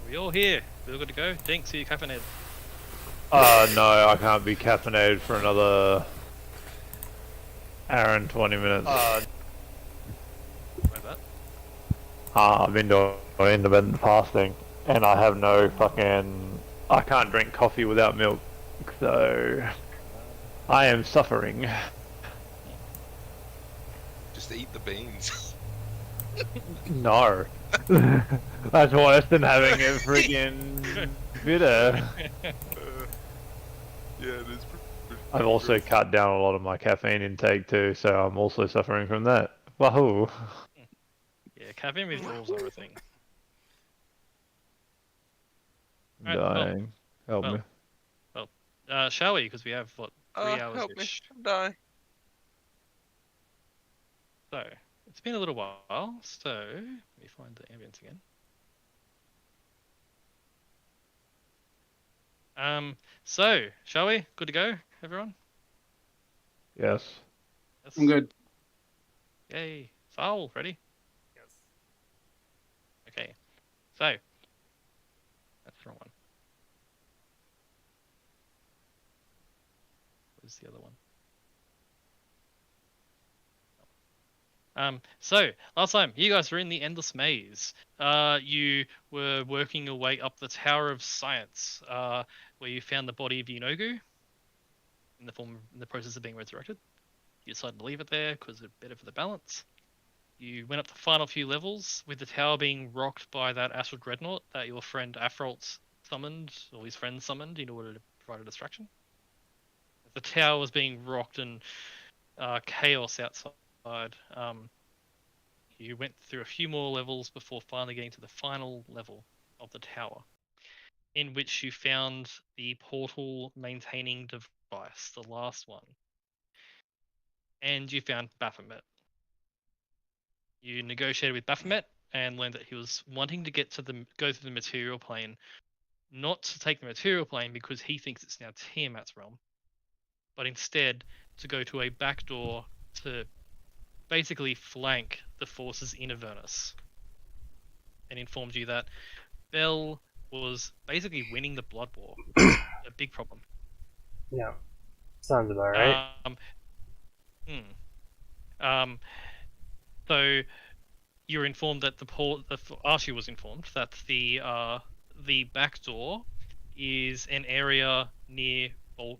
We all here. We all good to go? Jinx, are you caffeinated? No, I can't be caffeinated for another hour and 20 minutes. Why that? I've been doing intermittent fasting, and I have no fucking... I can't drink coffee without milk, so... I am suffering. Just eat the beans. No. That's worse than having it friggin' bitter. Yeah, it is. I've also cut down a lot of my caffeine intake too, so I'm also suffering from that. Wahoo! Yeah, caffeine withdrawals are a thing. I'm Alright, dying. Help me. Shall we? Because we have, what, 3 hours Help me. ish. I'm dying. So, it's been a little while, so let me find the ambience again. So, shall we? Good to go, everyone? Yes. Yes. I'm good. Yay. Foul, ready? Yes. Okay. So, that's the wrong one. Where's the other one? So last time you guys were in the Endless Maze. You were working your way up the Tower of Science, where you found the body of Yunogu in the process of being resurrected. You decided to leave it there because it's better for the balance. You went up the final few levels with the tower being rocked by that astral dreadnought that your friend Afralt summoned, or his friend summoned, in order to provide a distraction. The tower was being rocked and chaos outside. You went through a few more levels before finally getting to the final level of the tower, in which you found the portal maintaining device, the last one. And you found Baphomet. You negotiated with Baphomet and learned that he was wanting to go through the material plane, not to take the material plane because he thinks it's now Tiamat's realm, but instead to go to a backdoor to basically flank the forces in Avernus, and informed you that Bell was basically winning the blood war. A big problem. Yeah. Sounds about right. So you were informed that Archie was informed that the back door is an area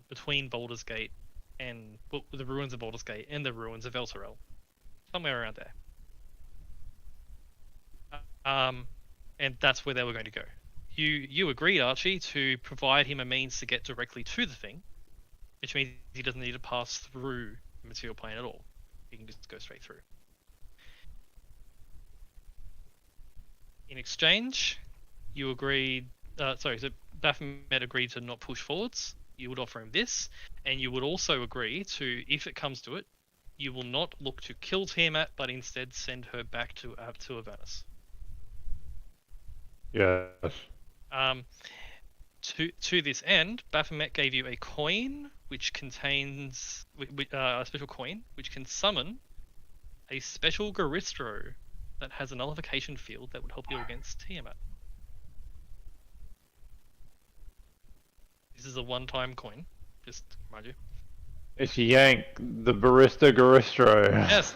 between Baldur's Gate and the ruins of Baldur's Gate and the ruins of Elturel. Somewhere around there. And that's where they were going to go. You agreed, Archie, to provide him a means to get directly to the thing, which means he doesn't need to pass through the material plane at all. He can just go straight through. In exchange, you agreed. So Baphomet agreed to not push forwards. You would offer him this, and you would also agree to, if it comes to it, you will not look to kill Tiamat, but instead send her back to Avernus. Yes. To this end, Baphomet gave you a coin which contains a special coin which can summon a special Garistro that has a nullification field that would help you against Tiamat. This is a one-time coin, just to remind you. It's Yank, the Barista Garistro. Yes.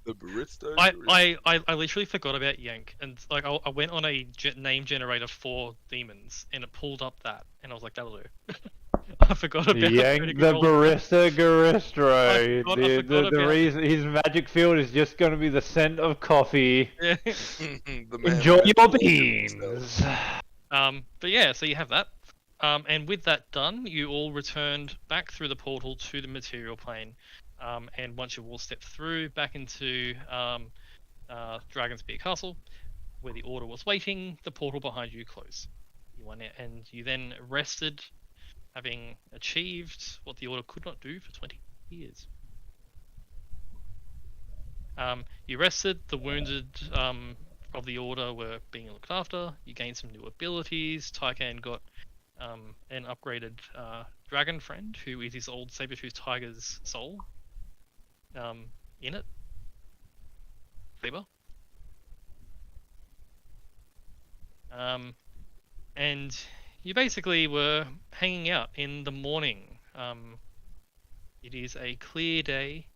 The barista. I literally forgot about Yank, and like I went on a name generator for demons, and it pulled up that, and I was like, that'll do. I forgot about Yank, the Barista Garistro. The reason his magic field is just going to be the scent of coffee. Yeah. Enjoy your beans. But yeah, so you have that. And with that done, you all returned back through the portal to the material plane. And once you all stepped through back into Dragonspear Castle, where the Order was waiting, the portal behind you closed. You went out, and you then rested, having achieved what the Order could not do for 20 years. You rested. The wounded of the Order were being looked after. You gained some new abilities. Tykan got an upgraded dragon friend, who is his old saber-toothed tiger's soul. In it. Saber. and you basically were hanging out in the morning. It is a clear day.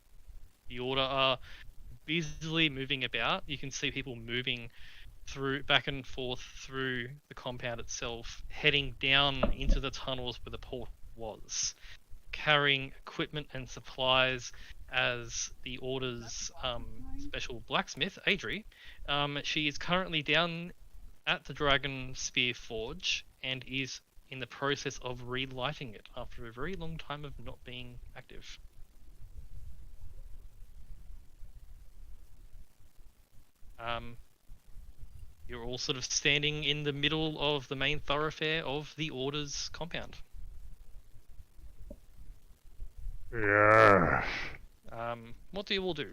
The Order are busily moving about. You can see people moving through back and forth through the compound itself, heading down into the tunnels where the port was, carrying equipment and supplies. As the Order's special blacksmith, Adri, she is currently down at the Dragon Spear Forge and is in the process of relighting it after a very long time of not being active. You're all sort of standing in the middle of the main thoroughfare of the Order's compound. Yeah. What do you all do?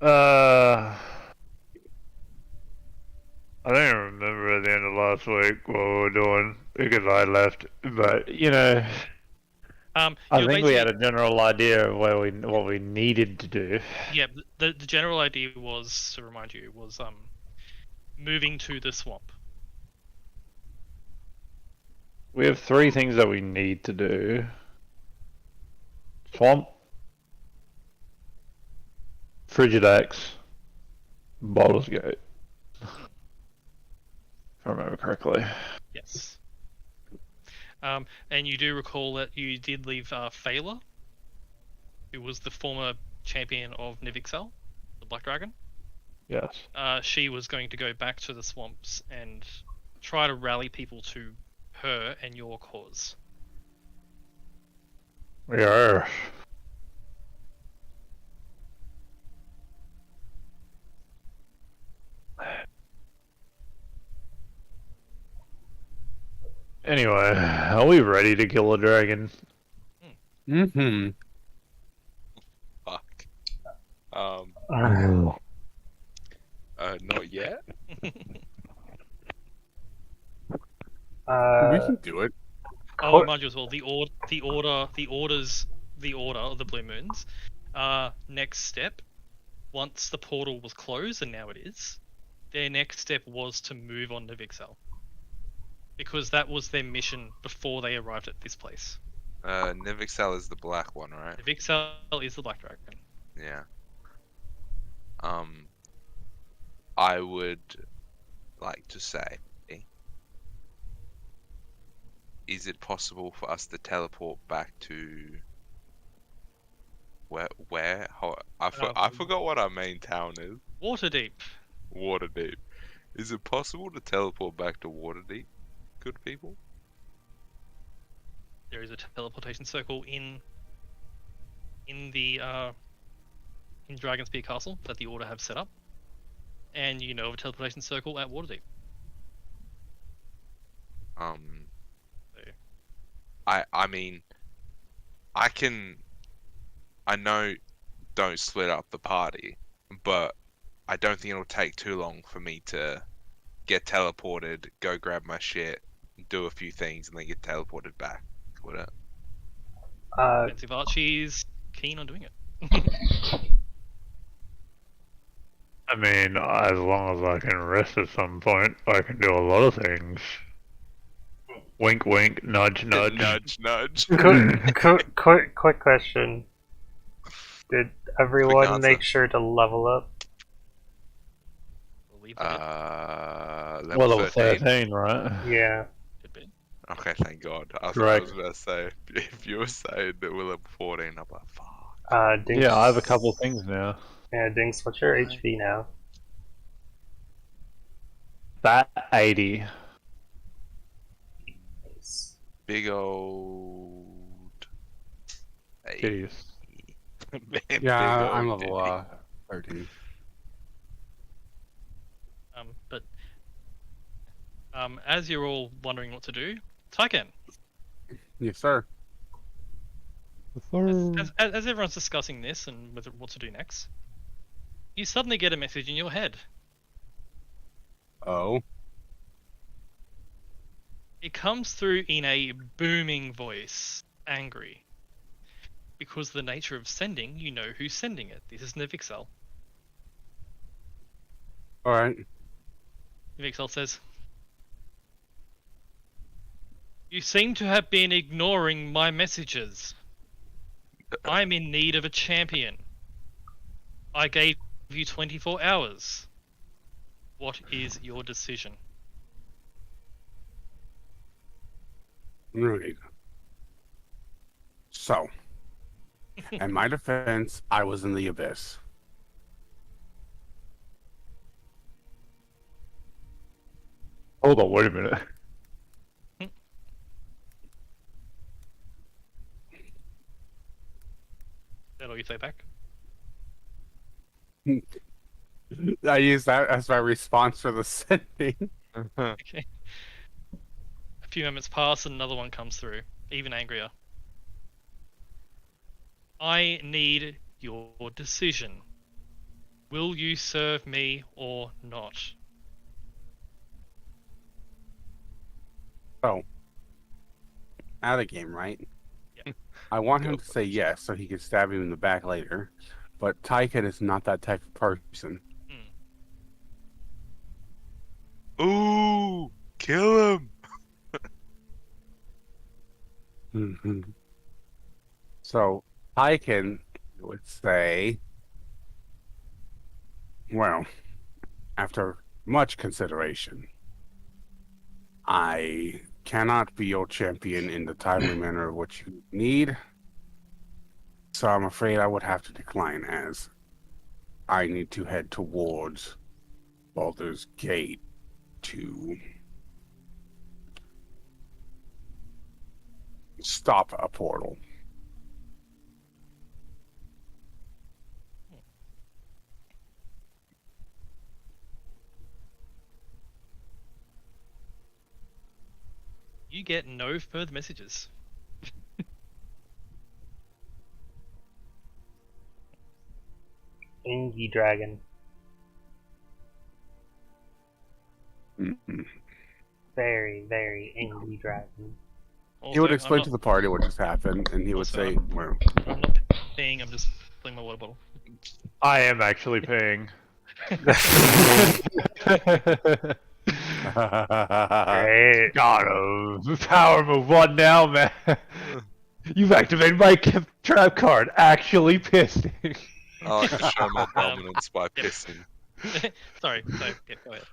I don't remember at the end of last week what we were doing because I left, but I You're think we had basically- a general idea of what we needed to do. Yeah, the general idea was, to remind you, was moving to the swamp. We have 3 things that we need to do. Swamp, Frigidax, Baldur's Gate. If I remember correctly. Yes. And you do recall that you did leave Phaela, who was the former champion of Nivixel, the Black Dragon. Yes. She was going to go back to the swamps and try to rally people to her and your cause. Yeah. Anyway, are we ready to kill a dragon? Mm-hmm. Fuck. Not yet. We Uh, can do it. Oh, remind you as well, the order, the Blue Moons. Next step, once the portal was closed, and now it is, their next step was to move on to Vixel. Because that was their mission before they arrived at this place. Nivixel is the black one, right? Vixel is the Black Dragon. Yeah. I would like to say, is it possible for us to teleport back to where? I forgot what our main town is. Waterdeep. Waterdeep. Is it possible to teleport back to Waterdeep? Good people. There is a teleportation circle in the in Dragonspear Castle that the Order have set up, and you know of a teleportation circle at Waterdeep. So, I mean, I know don't split up the party, but I don't think it'll take too long for me to get teleported, go grab my shit, do a few things, and then get teleported back. Would it? Expensive Archie's keen on doing it. I mean, as long as I can rest at some point, I can do a lot of things. Wink, wink, nudge, nudge. Nudge, nudge. quick question. Did everyone answer. make sure to level up? We'll leave that Level Level 13. 13, right? Yeah. a bit. Okay, thank God. I thought I Right. was gonna say, if you were saying that we're level 14, I'm like, fuck. Dinks. Yeah, I have a couple things now. Yeah, Dinks, what's your HP now? That 80. Nice. Big old. Hey. Jeez. Man, big Yeah, old I'm titty. level 13. But as you're all wondering what to do, Tyken, Yes, sir. as everyone's discussing this and with what to do next, you suddenly get a message in your head. Oh. It comes through in a booming voice, angry. Because the nature of sending, you know who's sending it. This is Nivixel. Alright. Nivixel says, You seem to have been ignoring my messages. I'm in need of a champion. I gave you 24 hours. What is your decision? Right. So, in my defense, I was in the abyss. Hold on, wait a minute. Is that all you say back? I use that as my response for the sending. Okay. A few moments pass and another one comes through, even angrier. I need your decision. Will you serve me or not? Oh. Out of the game, right? Yeah. I want Go him to for say it. yes so he can stab him in the back later. But Tyken is not that type of person. Ooh, kill him. So Tyken would say, well, after much consideration, I cannot be your champion in the timely manner of what you need. So I'm afraid I would have to decline, as I need to head towards Baldur's Gate to stop a portal. You get no further messages. Ingy Dragon. Mm-mm. Very, very Ingy Dragon. He would Also, explain I'm to the party what just happened, and he would Also, say, well, I'm not peeing, I'm just filling my water bottle. I am actually peeing. Great. God, power move one now, man. You've activated my trap card. Actually pissing. I like to show my Um, dominance by pissing. Sorry, yeah, go ahead.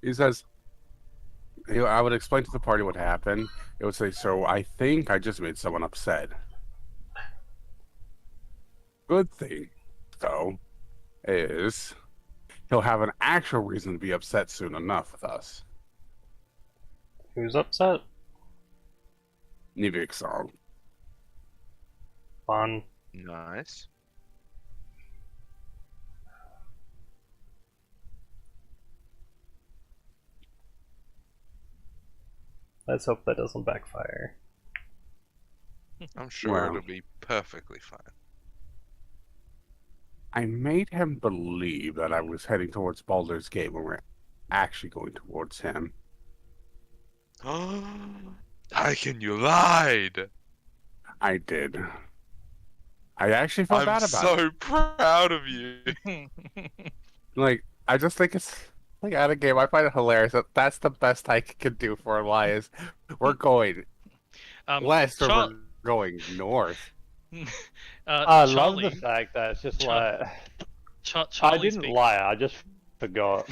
he says, I would explain to the party what happened. It would say, so I think I just made someone upset. Good thing, though, is he'll have an actual reason to be upset soon enough with us. Who's upset? Nivixal. Fun. Nice. Let's hope that doesn't backfire. I'm sure Well. it'll be perfectly fine. I made him believe that I was heading towards Baldur's Gate when we're actually going towards him. Tyken, you lied. I did. I actually felt I'm bad about it. so proud of you. Like, I just think it's like out of game. I find it hilarious that that's the best I could do for Elias. We're going west or Char- we're going north. I love Charlie, the fact that it's just Char- like I Charlie didn't speaks. lie. I just forgot.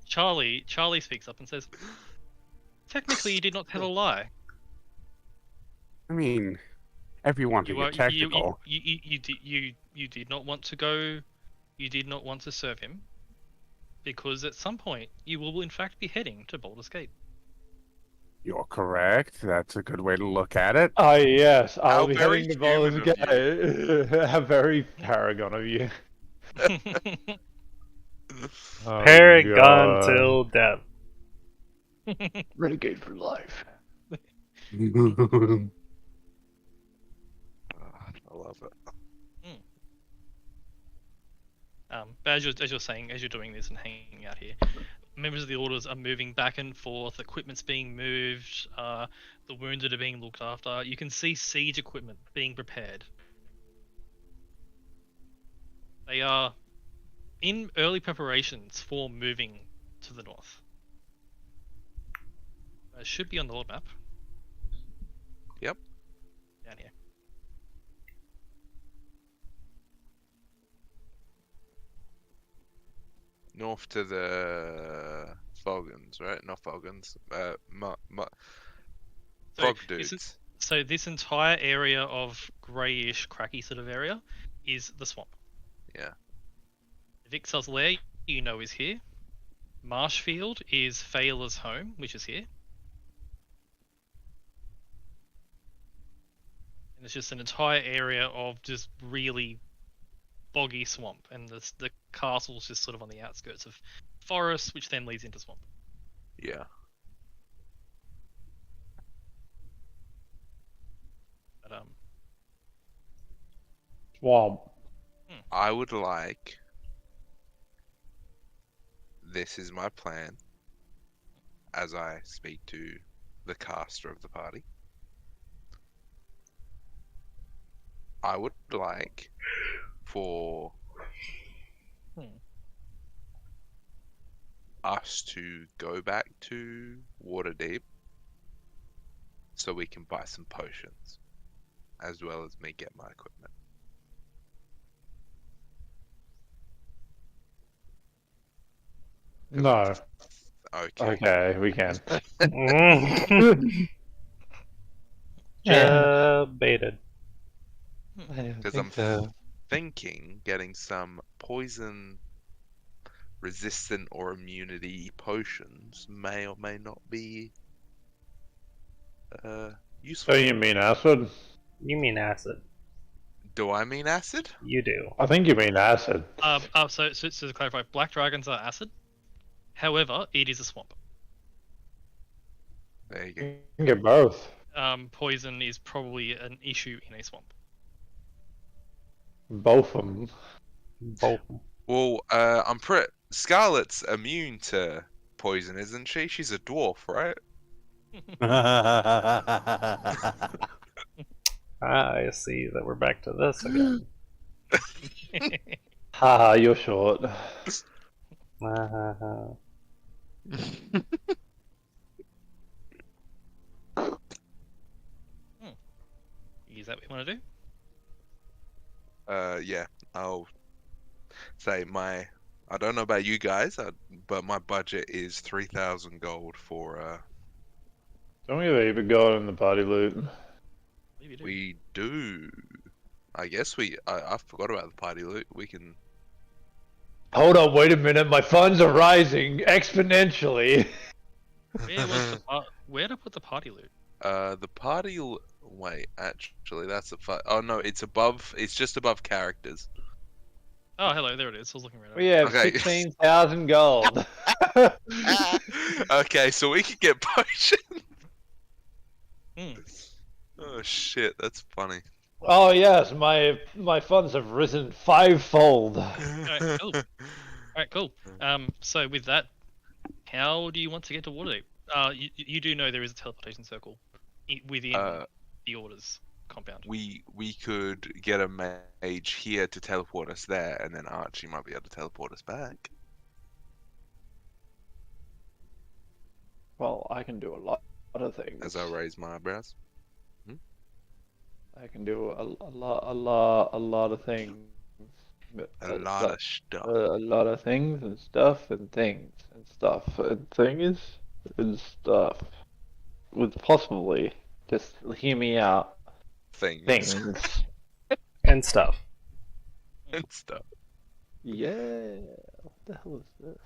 Charlie speaks up and says, "Technically, you did not tell a lie. I mean, if you want to You get are technical, you did not want to go. You did not want to serve him, because at some point you will in fact be heading to Baldur's Gate." you're correct. That's a good way to look at it. Oh yes, How I'll be very heading to Baldur's human Gate. How very paragon of you. Oh, Paragon God. till death. Renegade for life. I love it. But as you're saying, as you're doing this and hanging out here, members of the orders are moving back and forth. Equipment's being moved. The wounded are being looked after. You can see siege equipment being prepared. They are in early preparations for moving to the north. It should be on the world map. Yep. Down here. North to the Fulgans, right? Not Fulgans. So Frog this is- dudes. So this entire area of greyish, cracky sort of area is the swamp. Yeah. Vixar's Lair, you know, is here. Marshfield is Failer's home, which is here. And it's just an entire area of just really boggy swamp, and the castle's just sort of on the outskirts of forest, which then leads into swamp. Yeah. But Swamp. I would like. This is my plan. As I speak to the caster of the party, I would like for us to go back to Waterdeep so we can buy some potions, as well as me get my equipment. No. Okay. Okay, we can. Baited. Because I'm thinking getting some poison resistant or immunity potions may or may not be useful. So you mean acid? You mean acid. Do I mean acid? You do. I think you mean acid. so to clarify, black dragons are acid. However, it is a swamp. There you go. You can get both. Poison is probably an issue in a swamp. Both of them. Both. Well, I'm pretty. Scarlet's immune to poison, isn't she? She's a dwarf, right? I see that we're back to this again. Haha, you're short. Is that what you want to do? Yeah. I'll say I don't know about you guys, but my budget is 3,000 gold for. Don't we leave a gold in the party loot? I believe you do. We do. I guess I forgot about the party loot. We can. Hold on, wait a minute. My funds are rising exponentially. Where to put the party loot? The party. Wait, actually, that's oh no, it's above. It's just above characters. Oh, hello, there it is. I was looking right We over. have Okay. 16,000 gold. Okay, so we could get potions. Hmm. Oh shit, that's funny. Oh yes, my funds have risen fivefold. Alright, cool. Alright, cool. So with that, how do you want to get to Waterdeep? You do know there is a teleportation circle within the Order's compound. We could get a mage here to teleport us there, and then Archie might be able to teleport us back. Well, I can do a lot of things. As I raise my eyebrows. I can do a lot of things. A lot of stuff. A lot of things and stuff and things and stuff and things and stuff. With possibly, just hear me out, Things. things. And stuff. And stuff. Yeah. What the hell is this?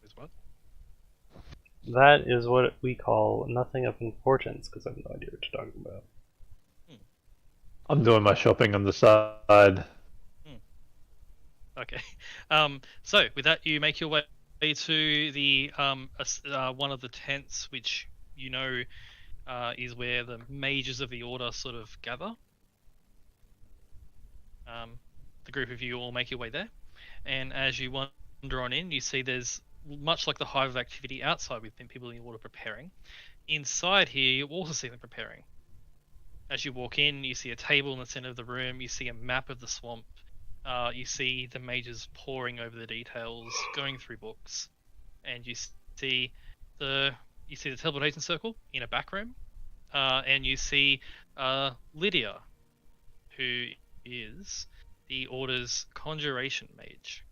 Is what? That is what we call nothing of importance, because I have no idea what you're talking about. I'm doing my shopping on the side. Okay. So with that, you make your way to the one of the tents, which you know is where the mages of the Order sort of gather. The group of you all make your way there, and as you wander on in, you see there's much like the hive of activity outside with people in the Order preparing. Inside here, you also see them preparing. As you walk in, you see a table in the center of the room. You see a map of the swamp. You see the mages poring over the details, going through books, and see the teleportation circle in a back room, and you see Lydia, who is the Order's conjuration mage,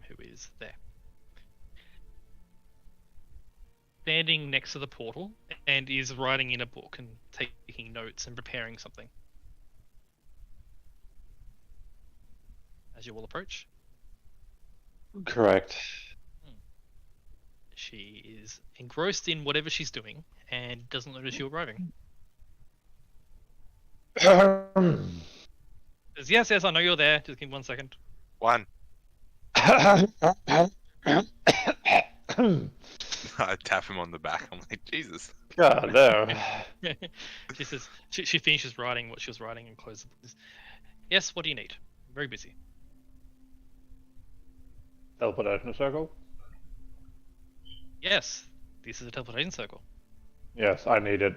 who is there, standing next to the portal, and is writing in a book and taking notes and preparing something. As you all approach, Correct. she is engrossed in whatever she's doing and doesn't notice you arriving. Says, yes, I know you're there. Just give me 1 second. One. I tap him on the back. I'm like, Jesus. God damn. She says she finishes writing what she was writing and closes the book. Yes, what do you need? I'm very busy. Teleportation circle? Yes, this is a teleportation circle. Yes, I need it.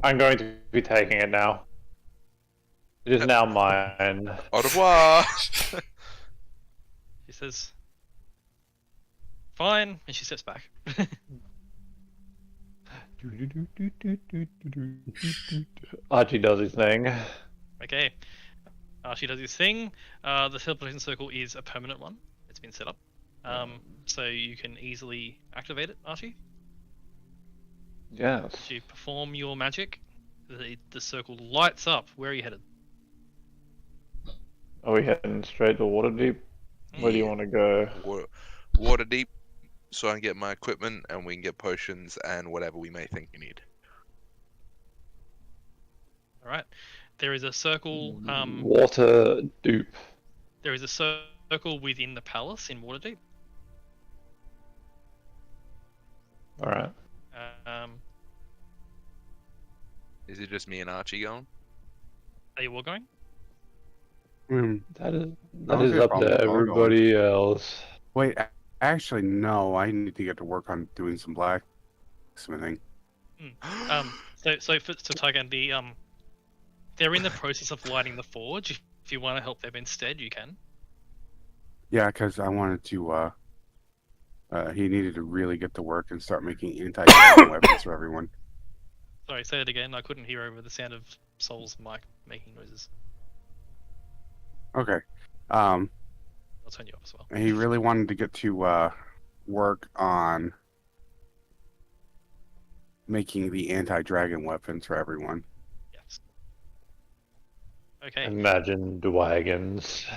I'm going to be taking it now. It is now mine. Au revoir. She says, fine, and she steps back. Archie does his thing. Okay. She does his thing. The teleportation circle is a permanent one. It's been set up. So you can easily activate it, Archie. Yes. As you perform your magic, the circle lights up. Where are you headed? Are we heading straight to Waterdeep? Where do you want to go? Water deep, so I can get my equipment and we can get potions and whatever we may think we need. Alright. There is a circle. Waterdeep. There is a circle within the palace in Waterdeep. Alright. Is it just me and Archie going? Are you all going? That is Okay, up probably to I'll go. everybody else. Wait, actually, no. I need to get to work on doing some blacksmithing. So for Tigan, they're in the process of lighting the forge. If you want to help them instead, you can. Yeah, because I wanted to. He needed to really get to work and start making anti-dragon weapons for everyone. Sorry, say it again. I couldn't hear over the sound of Soul's mic making noises. Okay. I'll turn you up as well. He really wanted to get to work on making the anti-dragon weapons for everyone. Yes. Okay. Imagine dragons.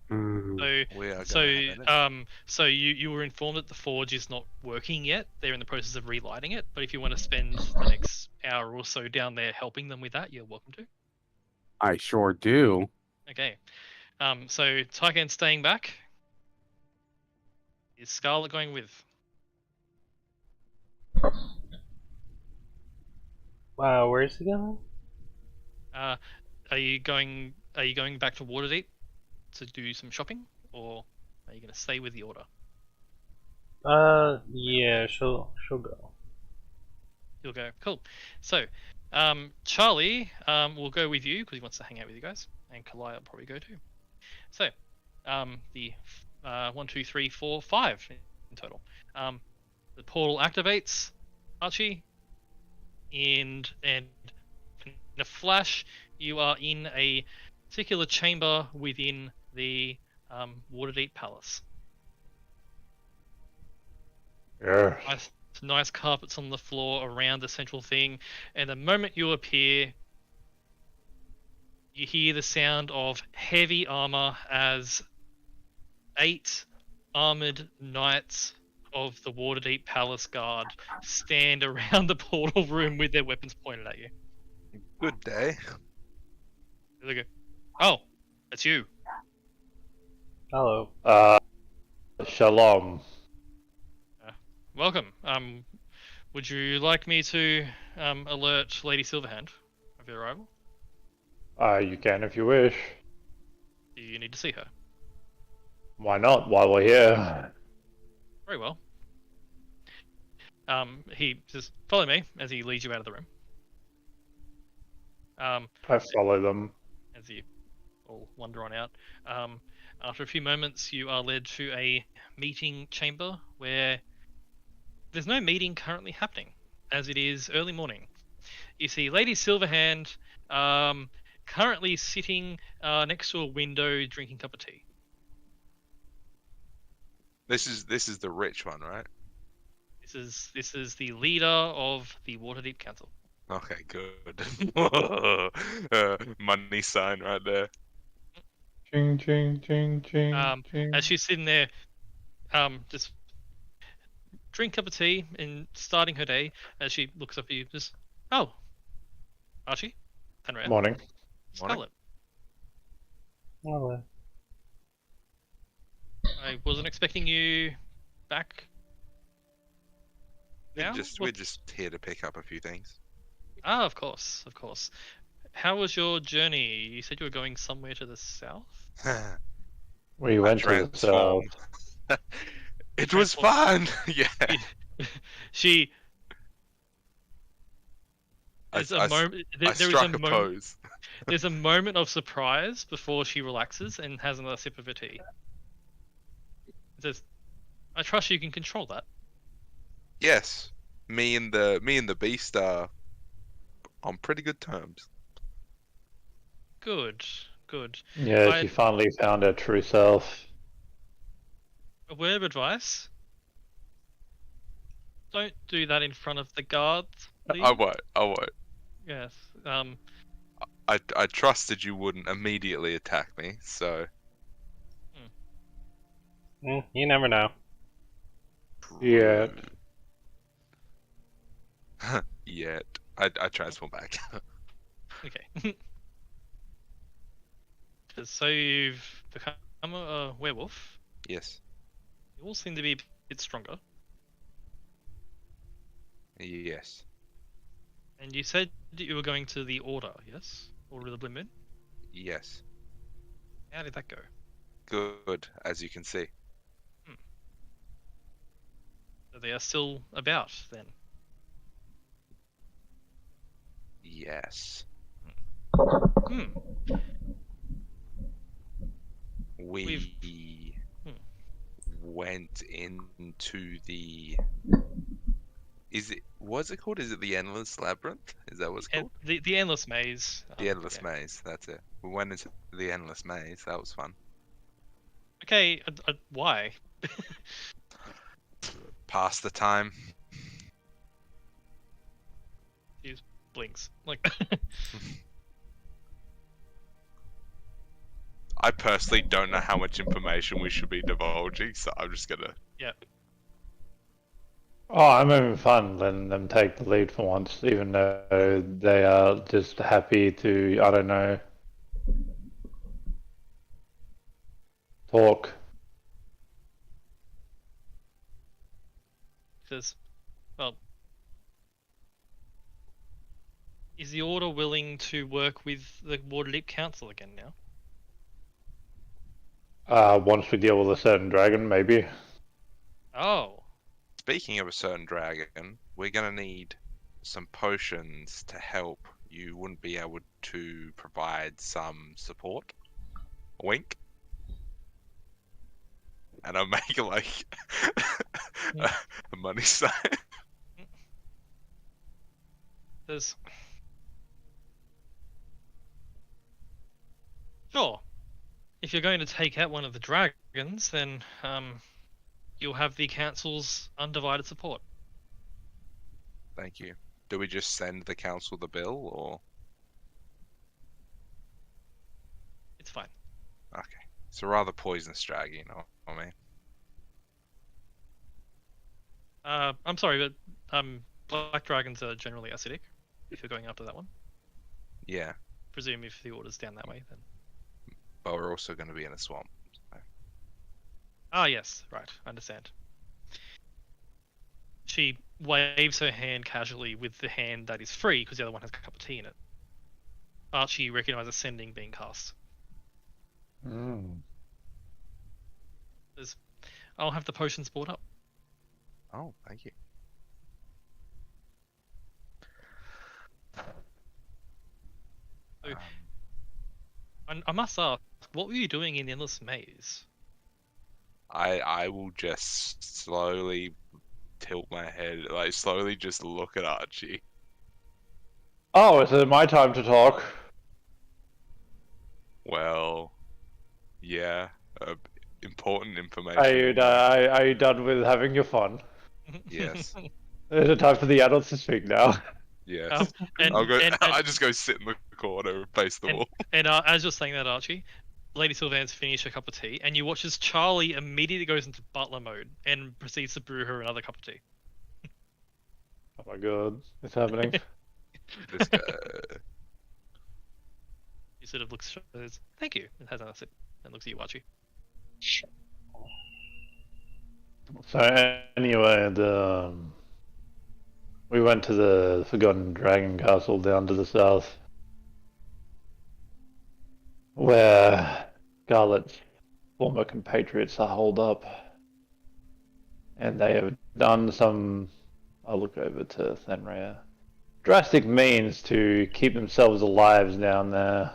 So We are So, gonna have it. so you were informed that the forge is not working yet. They're in the process of relighting it. But if you want to spend the next hour or so down there helping them with that, you're welcome to. I sure do. Okay. So Tyken staying back. Is Scarlet going with? Wow, where's he going? Are you going back to Waterdeep to do some shopping, or are you going to stay with the Order? Yeah, she'll go. You'll go. Cool. So, Charlie will go with you because he wants to hang out with you guys, and Kalai will probably go too. So, the 1, 2, 3, 4, 5 in total. The portal activates, Archie, and in a flash, you are in a particular chamber within the Waterdeep Palace. Yeah. Nice carpets on the floor around the central thing, and the moment you appear, you hear the sound of heavy armor as 8 armored knights of the Waterdeep Palace Guard stand around the portal room with their weapons pointed at you. Good day. They go, "Oh, that's you." Hello. Shalom. Welcome. Would you like me to alert Lady Silverhand of your arrival? You can if you wish. Do you need to see her? Why not? While we're here. Very well. He says, "Follow me," as he leads you out of the room. I follow them. As you all wander on out. After a few moments, you are led to a meeting chamber where there's no meeting currently happening, as it is early morning. You see Lady Silverhand currently sitting next to a window drinking a cup of tea. This is the rich one, right? This is the leader of the Waterdeep Council. Okay, good. Money sign right there. Ching, ching, ching, ching, ching. As she's sitting there, just drink a cup of tea and starting her day, as she looks up at you, just, "Oh, Archie, turn around. Morning. Scarlet, Oh, I wasn't expecting you back now." We're just here to pick up a few things. Ah, of course, of course. How was your journey? You said you were going somewhere to the south? We I went to the south. transformed. It was fun. Yeah. She. I There's a moment. I There is struck a a moment. pose. There's a moment of surprise before she relaxes and has another sip of her tea. It says, "I trust you can control that." Yes, me and the beast are on pretty good terms. Good, good. Yeah, I- she finally found her true self. A word of advice: don't do that in front of the guards, please. I won't. Yes. I trusted you wouldn't immediately attack me, so you never know. Yeah. Yet. I transform back. Okay. So you've become a werewolf. Yes. You all seem to be a bit stronger. Yes. And you said that you were going to the Order, yes? Order of the Blue Moon? Yes. How did that go? Good, as you can see. So they are still about, then? Yes. Hmm. We Hmm. went into the. What's it called? Is it the Endless Labyrinth? Is that what it's called? The Endless Maze. The Endless yeah. Maze. That's it. We went into the Endless Maze. That was fun. Okay, why? Pass the time. Blinks. Like, I personally don't know how much information we should be divulging, so I'm just gonna. Oh, I'm having fun letting them take the lead for once, even though they are just happy to, I don't know, talk. says, well, is the Order willing to work with the Waterdeep Council again now? Once we deal with a certain dragon, maybe. Oh, Speaking of a certain dragon, we're gonna need some potions to help. You wouldn't be able to provide some support. Wink. And I'll make like a money sign. there's. Sure. If you're going to take out one of the dragons, then you'll have the council's undivided support. Thank you. Do we just send the council the bill, or It's fine. okay? It's a rather poisonous dragon, you know what I mean? I'm sorry, but black dragons are generally acidic. If you're going after that one, Yeah, presume if the order's down that way, then. but we're also going to be in a swamp. So. Ah, yes, right, I understand. She waves her hand casually with the hand that is free because the other one has a cup of tea in it. Archie recognizes sending being cast. I'll have the potions brought up. Oh, thank you. I must ask, what were you doing in the Endless Maze? I will just slowly tilt my head, like slowly just look at Archie. Oh, is it my time to talk? Well, yeah, important information. Are you done with having your fun? Yes. Is it time for the adults to speak now? Yes. And, I'll go. and, I just go sit in the corner and face the wall. and as you're saying that, Archie, Lady Sylvan's finished a cup of tea, and you watch as Charlie immediately goes into butler mode and proceeds to brew her another cup of tea. Oh my god, it's happening. This guy. He sort of looks, says, "Thank you," and has another sip, and looks at you, Archie. So anyway, we went to the Forgotten Dragon Castle down to the south, where Scarlet's former compatriots are holed up, and they have done some. I'll look over to Thenrea. Drastic means to keep themselves alive down there.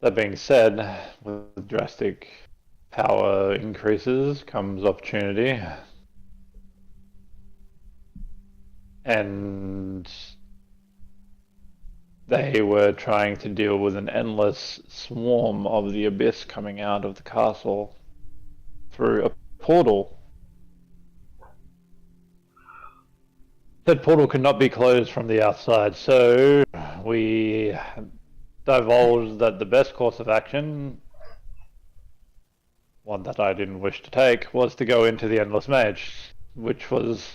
That being said, with drastic power increases comes opportunity. And they were trying to deal with an endless swarm of the abyss coming out of the castle through a portal. That portal could not be closed from the outside, so we divulged that the best course of action, one that I didn't wish to take, was to go into the Endless Mage, which was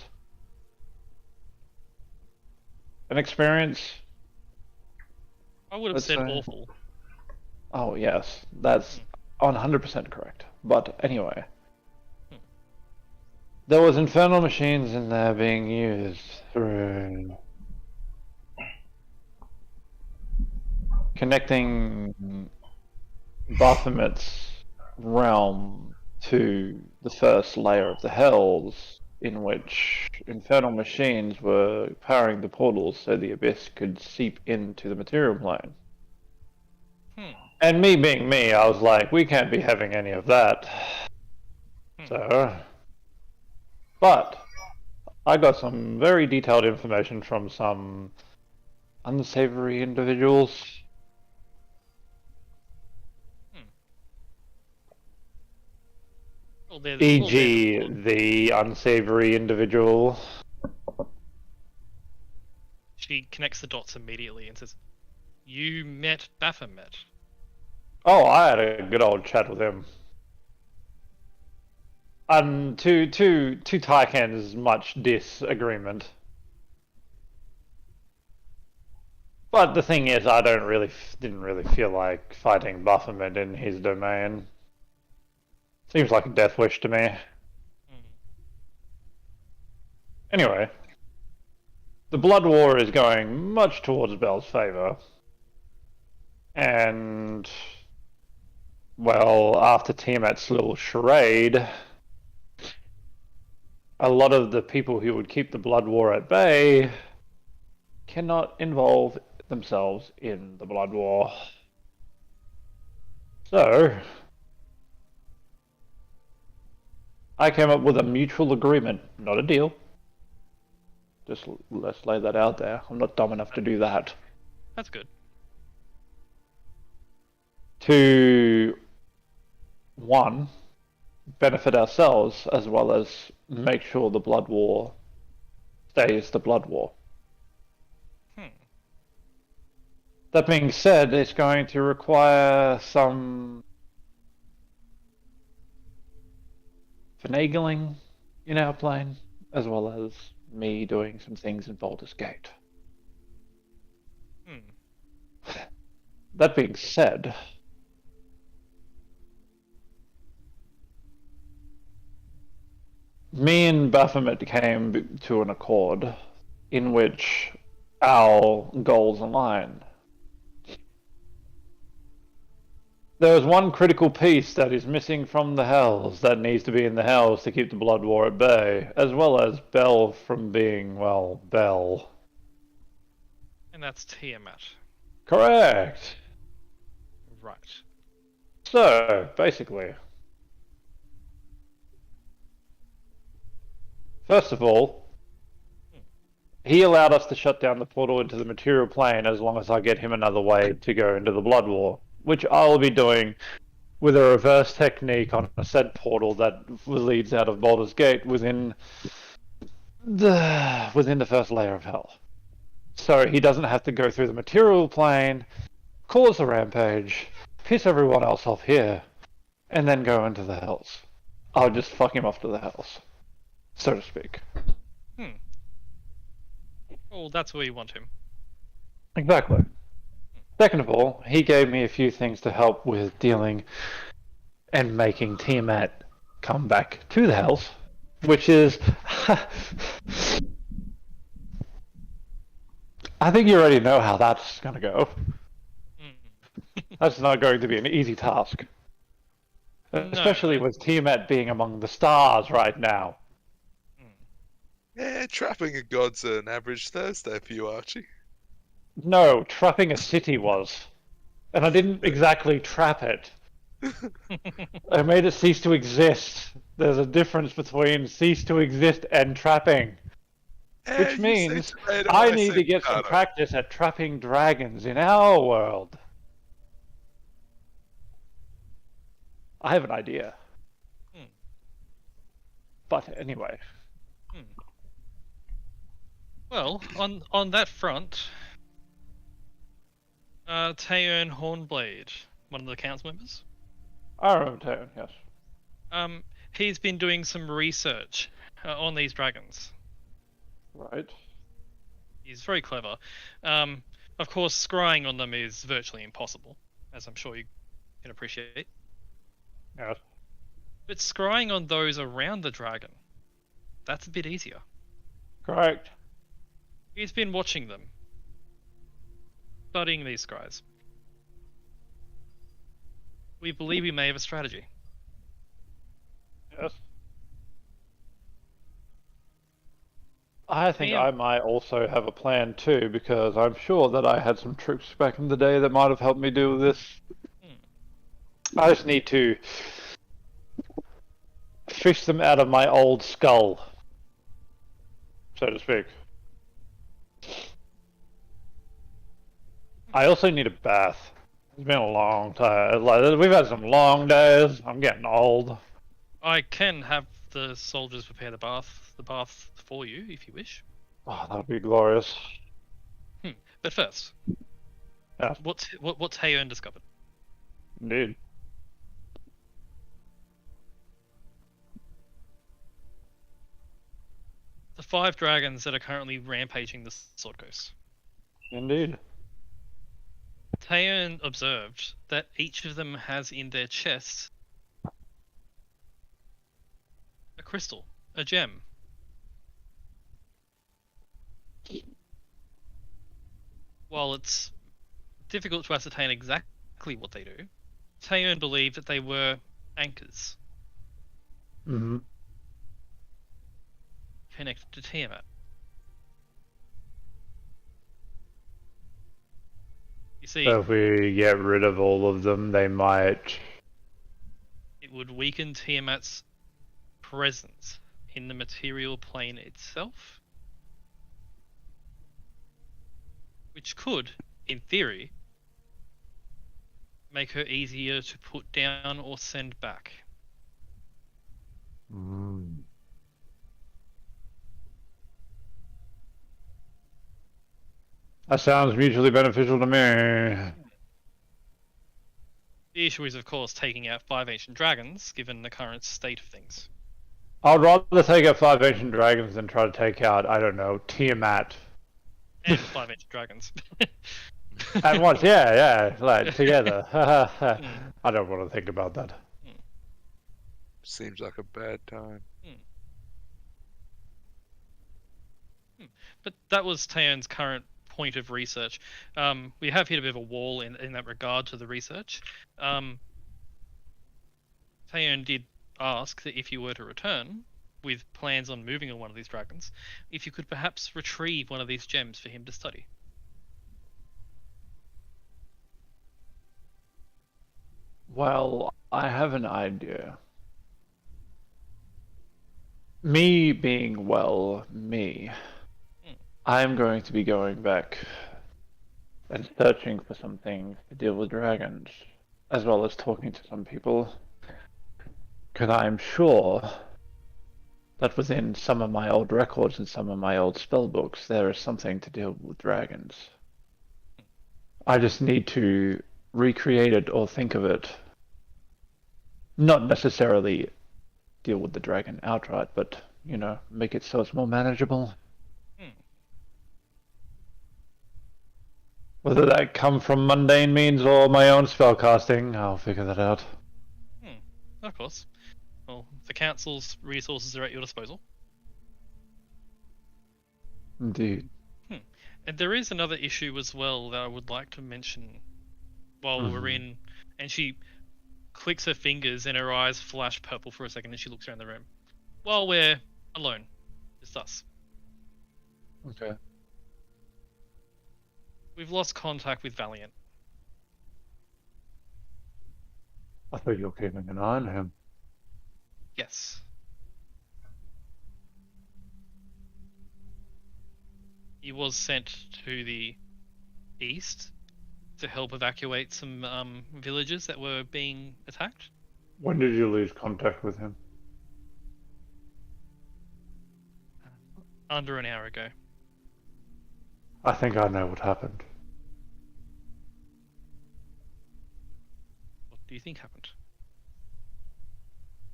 an experience. I would have Let's said say- awful. Oh yes, that's 100% correct. But anyway, there was infernal machines in there being used through connecting Baphomet's realm to the first layer of the Hells, in which infernal machines were powering the portals so the abyss could seep into the material plane. And me being me, I was like, we can't be having any of that. So, but I got some very detailed information from some unsavory individuals. Well, they're- E.g., well, they're- the unsavory individual. She connects the dots immediately and says, "You met Baphomet." Oh, I had a good old chat with him. To Tycan's much disagreement. But the thing is, I didn't really feel like fighting Baphomet in his domain. Seems like a death wish to me. Anyway, the Blood War is going much towards Bel's favor. And, well, after Tiamat's little charade, a lot of the people who would keep the Blood War at bay cannot involve themselves in the Blood War. So, I came up with a mutual agreement, not a deal. Just let's lay that out there. I'm not dumb enough to do that. That's good. To, one, benefit ourselves as well as make sure the Blood War stays the Blood War. That being said, it's going to require some finagling in our plane, as well as me doing some things in Baldur's Gate. That being said, me and Baphomet came to an accord in which our goals align. There is one critical piece that is missing from the Hells that needs to be in the Hells to keep the Blood War at bay, as well as Bel from being, well, Bel. And that's Tiamat. Correct. Right. So, basically, first of all, he allowed us to shut down the portal into the material plane as long as I get him another way to go into the Blood War, which I'll be doing with a reverse technique on a said portal that leads out of Baldur's Gate within the first layer of hell. So he doesn't have to go through the material plane, cause a rampage, piss everyone else off here, and then go into the hells. I'll just fuck him off to the hells, so to speak. Well, that's where you want him. Exactly. Second of all, he gave me a few things to help with dealing and making Tiamat come back to the hells, which is... I think you already know how that's going to go. That's not going to be an easy task. Especially with Tiamat being among the stars right now. Yeah, trapping a god's an average Thursday for you, Archie. No, trapping a city was. And I didn't exactly trap it. I made it cease to exist. There's a difference between cease to exist and trapping. Yeah, Which you means said tomato, I I need said to get some potato. practice at trapping dragons in our world. I have an idea. But anyway. Well, on that front, Taeon Hornblade, one of the council members, I remember Taeon, yes. he's been doing some research on these dragons. Right. He's very clever. Of course, scrying on them is virtually impossible, as I'm sure you can appreciate. Yes. But scrying on those around the dragon, that's a bit easier. Correct. He's been watching them, studying these scries. We believe we may have a strategy. Yes. I think Yeah. I might also have a plan too, because I'm sure that I had some troops back in the day that might have helped me do this. I just need to fish them out of my old skull, so to speak. I also need a bath. It's been a long time. Like, we've had some long days. I'm getting old. I can have the soldiers prepare the bath for you if you wish. Oh, that would be glorious. But first, Yeah. what's Taeon discovered? Indeed. The 5 dragons that are currently rampaging the Sword Coast. Indeed. Taeon observed that each of them has in their chest a crystal, a gem. While it's difficult to ascertain exactly what they do, Taeon believed that they were anchors Mm-hmm. connected to Tiamat. You see, So if we get rid of all of them, they might... it would weaken Tiamat's presence in the material plane itself, which could, in theory, make her easier to put down or send back. That sounds mutually beneficial to me. The issue is, of course, taking out 5 ancient dragons, given the current state of things. I'd rather take out 5 ancient dragons than try to take out, I don't know, Tiamat. And 5 ancient dragons. At once, yeah, like, together. I don't want to think about that. Seems like a bad time. But that was Taeon's current point of research. We have hit a bit of a wall in that regard to the research. Taeon did ask that if you were to return with plans on moving on one of these dragons, if you could perhaps retrieve one of these gems for him to study. Well, I have an idea. Me being, well, me, Hmm. I'm going to be going back and searching for some things to deal with dragons, as well as talking to some people. Because I'm sure that within some of my old records and some of my old spell books, there is something to deal with dragons. I just need to recreate it or think of it. Not necessarily deal with the dragon outright, but, make it so it's more manageable. Hmm. Whether that come from mundane means or my own spellcasting, I'll figure that out. Of course. Well, the council's resources are at your disposal. Indeed. And there is another issue as well that I would like to mention while we're in. And she clicks her fingers and her eyes flash purple for a second and she looks around the room. While we're alone, just us. Okay. We've lost contact with Valiant. I thought you were keeping an eye on him. Yes. He was sent to the east to help evacuate some villages that were being attacked. When did you lose contact with him? Under an hour ago. I think I know what happened. What do you think happened?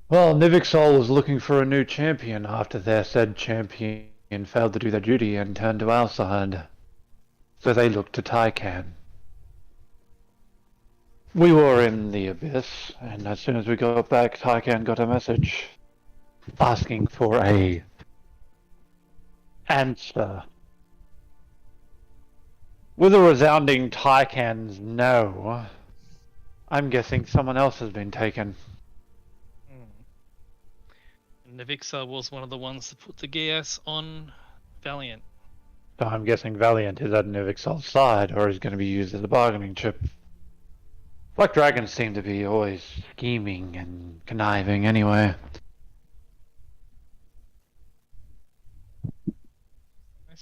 Well, Nivixol was looking for a new champion after their said champion failed to do their duty and turned to our side. So they looked to Tycan. We were in the abyss, and as soon as we got back, Tycan got a message asking for a answer. With a resounding Tycan's no, I'm guessing someone else has been taken. Navixa was one of the ones that put the gears on Valiant. So I'm guessing Valiant is at Nivixol's side, or is going to be used as a bargaining chip. Black Dragons seem to be always scheming and conniving anyway.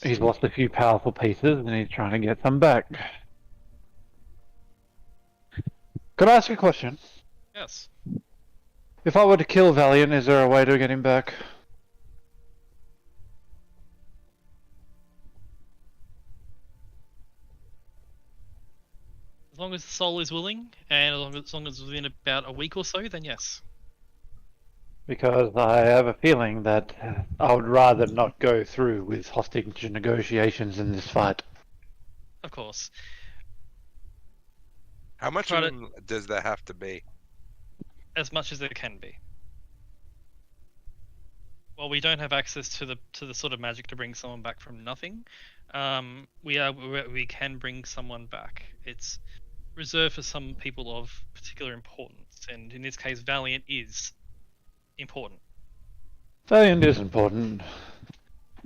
He's lost a few powerful pieces and he's trying to get some back. Could I ask a question? Yes. If I were to kill Valiant, is there a way to get him back? As long as the soul is willing, and as long as it's within about a week or so, then yes. Because I have a feeling that I would rather not go through with hostage negotiations in this fight. Of course. How much Try of to- them does that have to be? As much as there can be. Well, we don't have access to the sort of magic to bring someone back from nothing. We can bring someone back. It's reserved for some people of particular importance, and in this case, Valiant is important. Valiant is important.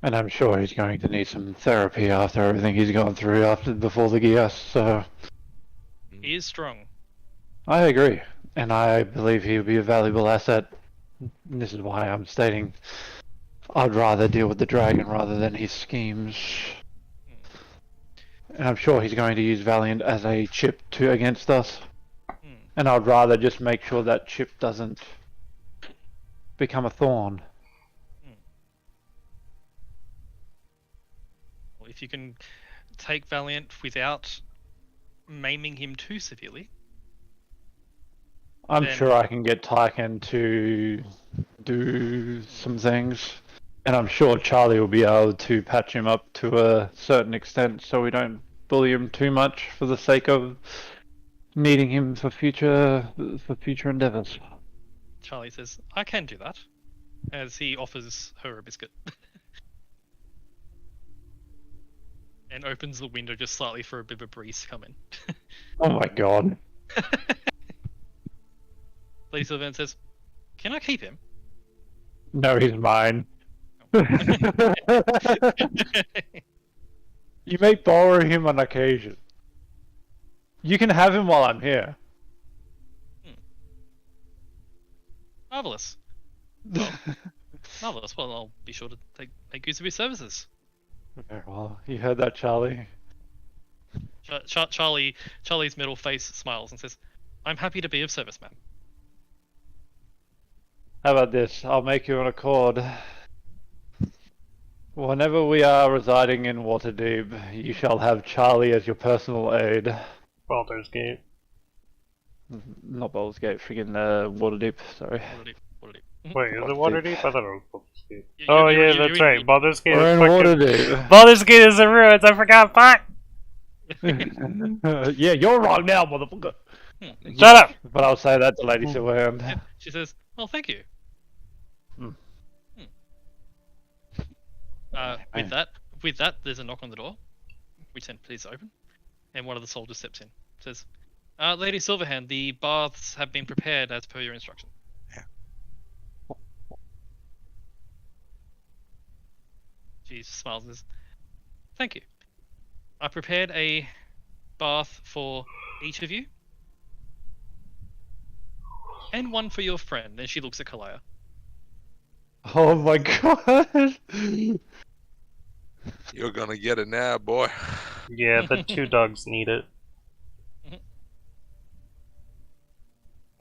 And I'm sure he's going to need some therapy after everything he's gone through before the Gias, so He is strong. I agree. And I believe he would be a valuable asset. And this is why I'm stating I'd rather deal with the dragon rather than his schemes. And I'm sure he's going to use Valiant as a chip against us. And I'd rather just make sure that chip doesn't become a thorn. Well, if you can take Valiant without maiming him too severely. I'm Then- sure I can get Tyken to do some things. And I'm sure Charlie will be able to patch him up to a certain extent so we don't bully him too much for the sake of needing him for future endeavors. Charlie says, I can do that, as he offers her a biscuit. And opens the window just slightly for a bit of a breeze to come in. Oh my god. Lady Sylvan says, can I keep him? No, he's mine. You may borrow him on occasion. You can have him while I'm here. Marvelous. Well, marvelous. Well, I'll be sure to make use of your services. Very well, you heard that, Charlie. Charlie's middle face smiles and says, "I'm happy to be of service, ma'am." How about this? I'll make you an accord. Whenever we are residing in Waterdeep, you shall have Charlie as your personal aide. Baldur's Gate. Not Baldur's Gate, friggin' Waterdeep, sorry. What Wait, is it Waterdeep? I thought it was Baldur's Gate. You- Oh you- yeah, you- that's you- right. Baldur's Gate We're is in fucking... Waterdeep. Baldur's Gate is in ruins, I forgot, fuck! Yeah, you're wrong now, motherfucker. Shut up! But I'll say that to Lady Silverhand. Yeah, she says, "Well, thank you." Hmm. With that, there's a knock on the door, which then please open, and one of the soldiers steps in. Says, "Lady Silverhand, the baths have been prepared as per your instruction." Yeah. She smiles and says, "Thank you. I prepared a bath for each of you, and one for your friend." And she looks at Kalaya. Oh my god! You're gonna get it now, boy. Yeah, the two dogs need it.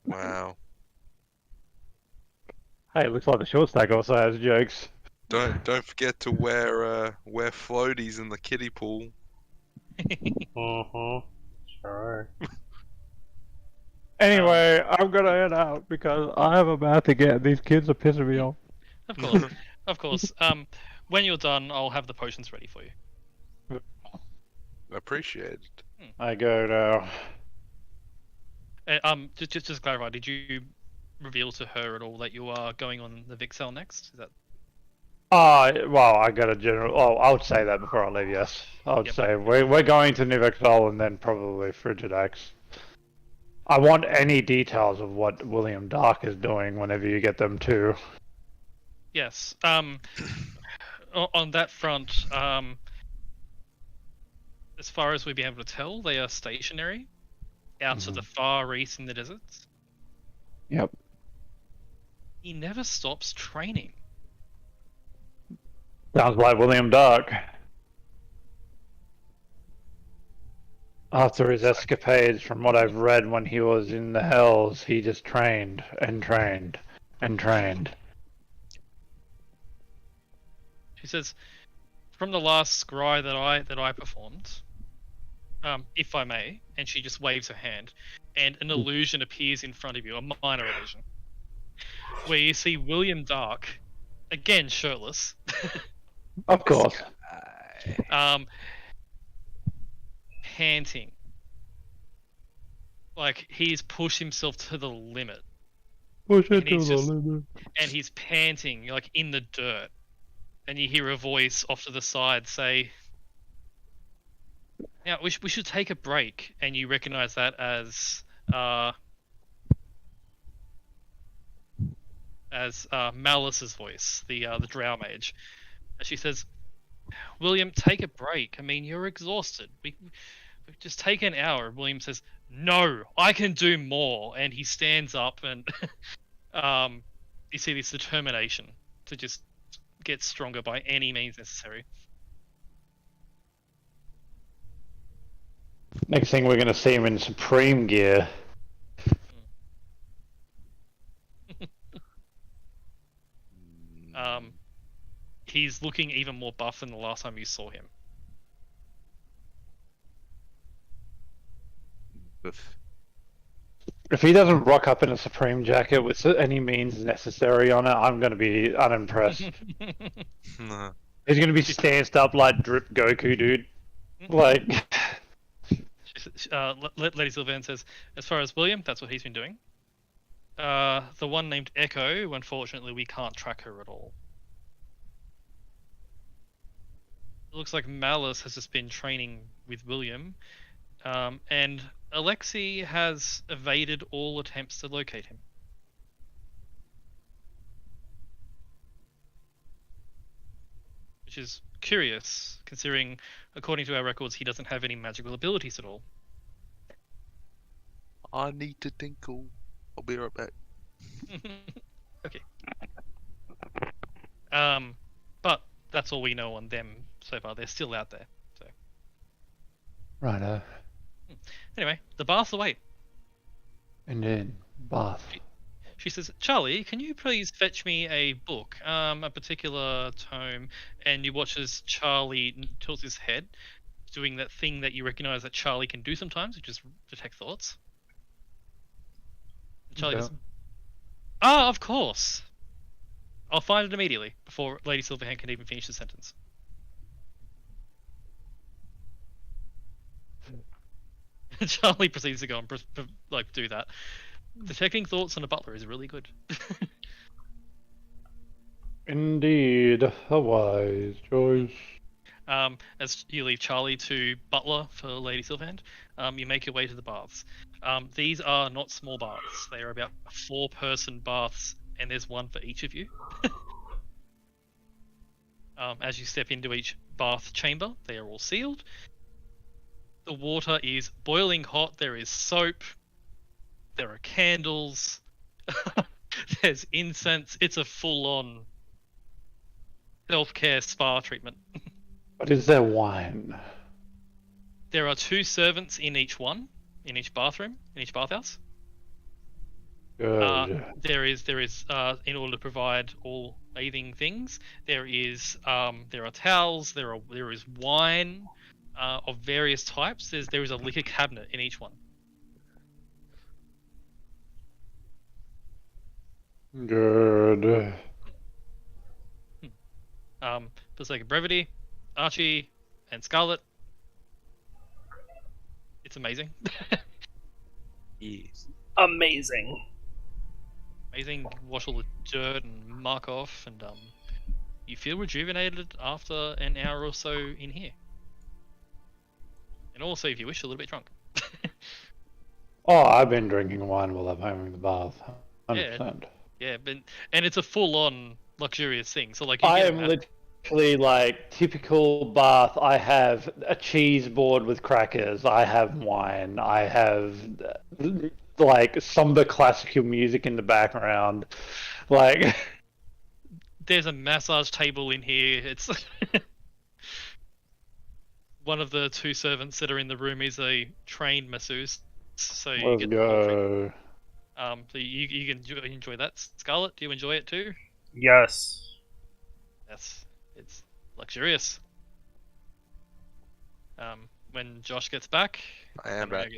Wow. Hey, looks like the short stack also has jokes. Don't forget to wear floaties in the kiddie pool. Mm-hmm. Sure. Anyway, I'm gonna head out because I have a bath to get. These kids are pissing me off. Of course, of course. When you're done, I'll have the potions ready for you. Appreciate it. I go now. Just to clarify, did you reveal to her at all that you are going on the Vixel next? Is that Well, I got a general. Oh, I would say that before I leave. Yes, I would Yep. say we're going to Nivexol and then probably Frigidax. I want any details of what William Dark is doing whenever you get them too. yes? On that front, as far as we'd be able to tell, they are stationary out to the far east in the deserts. Yep. He never stops training. Sounds like William Dark. After his escapades, from what I've read when he was in the Hells, he just trained and trained and trained. She says, "From the last scry that I performed, if I may," and she just waves her hand, and an illusion appears in front of you, a minor illusion, where you see William Dark, again shirtless, Of course. panting, like he's pushed himself to the limit, Push it to the limit. And he's panting like in the dirt, and you hear a voice off to the side say, "Now we should take a break," and you recognize that as Malice's voice, the Drow Mage. And she says, "William, take a break. I mean, you're exhausted. We just take an hour." William says, "No, I can do more," and he stands up, and you see this determination to just get stronger by any means necessary. Next thing we're going to see him in Supreme gear. He's looking even more buff than the last time you saw him. If he doesn't rock up in a Supreme jacket with any means necessary on it, I'm going to be unimpressed. Nah. He's going to be stanced up like Drip Goku, dude. Like, Lady Sylvan says, "As far as William, that's what he's been doing. The one named Echo, unfortunately, we can't track her at all. It looks like Malice has just been training with William, and Alexei has evaded all attempts to locate him." Which is curious, considering, according to our records, he doesn't have any magical abilities at all. I need to tinkle. I'll be right back. But that's all we know on them so far. They're still out there. So Righto. anyway, the baths away. And then bath. She says, Charlie, can you please fetch me a book, a particular tome? And you watch as Charlie tilts his head, doing that thing that you recognize that Charlie can do sometimes, which is detect thoughts. And Charlie goes, "Ah, of course. I'll find it immediately," before Lady Silverhand can even finish the sentence. Charlie proceeds to go and do that. Detecting thoughts on a butler is really good. Indeed, a wise choice. As you leave Charlie to butler for Lady Silverhand, you make your way to the baths. These are not small baths. They are about 4-person baths, and there's one for each of you. As you step into each bath chamber, they are all sealed. The water is boiling hot. There is soap. There are candles. There's incense. It's a full-on self-care spa treatment. But is there wine? There are 2 servants in each bathroom, in each bathhouse. Good. There is in order to provide all bathing things, there are towels, there is wine of various types. There is a liquor cabinet in each one. Good. For the sake of brevity, Archie and Scarlet, it's amazing. Yes. Amazing. Amazing. Wash all the dirt and mark off, and you feel rejuvenated after an hour or so in here. And also, if you wish, a little bit drunk. Oh, I've been drinking wine while I'm having the bath. 100%. Yeah, and it's a full-on luxurious thing. So like, you I get am literally like typical bath. I have a cheese board with crackers. I have wine. I have like somber classical music in the background. Like, there's a massage table in here. It's one of the 2 servants that are in the room is a trained masseuse, so you let's get the whole thing. go. So you can enjoy that. Scarlet, do you enjoy it too? Yes. Yes, it's luxurious. When Josh gets back, I am back.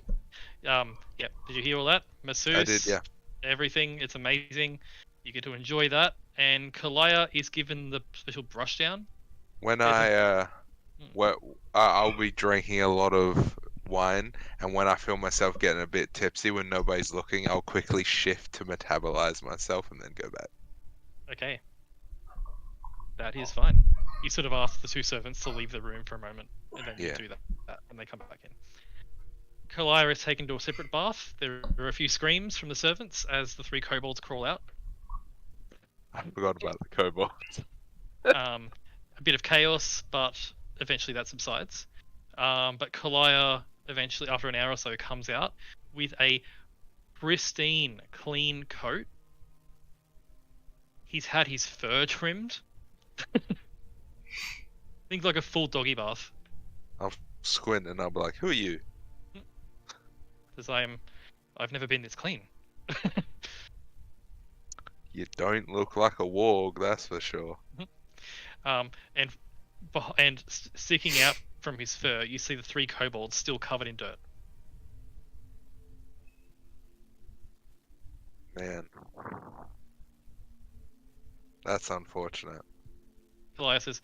yeah. Did you hear all that? Masseuse. I did, yeah. Everything. It's amazing. You get to enjoy that. And Kalaya is given the special brush down. When There's I'll be drinking a lot of wine, and when I feel myself getting a bit tipsy when nobody's looking, I'll quickly shift to metabolize myself and then go back. Okay. That is fine. You sort of ask the 2 servants to leave the room for a moment, and then you do that, and they come back in. Kalaya is taken to a separate bath. There are a few screams from the servants as the 3 kobolds crawl out. I forgot about the kobold. A bit of chaos, but eventually that subsides. But Kalaya eventually, after an hour or so, comes out with a pristine, clean coat. He's had his fur trimmed. Things like a full doggy bath. I'll squint and I'll be like, "Who are you?" Because I've never been this clean. You don't look like a warg, that's for sure. And sticking out from his fur, you see the 3 kobolds still covered in dirt. Man. That's unfortunate. Kalaya says,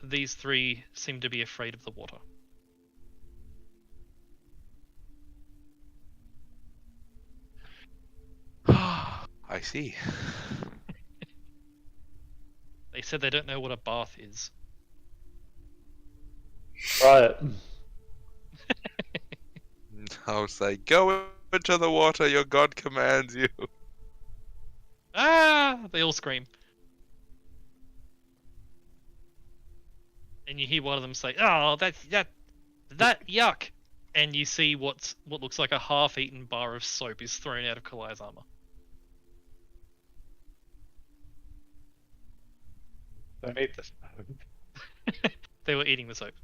these 3 seem to be afraid of the water. I see. They said they don't know what a bath is. Right. I'll say, "Go into the water, your god commands you." Ah! They all scream. And you hear one of them say, "Oh, that yuck!" And you see what looks like a half-eaten bar of soap is thrown out of Kalaya's armor. Don't eat this. They were eating the soap.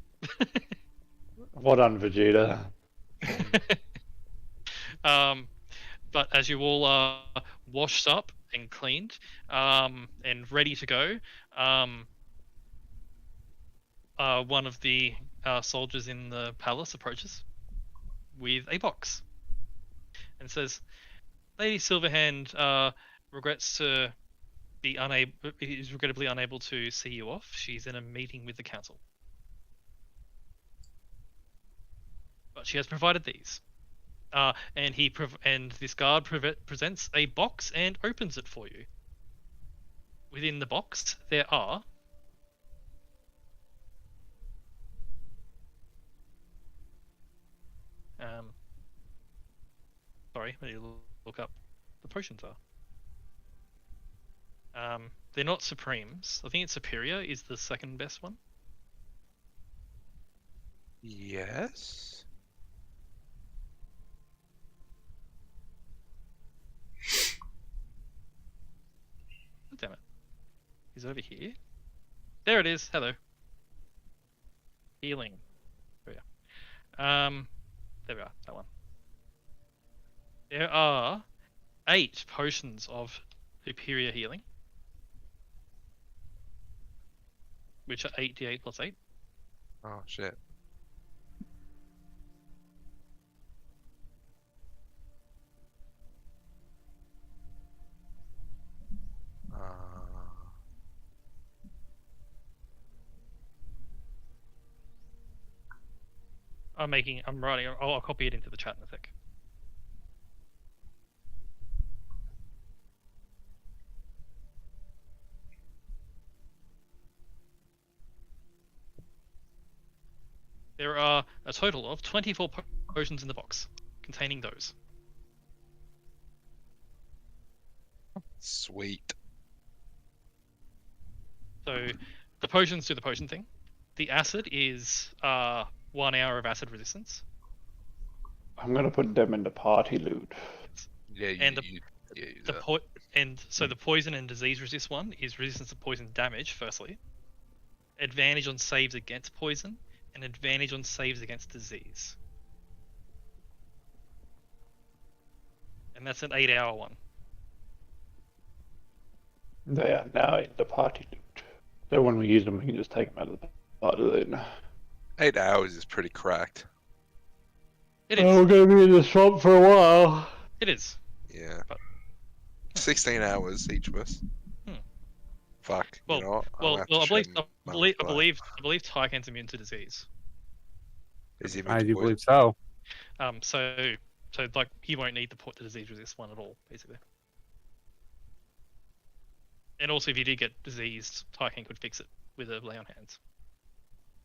What on Vegeta? But as you all are washed up and cleaned, and ready to go, one of the soldiers in the palace approaches with a box and says, "Lady Silverhand regrets to be is regrettably unable to see you off. She's in a meeting with the council, but she has provided these." And this guard presents a box and opens it for you. Within the box, there are sorry, I need to look up the potions are. They're not Supremes. I think it's Superior is the second best one. Yes. Oh, damn it. Is it over here? There it is. Hello. Healing. There we are. There we are. That one. There are 8 potions of superior healing, which are 8d8 plus 8. Oh shit. I'm writing. I'll copy it into the chat in a sec. There are a total of 24 potions in the box containing those. Sweet. So the potions do the potion thing. The acid is 1 hour of acid resistance. I'm gonna put them into party loot. Yeah, And the the poison and disease resist one is resistance to poison damage, firstly. Advantage on saves against poison, and advantage on saves against disease. And that's an 8-hour one. They are now in the party loot. So when we use them, we can just take them out of the party loot. 8 hours is pretty cracked. It is. Oh, we're gonna be in the swamp for a while. It is. Yeah. But- 16 hours each of us. Fuck. Well, you know what? I believe Taiken's immune to disease. Is he I do believe so. So like he won't need the disease resist one at all, basically. And also, if you did get diseased, Taiken could fix it with a lay on hands.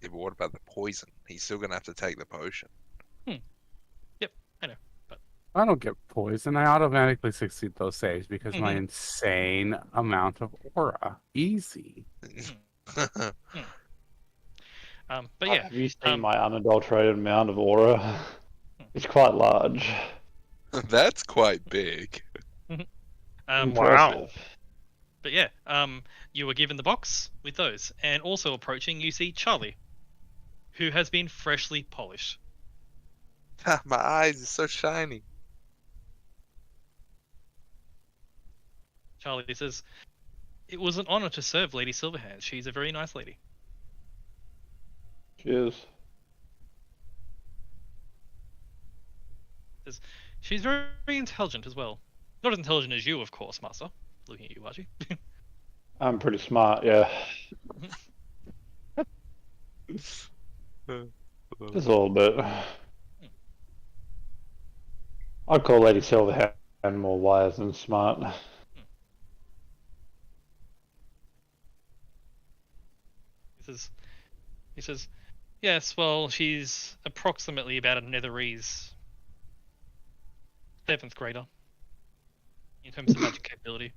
Yeah, but what about the poison? He's still gonna have to take the potion. Yep, I know. But I don't get poison. I automatically succeed those saves because my Mhm. insane amount of aura. Easy. but yeah, Have you seen my unadulterated amount of aura? It's quite large. That's quite big. Impressive. But yeah, you were given the box with those, and also approaching, you see Charlie, who has been freshly polished. My eyes are so shiny. Charlie says, "It was an honor to serve Lady Silverhand. She's a very nice lady." Cheers. She's very, very intelligent as well. Not as intelligent as you, of course, Master. Looking at you, Archie. I'm pretty smart, yeah. Just a little bit. I'd call Lady Silverhand more wise than smart. He says, yes, well, she's approximately about a Netherese 7th grader in terms of magic capability.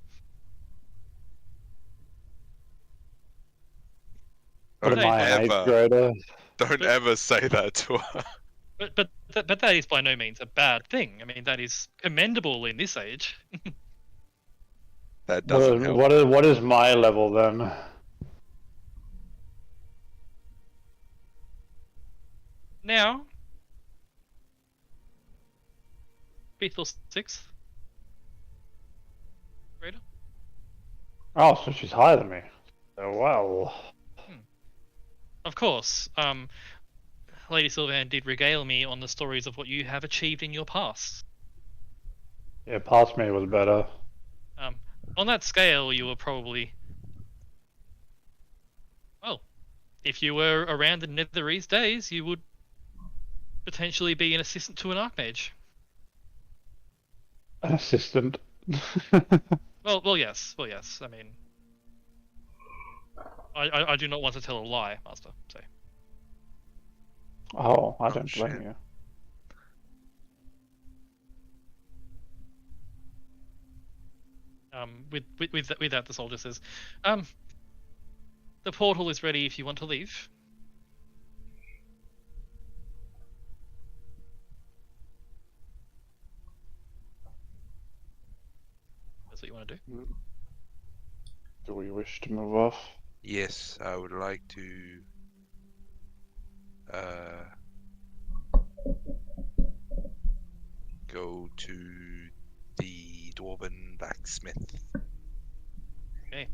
What Don't am I, an 8th ever, grader? don't ever say that to her. But that is by no means a bad thing. I mean, that is commendable in this age. That doesn't help. What is my level then? Now, 5th or 6th? Raider? Oh, so she's higher than me. Oh, well. Of course, Lady Sylvan did regale me on the stories of what you have achieved in your past. Yeah, past me was better. On that scale, you were probably... Well, if you were around in Netherese days, you would potentially be an assistant to an Archmage. An assistant. Well, yes. I mean, I do not want to tell a lie, Master. So, Oh, I Oh, don't blame shit. you. with that, the soldier says, the portal is ready if you want to leave. That's what you want to do. Do we wish to move off? Yes, I would like to. Go to the Dwarven blacksmith. Okay.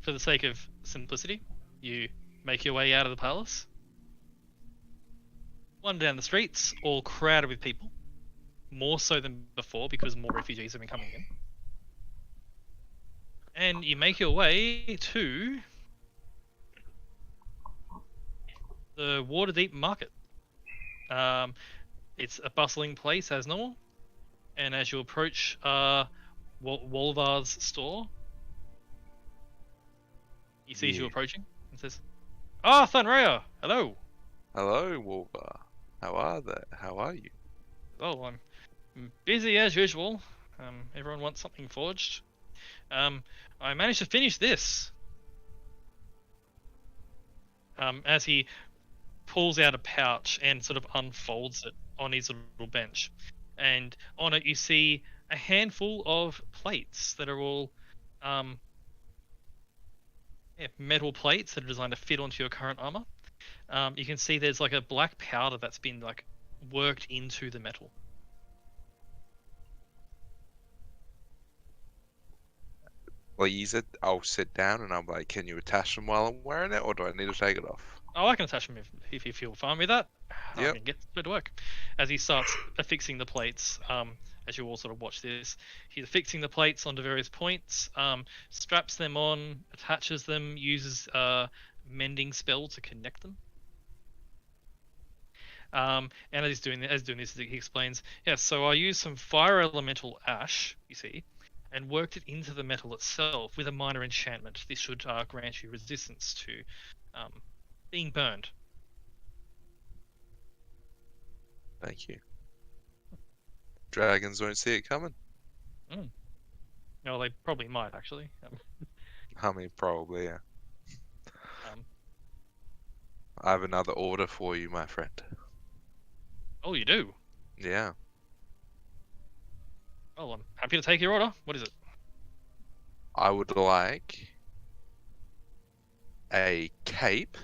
For the sake of simplicity, you make your way out of the palace. Wander down the streets, all crowded with people. More so than before because more refugees have been coming in. And you make your way to the Waterdeep Market. It's a bustling place as normal. And as you approach Wolvar's store, he sees you Yeah. approaching and says, "Ah, Thunraya, hello." Hello, Wolver. How are you? Oh, I'm busy as usual. Everyone wants something forged. I managed to finish this. As he pulls out a pouch and sort of unfolds it on his little bench, and on it you see a handful of plates that are all metal plates that are designed to fit onto your current armor. You can see there's like a black powder that's been like worked into the metal. Please, I'll sit down and I'm like, can you attach them while I'm wearing it, or do I need to take it off? Oh, I can attach them if you feel fine with that. I Yep. can get to work. As he starts affixing the plates, as you all sort of watch this, he's affixing the plates onto various points, straps them on, attaches them, uses a mending spell to connect them. And as he's doing this, he explains, yes, so I used some fire elemental ash, you see, and worked it into the metal itself with a minor enchantment. This should grant you resistance to being burned. Thank you. Dragons won't see it coming. No, they probably might actually. I mean, probably, yeah. Um, I have another order for you, my friend. oh, you do? Yeah. Well, I'm happy to take your order. What is it? I would like a cape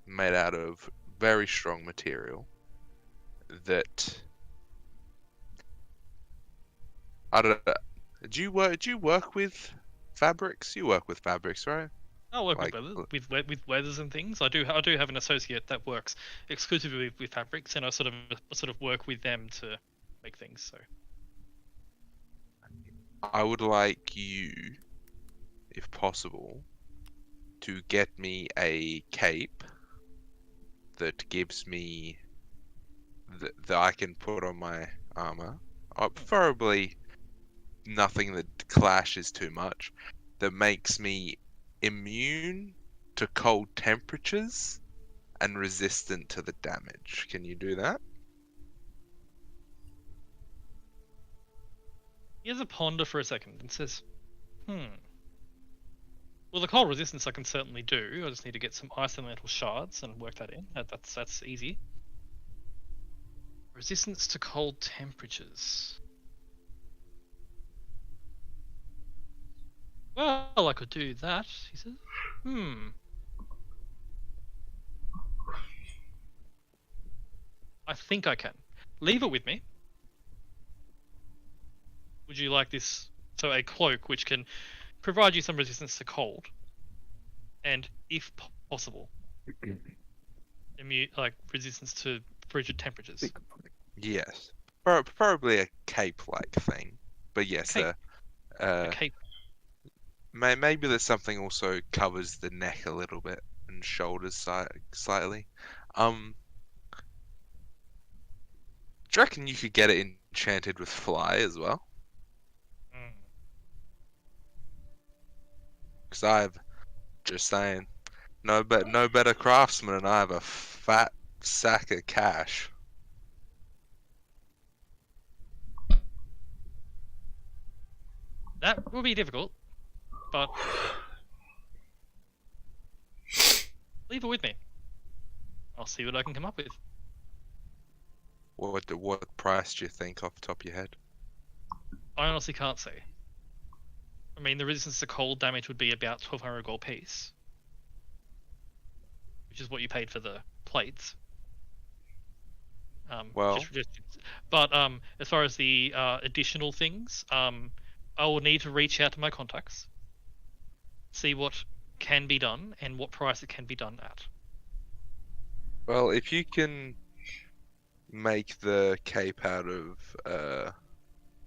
made out of very strong material that I don't know. Do you work with fabrics? You work with fabrics, right? I work Like, with weathers and things. I do have an associate that works exclusively with fabrics, and I sort of work with them to make things. So I would like you, if possible, to get me a cape that gives me that I can put on my armor. Preferably nothing that clashes too much, that makes me immune to cold temperatures and resistant to the damage. Can you do that? he has a ponder for a second and says, Well, the cold resistance I can certainly do. I just need to get some ice elemental shards and work that in. That's easy. Resistance to cold temperatures. Well, I could do that, he says. I think I can. Leave it with me. Would you like this? So a cloak which can provide you some resistance to cold, and if possible, resistance to frigid temperatures. Yes. Probably a cape-like thing. But yes, Cape. A uh, cape. maybe there's something also covers the neck a little bit and shoulders slightly. Do you reckon you could get it enchanted with fly as well? Mm. Because I've just saying, no better craftsman, and I have a fat sack of cash. That will be difficult, but leave it with me. I'll see what I can come up with. What price do you think off the top of your head? I honestly can't say. I mean, the resistance to cold damage would be about 1,200 gold piece, which is what you paid for the plates. Well- But as far as the additional things, I will need to reach out to my contacts, see what can be done and what price it can be done at. Well, if you can make the cape out of,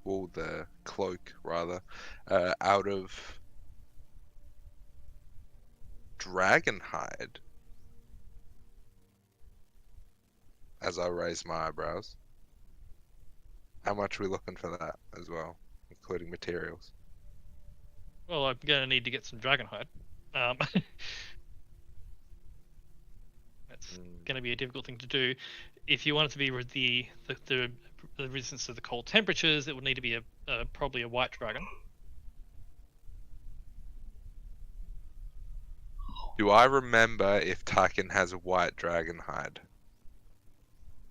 well, the cloak rather, out of dragon hide, as I raise my eyebrows, how much are we looking for that as well, including materials? Well, I'm gonna need to get some dragonhide. That's going to be a difficult thing to do. If you want it to be with the resistance to the cold temperatures, it would need to be probably a white dragon. Do I remember if Tyken has a white dragon hide?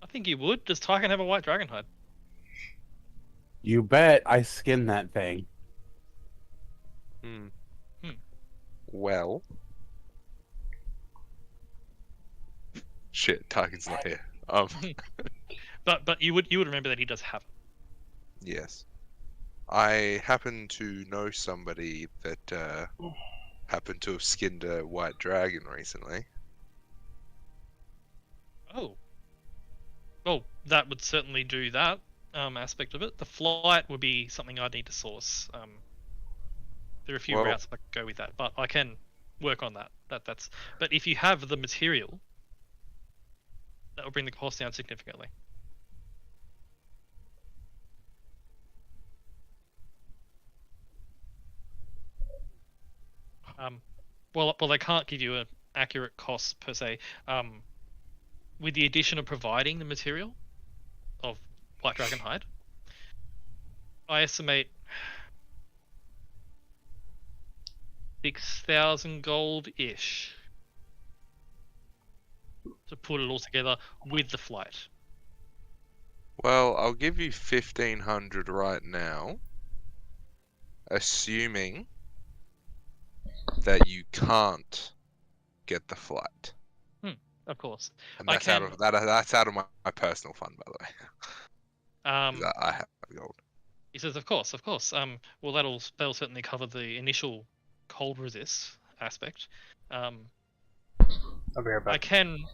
I think you would. Does Tyken have a white dragon hide? You bet I skinned that thing. Hmm. Hmm. Well. Shit, Tyken's not here. But you would remember that he does have it. Yes. I happen to know somebody that happened to have skinned a white dragon recently. Oh. Well, that would certainly do that aspect of it. The flight would be something I'd need to source. There are a few Well- routes I could go with that, but I can work on that. That's. But if you have the material, that will bring the cost down significantly. Well, they can't give you an accurate cost per se. With the addition of providing the material of white dragon hide, I estimate 6,000 gold-ish to put it all together with the flight. Well, I'll give you 1,500 right now, assuming that you can't get the flight. Of course. And I that's out can- of that's out of my personal fund, by the way. 'Cause I have gold. He says, "Of course, of course. Well, that'll certainly cover the initial cold resist aspect. I'll be right I back. can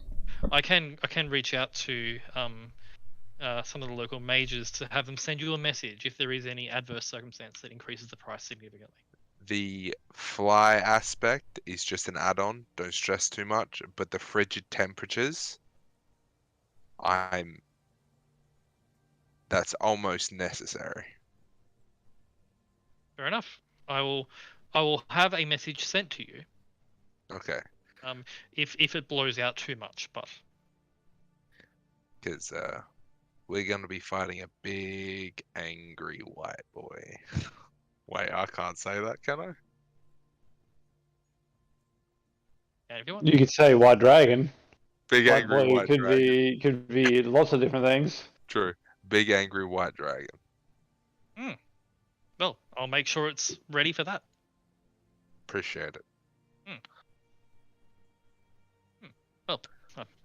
reach out to some of the local mages to have them send you a message if there is any adverse circumstance that increases the price significantly. The fly aspect is just an add-on. Don't stress too much. But the frigid temperatures, that's almost necessary. Fair enough. I will have a message sent to you. Okay, If it blows out too much, but because we're gonna be fighting a big angry white boy. Wait, I can't say that, can I? yeah, if you want. You could say white dragon. Big White angry boy white could dragon. could be lots of different things. True. Big angry white dragon. Well, I'll make sure it's ready for that. Appreciate it. Well,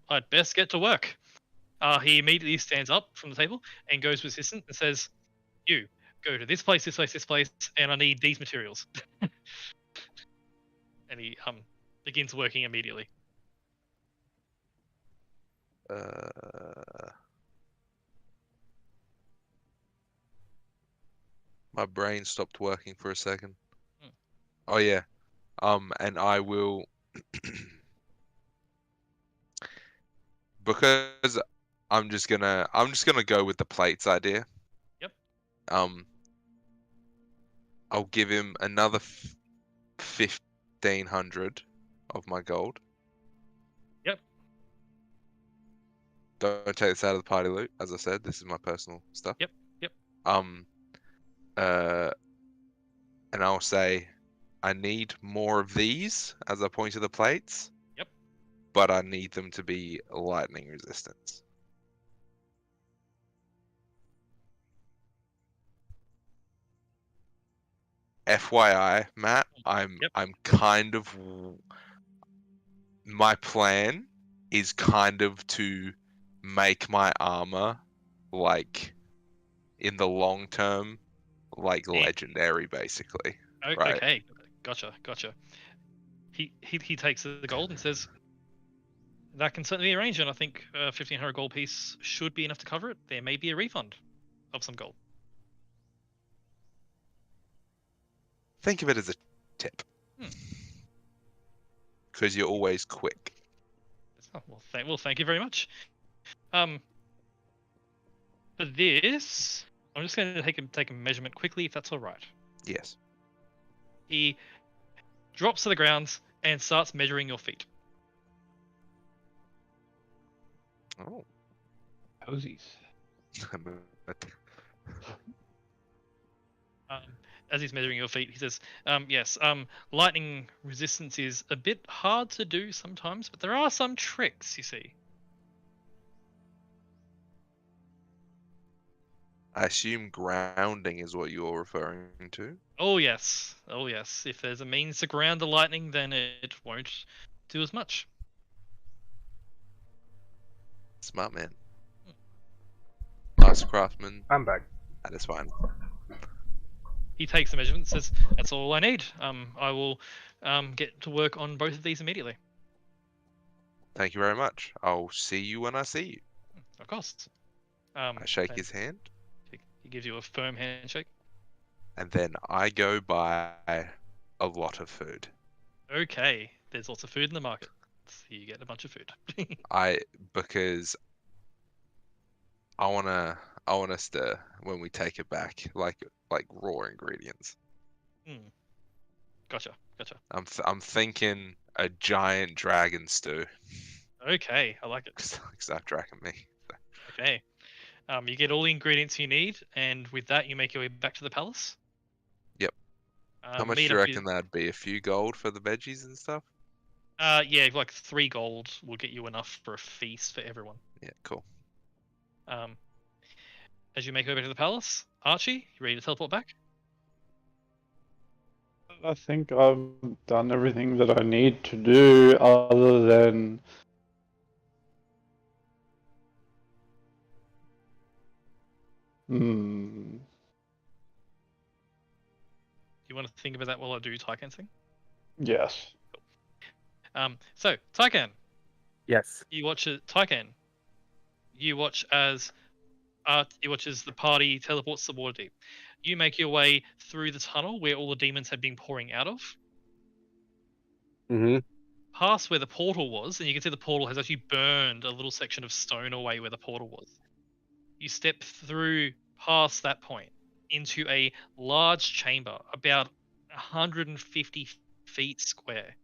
I'd best get to work. he immediately stands up from the table and goes to his assistant and says, "You go to this place, this place, this place, and I need these materials." And he begins working immediately. My brain stopped working for a second. Hmm. Oh yeah. And I will because I'm just gonna go with the plates idea. Yep. I'll give him another 1,500 of my gold. Yep. Don't take this out of the party loot. As I said, this is my personal stuff. Yep. Yep. And I'll say, I need more of these as I point to the plates. Yep. But I need them to be lightning resistance. FYI, Matt, I'm kind of, my plan is kind of to make my armor like in the long term like legendary, basically. Right. Okay, gotcha. He takes the gold and says, "That can certainly be arranged, and I think 1,500 gold piece should be enough to cover it. There may be a refund of some gold." Think of it as a tip. Because you're always quick. Oh, well, thank you very much. For this, I'm just going to take a measurement quickly, if that's all right. Yes. He drops to the ground and starts measuring your feet. Oh. Posies. As he's measuring your feet, he says, "Yes, lightning resistance is a bit hard to do sometimes, but there are some tricks, you see." I assume grounding is what you're referring to. Oh yes. If there's a means to ground the lightning, then it won't do as much. Smart man. Last craftsman. I'm back. That is fine. He takes the measurement and says, "That's all I need. I will get to work on both of these immediately." Thank you very much. I'll see you when I see you. Of course. I shake his hand. He gives you a firm handshake. And then I go buy a lot of food. Okay, there's lots of food in the market. So you get a bunch of food. Because I want us to, when we take it back, like raw ingredients. Gotcha. I'm thinking a giant dragon stew. Okay, I like it. Stop tracking me. Okay. You get all the ingredients you need, and with that, you make your way back to the palace. Yep. How much do you reckon that'd be? A few gold for the veggies and stuff? Yeah, like 3 gold will get you enough for a feast for everyone. Yeah, cool. As you make your way back to the palace, Archie, you ready to teleport back? I think I've done everything that I need to do, other than You want to think about that while I do Tycan's thing? Yes. So Tycan, Yes. you watch it. Tycan, you watch as the party teleports to the water deep. You make your way through the tunnel where all the demons had been pouring out of. Mm-hmm. Past where the portal was, and you can see the portal has actually burned a little section of stone away where the portal was. You step through past that point into a large chamber, about 150 feet square.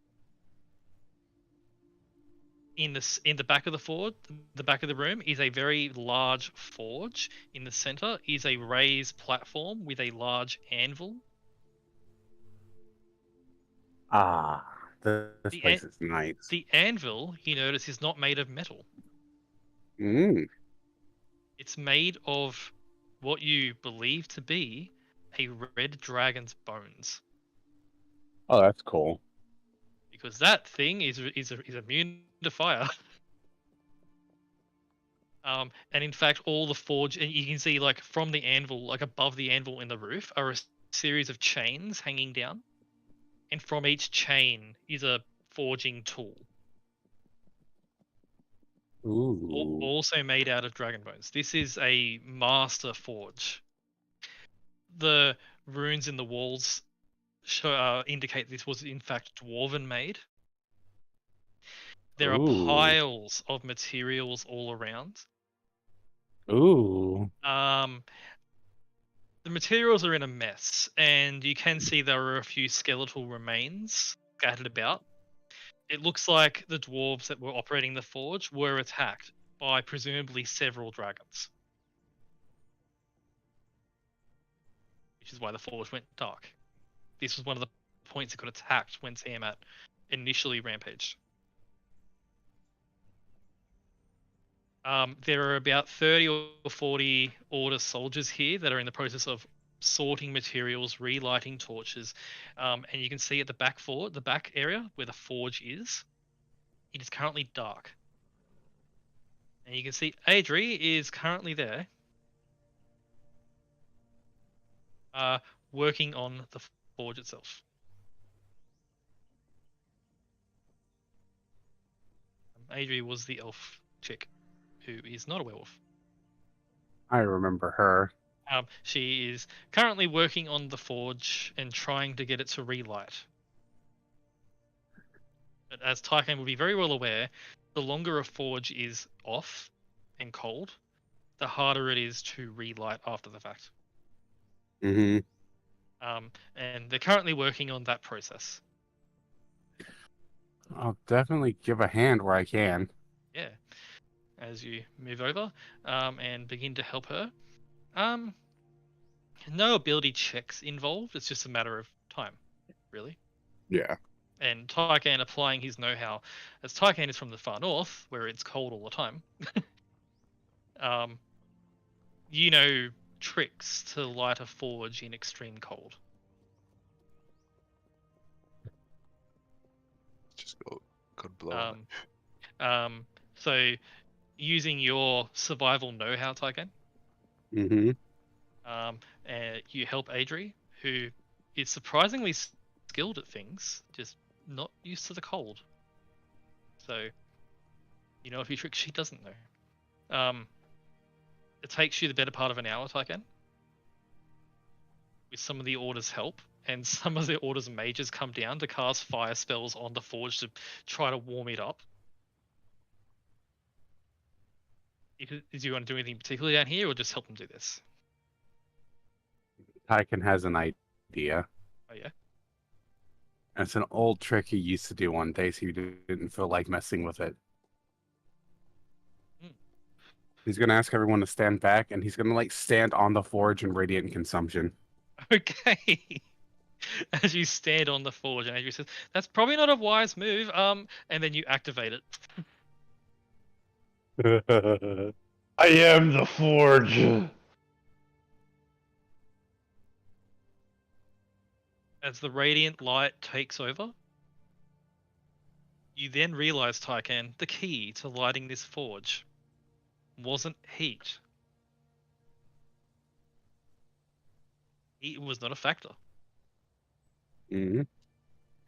In the back of the back of the room is a very large forge. In the center is a raised platform with a large anvil. This place is nice. The anvil, you notice, is not made of metal. It's made of what you believe to be a red dragon's bones. Oh, that's cool. Because that thing is immune to fire. And in fact, all the forge, and you can see like from the anvil, like above the anvil in the roof, are a series of chains hanging down, and from each chain is a forging tool, Ooh. also made out of dragon bones. This is a master forge. The runes in the walls indicate this was in fact dwarven made. There are Ooh. piles of materials all around. Ooh. The materials are in a mess, and you can see there are a few skeletal remains scattered about. It looks like the dwarves that were operating the forge were attacked by presumably several dragons, which is why the forge went dark. This was one of the points it got attacked when Tiamat initially rampaged. There are about 30 or 40 Order soldiers here that are in the process of sorting materials, relighting torches, and you can see at the back area where the forge is, it is currently dark. And you can see Adri is currently there, working on the forge itself. Adri was the elf chick, who is not a werewolf. I remember her. She is currently working on the forge and trying to get it to relight. But as Tycoon will be very well aware, the longer a forge is off and cold, the harder it is to relight after the fact. Mm-hmm. And they're currently working on that process. I'll definitely give a hand where I can. Yeah. As you move over and begin to help her. No ability checks involved. It's just a matter of time, really. Yeah. And Tycan applying his know-how, as Tycan is from the far north, where it's cold all the time. You know tricks to light a forge in extreme cold. Just got blow So using your survival know-how, Tycan, Mm-hmm. and you help Adri, who is surprisingly skilled at things, just not used to the cold. So, you know a few tricks she doesn't know. It takes you the better part of an hour, Tycan, with some of the Order's help, and some of the Order's mages come down to cast fire spells on the forge to try to warm it up. Do you want to do anything particularly down here, or just help them do this? Tyken has an idea. Oh yeah. It's an old trick he used to do one day, so he didn't feel like messing with it. He's gonna ask everyone to stand back, and he's gonna like stand on the forge in radiant consumption. Okay. As you stand on the forge, and Adri says, "That's probably not a wise move." And then you activate it. I am the forge. As the radiant light takes over, you then realize, Tycan, the key to lighting this forge wasn't heat. Heat was not a factor. Mm-hmm.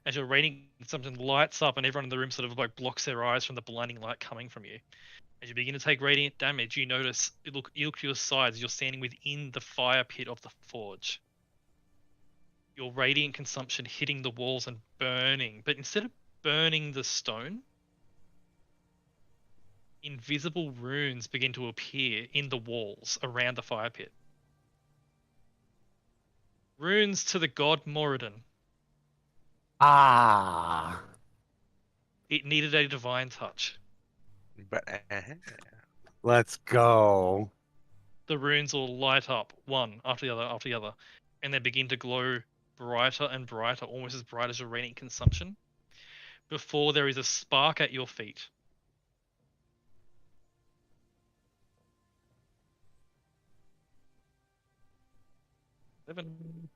As your radiant consumption lights up and everyone in the room sort of like blocks their eyes from the blinding light coming from you. As you begin to take radiant damage, you notice, you look to your sides, you're standing within the fire pit of the forge. Your radiant consumption hitting the walls and burning, but instead of burning the stone, invisible runes begin to appear in the walls around the fire pit. Runes to the god Moradin. Ah. It needed a divine touch. But Let's go. The runes will light up one after the other, and they begin to glow brighter and brighter, almost as bright as your radiant consumption, before there is a spark at your feet. 7,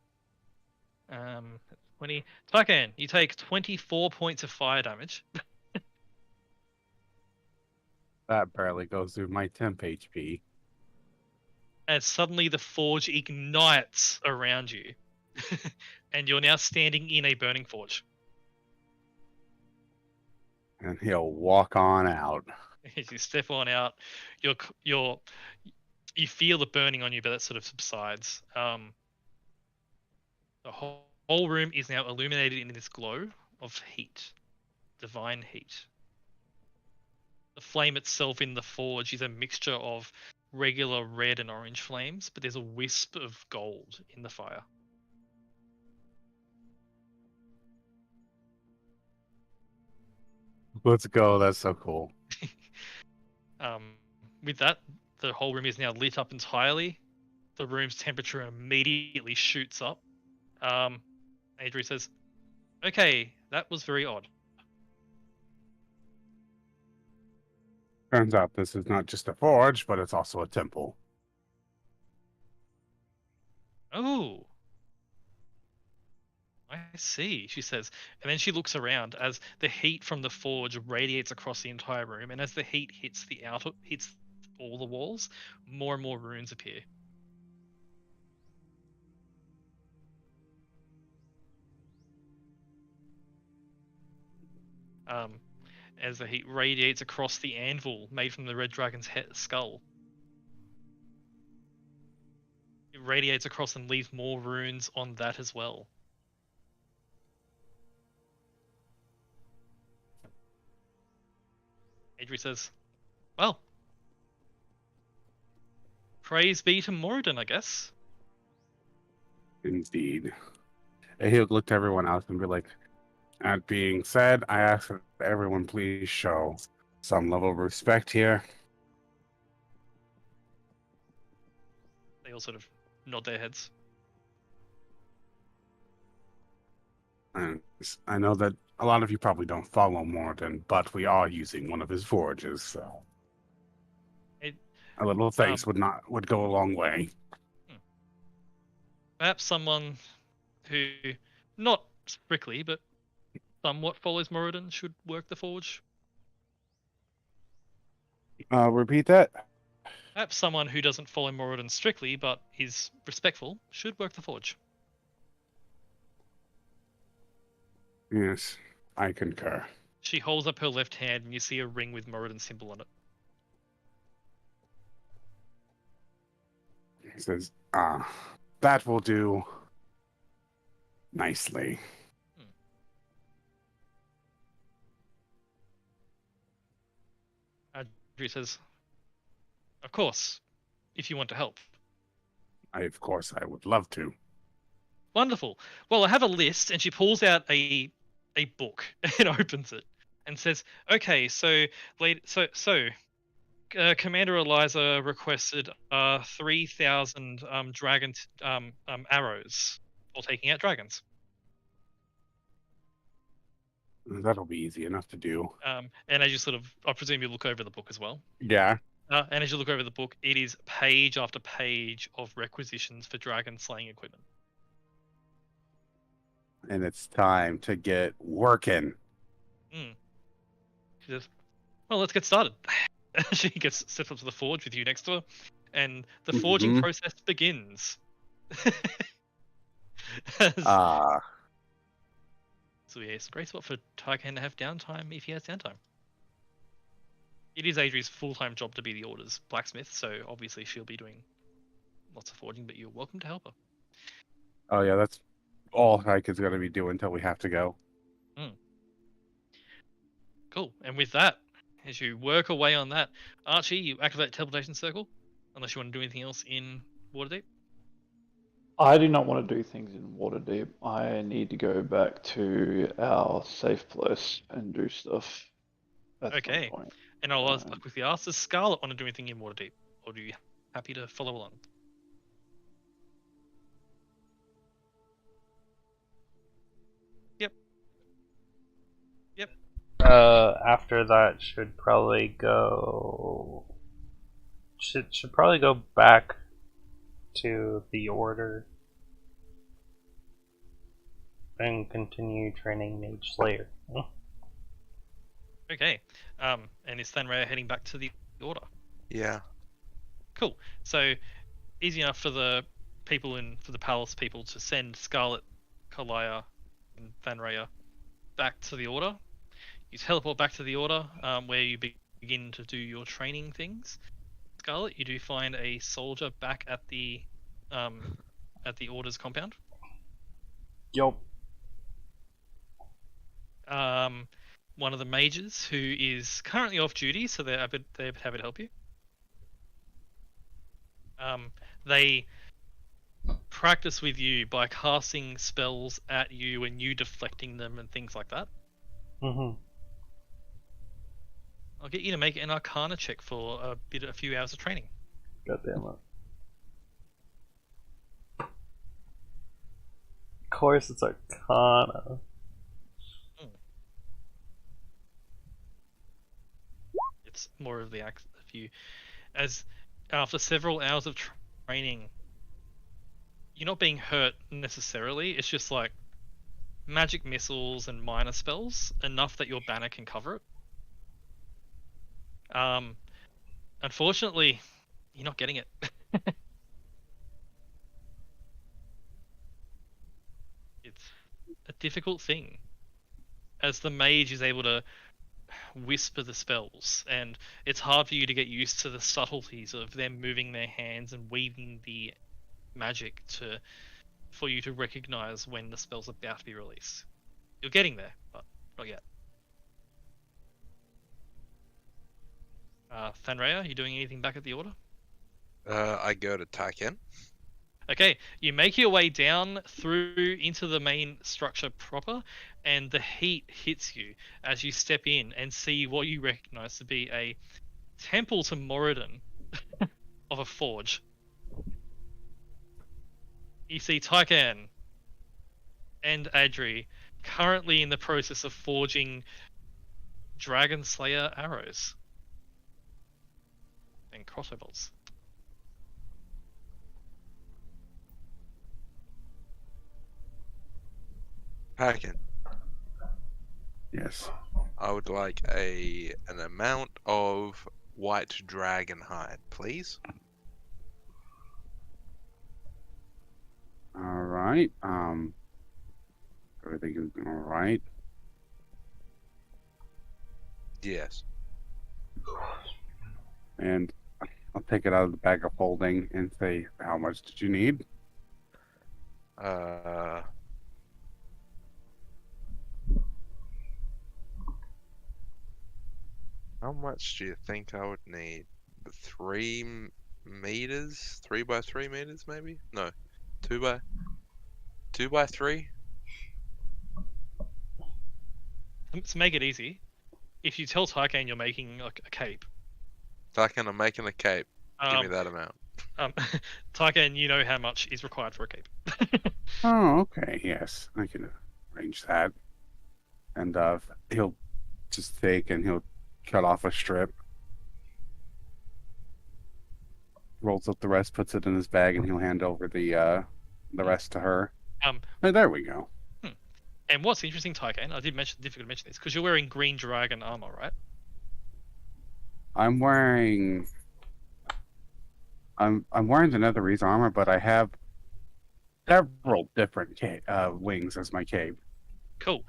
20. Tycan, you take 24 points of fire damage. That barely goes through my temp HP. as suddenly the forge ignites around you, and you're now standing in a burning forge. And he'll walk on out. As you step on out, you feel the burning on you, but that sort of subsides. The whole room is now illuminated in this glow of heat, divine heat. The flame itself in the forge is a mixture of regular red and orange flames, but there's a wisp of gold in the fire. Let's go. That's so cool. With that, the whole room is now lit up entirely. The room's temperature immediately shoots up. Adri says, "Okay, that was very odd." Turns out this is not just a forge, but it's also a temple. Oh, I see, she says. And then she looks around as the heat from the forge radiates across the entire room, and as the heat hits all the walls, more and more runes appear. As the heat radiates across the anvil made from the red dragon's skull. It radiates across and leaves more runes on that as well. Adri says, "Well, praise be to Moradin, I guess." Indeed. And he'll look to everyone else and be like, that being said, I ask that everyone please show some level of respect here. They all sort of nod their heads. And I know that a lot of you probably don't follow Morden, but we are using one of his forges, so a little thanks would go a long way. Perhaps someone who, not strictly, but somewhat follows Moradin should work the forge. Repeat that? Perhaps someone who doesn't follow Moradin strictly, but is respectful, should work the forge. Yes, I concur. She holds up her left hand, and you see a ring with Moradin's symbol on it. He says, that will do nicely. Adri says, "Of course, if you want to help." Of course, I would love to. Wonderful. Well, I have a list, and she pulls out a book and opens it and says, "Okay, Commander Eliza requested 3,000 dragon arrows for taking out dragons." That'll be easy enough to do. And as you sort of, I presume you look over the book as well. Yeah. And as you look over the book, it is page after page of requisitions for dragon slaying equipment. And it's time to get working. She says, "Well, let's get started." She steps up to the forge with you next to her, and the forging process begins. So yeah, it's a great spot for Tycan to have downtime if he has downtime. It is Adri's full-time job to be the Order's blacksmith, so obviously she'll be doing lots of forging, but you're welcome to help her. Oh yeah, that's all Hike is going to be doing until we have to go. Cool. And with that, as you work away on that, Archie, you activate teleportation circle, unless you want to do anything else in Waterdeep. I do not want to do things in Waterdeep. I need to go back to our safe place and do stuff. At Okay. some point. And I'll quickly ask, does Scarlet want to do anything in Waterdeep? Or are you happy to follow along? Yep. After that should probably go back to the Order and continue training Mage Slayer. Okay. And is Thanraya heading back to the Order? Yeah. Cool. So easy enough for the palace people to send Scarlet, Kalaya, and Thanraya back to the Order. You teleport back to the Order, where you begin to do your training things. Scarlet, you do find a soldier back at the Order's compound. Yup. One of the mages who is currently off duty, so they're happy to help you. They practice with you by casting spells at you and you deflecting them and things like that. Mm-hmm. I'll get you to make an Arcana check for a few hours of training. Goddamn it. Of course it's Arcana. It's more of the act of you. As after several hours of training, you're not being hurt necessarily. It's just like magic missiles and minor spells, enough that your banner can cover it. Unfortunately, you're not getting it. It's a difficult thing, as the mage is able to whisper the spells, and it's hard for you to get used to the subtleties of them moving their hands and weaving the magic for you to recognize when the spell's about to be released. You're getting there, but not yet. Thanraya, you doing anything back at the Order? I go to Taiken. Okay, you make your way down through into the main structure proper, and the heat hits you as you step in and see what you recognize to be a temple to Moradin of a forge. You see Taiken and Adri currently in the process of forging Dragon Slayer arrows and crossbow bolts. Taiken, Yes. I would like an amount of white dragon hide, please. All right. Everything is all right. Yes. And I'll take it out of the bag of holding and say, how much did you need? How much do you think I would need? 3 meters? 3 by 3 meters, maybe? No. 2 by 3? To make it easy, if you tell Taiken you're making like a cape, Taiken, I'm making a cape. Give me um, that amount. Taiken, you know how much is required for a cape. Oh, okay. Yes, I can arrange that. And he'll just take and he'll cut off a strip, rolls up the rest, puts it in his bag, and he'll hand over the rest to her. Oh, there we go. And what's interesting, Taiken, I did forget to mention this, because you're wearing green dragon armor, right? I'm wearing the Netherese armor, but I have several different wings as my cape. Cool.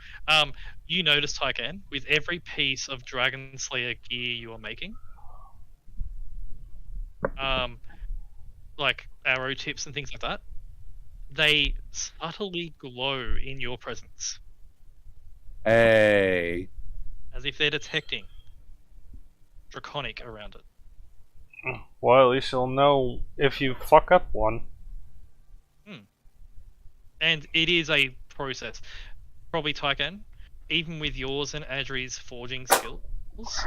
You notice, Taiken, with every piece of Dragon Slayer gear you are making, like arrow tips and things like that, they subtly glow in your presence, Hey. as if they're detecting draconic around it. Well, at least you'll know if you fuck up one. And it is a process. Probably, Taiken, even with yours and Adri's forging skills,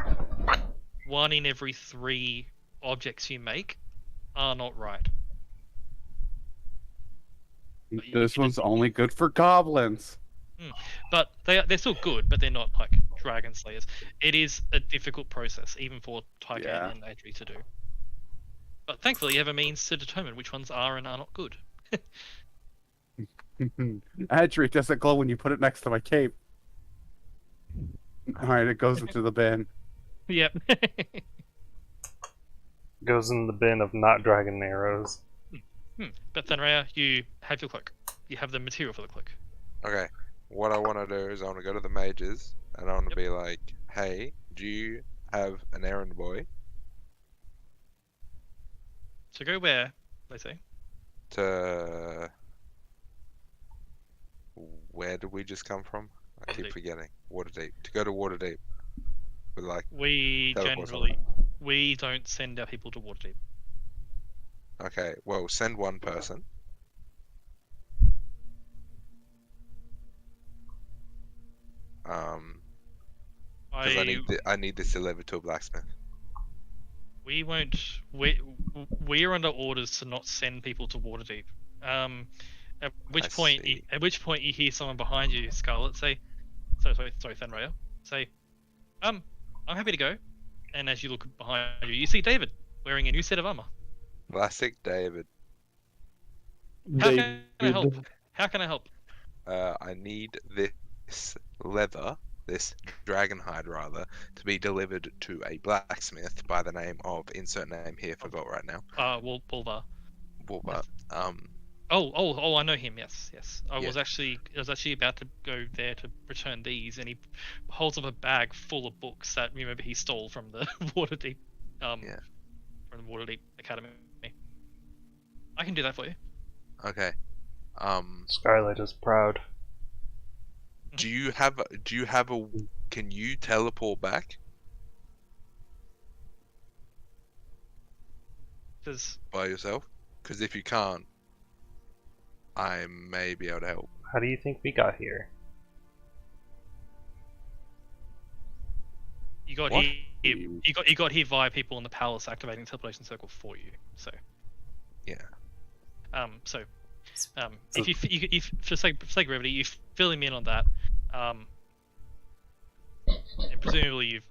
1 in every 3 objects you make are not right. This one's only good for goblins. But they're still good, but they're not like Dragon Slayers. It is a difficult process, even for Taiken Yeah. and Adri to do. But thankfully, you have a means to determine which ones are and are not good. Adri, does it glow when you put it next to my cape? All right, it goes into the bin. Yep. Goes in the bin of not dragon arrows. But Thenrea, you have your cloak. You have the material for the cloak. Okay. What I want to do is I want to go to the mages and I want to Yep. be like, hey, do you have an errand boy So go where, they say. to... Where did we just come from? I keep Waterdeep. forgetting. Waterdeep. To go to Waterdeep. With like, We Teleport generally we don't send our people to Waterdeep. okay, well, send one person. Because I need this delivered to a blacksmith. We won't. We are under orders to not send people to Waterdeep. At which I point, see. at which point you hear someone behind you, Scarlet, say, sorry, Thenrea, say, I'm happy to go. And as you look behind you, you see David wearing a new set of armor. Classic David. How can I help? How can I help? I need this leather, this dragon hide rather, to be delivered to a blacksmith by the name of insert name here. Forgot right now. Bulvar. Wolbert. Oh, I know him. Yes. I Yeah. was actually about to go there to return these, and he holds up a bag full of books that remember he stole from the Waterdeep, Yeah. from the Waterdeep Academy. I can do that for you. Okay. Scarlet is proud. Do you have a? Can you teleport back Because by yourself? Because if you can't, I may be able to help. How do you think we got here? you got What? here, you got here via people in the palace activating the teleportation circle for you. So Yeah. If you for sake of brevity, you fill him in on that, and presumably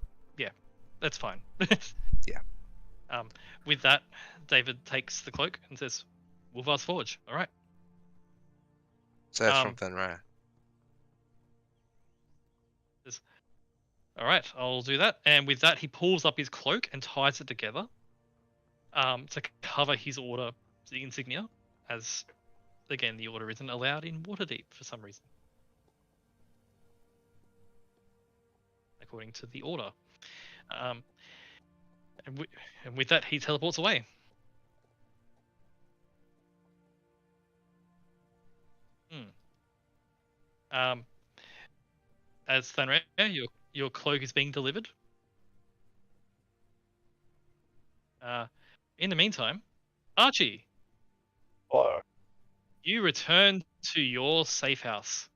that's fine. Yeah. With that, David takes the cloak and says, "Wolvar's Forge." All right. So that's Um, from Thenrea. All right, I'll do that. And with that, he pulls up his cloak and ties it together, to cover his order, the insignia, as again the order isn't allowed in Waterdeep for some reason, according to the order. And with that, he teleports away. As Thenrea, your cloak is being delivered. In the meantime, Archie, Hello. you return to your safe house.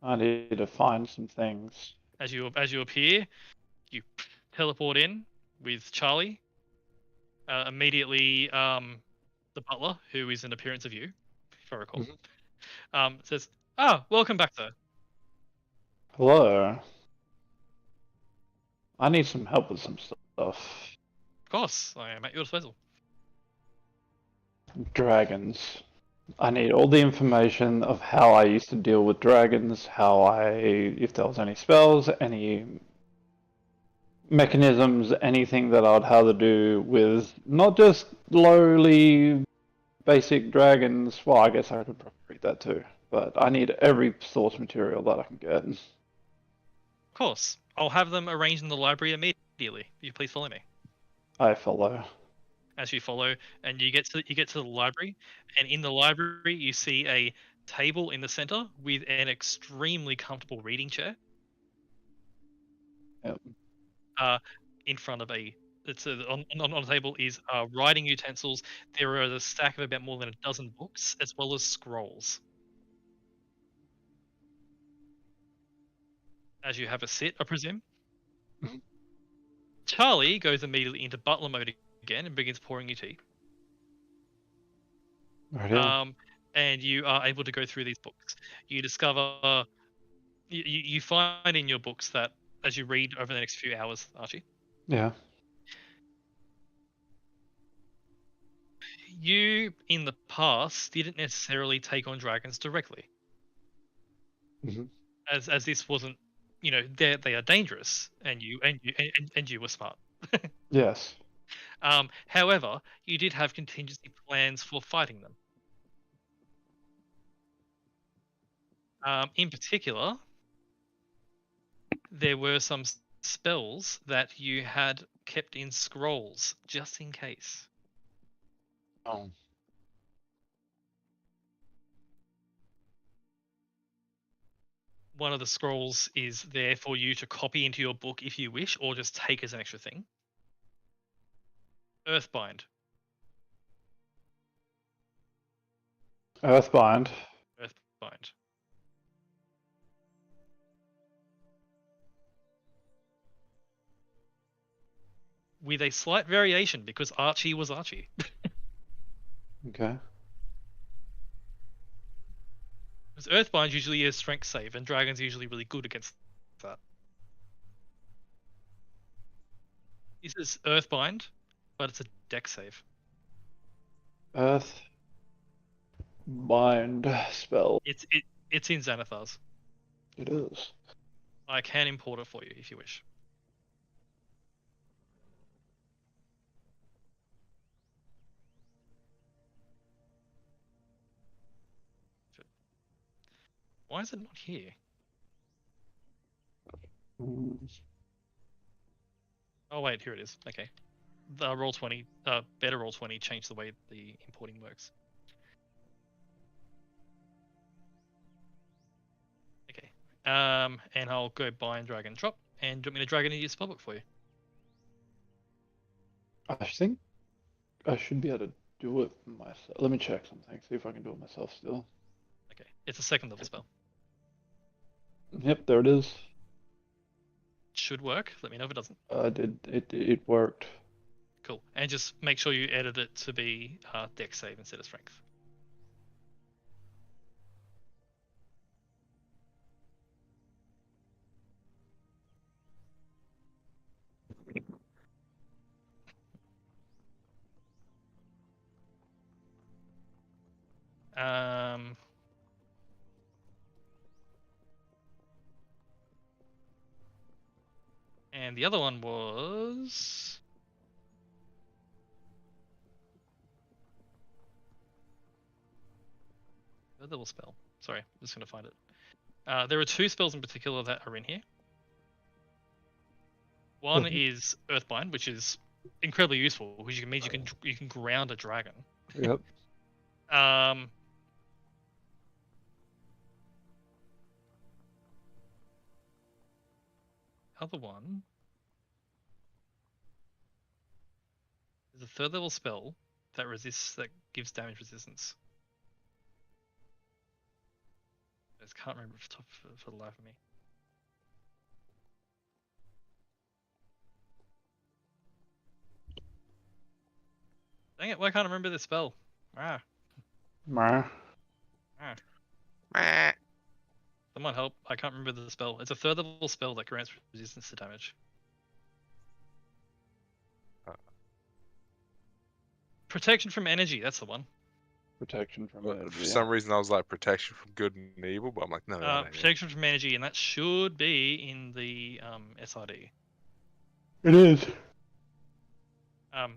I need to find some things. As you appear, you teleport in with Charlie. Immediately, the butler, who is an appearance of you, if I recall, says, welcome back, sir. Hello. I need some help with some stuff. Of course, I am at your disposal. Dragons. I need all the information of how I used to deal with dragons, if there was any spells, any mechanisms, anything that I'd have to do with not just lowly basic dragons. Well, I guess I could probably read that too, but I need every source material that I can get. Of course, I'll have them arranged in the library immediately. You please follow me. I follow. As you follow, and you get to the library, and in the library you see a table in the center with an extremely comfortable reading chair. Yep. In front of on the table is writing utensils. There are a stack of about more than a dozen books, as well as scrolls. As you have a sit, I presume. Mhm. Charlie goes immediately into butler mode again and begins pouring you tea. Right here. And you are able to go through these books. You discover, you find in your books that as you read over the next few hours, Archie, Yeah. you in the past didn't necessarily take on dragons directly. Mhm. as this wasn't, they are dangerous, and you were smart. Yes. However, you did have contingency plans for fighting them. In particular, there were some spells that you had kept in scrolls just in case. Oh. One of the scrolls is there for you to copy into your book if you wish, or just take as an extra thing. Earthbind. Earthbind. Earthbind. With a slight variation, because Archie was Archie. Okay. Because Earthbind usually is strength save, and Dragon's usually really good against that. This is Earthbind, but it's a dex save. Earthbind spell. It's in Xanathar's. It is. I can import it for you if you wish. Why is it not here? Oh wait, here it is. Okay. The Roll20, better Roll20 changed the way the importing works. Okay. And I'll go bind, drag, and drop, and do you want me to drag it into your spellbook for you? I think I should be able to do it myself. Let me check something. See if I can do it myself still. Okay. It's a second level spell. Yep, there it is. Should work. Let me know if it doesn't. It worked. Cool. And just make sure you edit it to be dex save instead of strength. And the other one was third level spell. Sorry, I'm just gonna find it. There are two spells in particular that are in here. One is Earthbind, which is incredibly useful, which means you can ground a dragon. Yep. Other one is a third level spell that gives damage resistance. I just can't remember for the life of me. Dang it, why can't I remember this spell? Meh. Meh. Someone help, I can't remember the spell. It's a third level spell that grants resistance to damage. Protection from energy, that's the one. Protection from For energy. some reason, I was like protection from good and evil, but I'm like, no, that ain't it. Protection from energy, and that should be in the SRD. It is.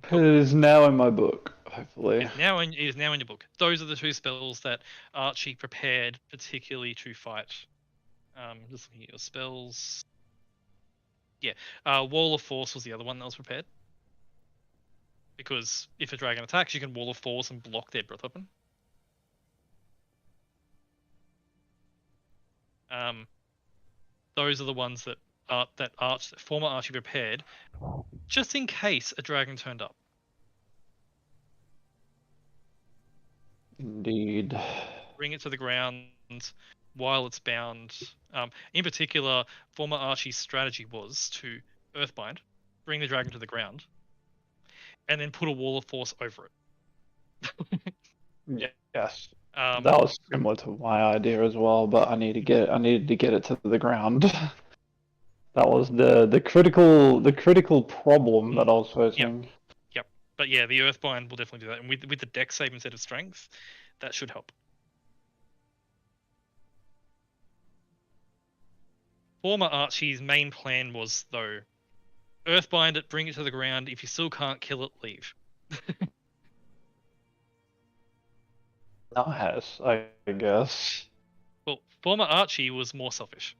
Cool. It is now in my book, hopefully. It is now in your book. Those are the two spells that Archie prepared particularly to fight. Just looking at your spells. Yeah, Wall of Force was the other one that was prepared. Because if a dragon attacks, you can Wall of Force and block their breath weapon. Those are the ones that former Archie prepared, just in case a dragon turned up. Indeed. Bring it to the ground while it's bound. In particular, former Archie's strategy was to Earthbind, bring the dragon to the ground, and then put a Wall of Force over it. Yes. That was similar to my idea as well, but I needed to get it to the ground. That was the critical problem that I was facing. Yep. But yeah, the Earthbind will definitely do that, and with the dex save instead of strength, that should help. Former Archie's main plan was, though, Earthbind it, bring it to the ground. If you still can't kill it, leave. Nice, I guess. Well, former Archie was more selfish,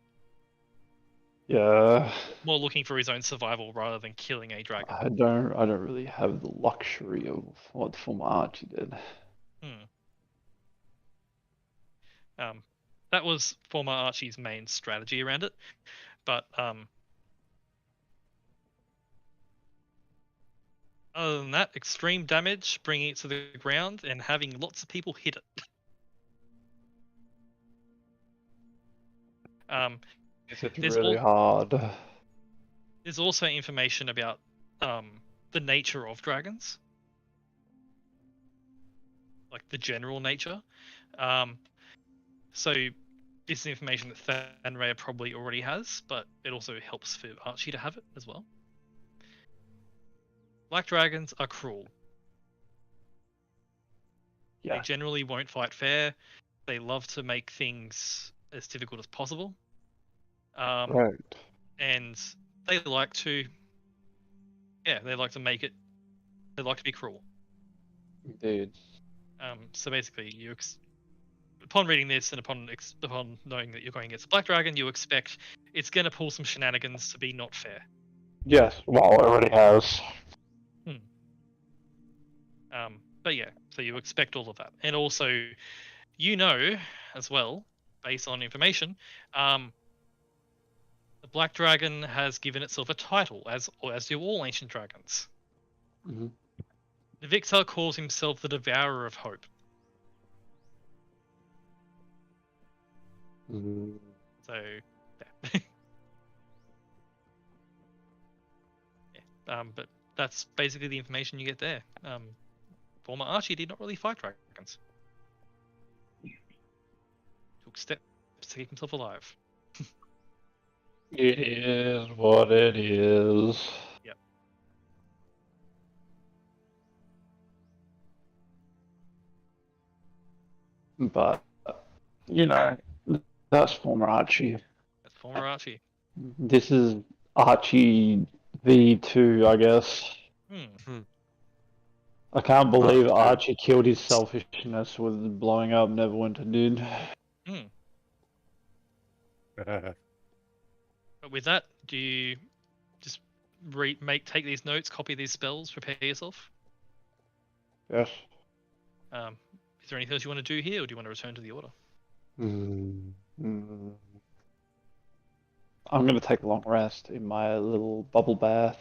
Yeah, more looking for his own survival rather than killing a dragon. I don't really have the luxury of what former Archie did. That was former Archie's main strategy around it, but other than that, extreme damage, bringing it to the ground, and having lots of people hit it. It's There's really hard. There's also information about the nature of dragons, like the general nature. So this is information that Thanraya probably already has, but it also helps for Archie to have it as well. Black dragons are cruel. They Yeah, generally won't fight fair. They love to make things as difficult as possible. right. And they like to, they like to make it. They like to be cruel. Indeed. So basically, upon reading this and upon knowing that you're going against a black dragon, you expect it's going to pull some shenanigans to be not fair. Yes, well, it already has. But yeah, so you expect all of that, and also, you know, as well, based on information, the black dragon has given itself a title, as do all ancient dragons. Mm-hmm. Victor calls himself the Devourer of Hope. Mm-hmm. So, yeah. But that's basically the information you get there. Former Archie did not really fight dragons. Took steps to keep himself alive. It is what it is. Yep. But, you know, that's former Archie. That's former Archie. This is Archie V2, I guess. I can't believe Archie killed his selfishness with blowing up Neverwinter, dude. But with that, do you just take these notes, copy these spells, prepare yourself? Yes. Is there anything else you want to do here, or do you want to return to the order? I'm going to take a long rest in my little bubble bath.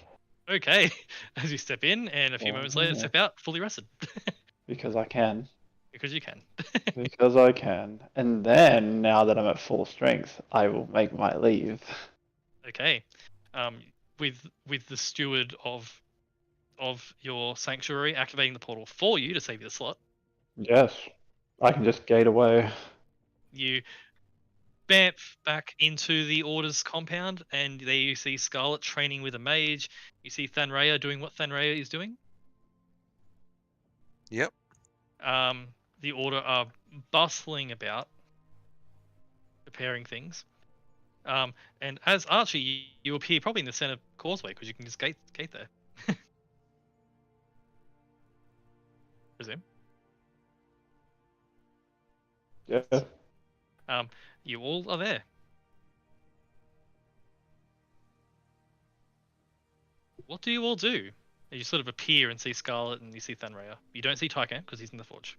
Okay, as you step in, and a few moments later, step out, fully rested. Because I can. Because you can. Because I can. And then, now that I'm at full strength, I will make my leave. Okay. With the steward of your sanctuary activating the portal for you to save you the slot. Yes. I can just gate away. You bamf back into the Order's compound, and there you see Scarlet training with a mage. You see Thanraya doing what Thanraya is doing. Yep. The Order are bustling about, preparing things. And as Archie, you appear probably in the center causeway because you can just gate there. Presume. Yeah. You all are there. What do you all do? You sort of appear and see Scarlet and you see Thanraya. You don't see Tykan because he's in the forge.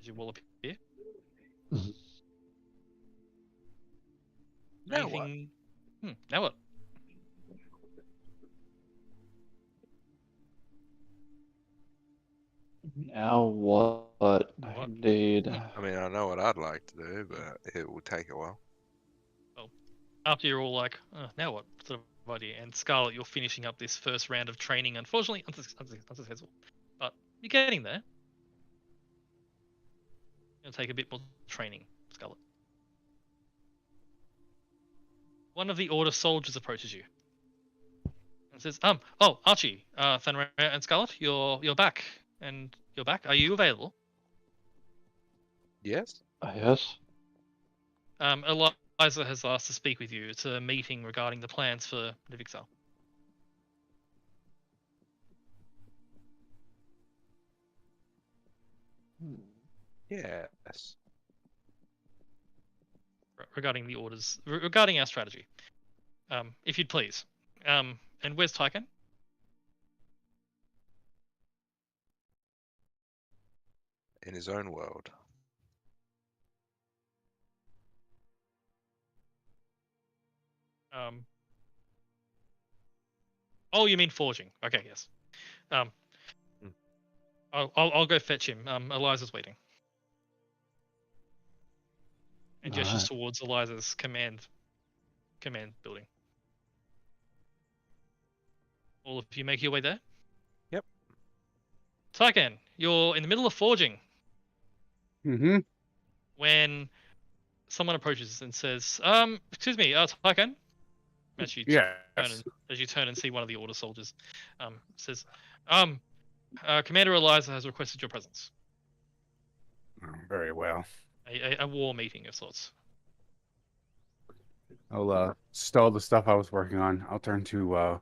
As you all appear. Now what? Now what? Now what? Indeed. I mean, I know what I'd like to do, but it will take a while. After you're all like, now what sort of idea? And Scarlet, you're finishing up this first round of training, unfortunately, unsuccessful. But you're getting there. It'll take a bit more training, Scarlet. One of the Order soldiers approaches you and says, oh, Archie, Fenrir and Scarlet, you're back, and you're back. Are you available? Yes. Yes. Eliza has asked to speak with you. It's a meeting regarding the plans for Nivixal. Yes. Regarding the orders, regarding our strategy. If you'd please. And where's Tyken? In his own world. Oh, you mean forging? Okay, yes. I'll go fetch him. Eliza's waiting. And gestures Alright. towards Eliza's command building. All of you make your way there. Yep. Tyken, you're in the middle of forging Mm-hmm. when someone approaches and says, excuse me, Tyken. As you Yes. turn and see one of the order soldiers, says, Commander Eliza has requested your presence. Oh, very well. A war meeting of sorts. I'll stow the stuff I was working on. I'll turn to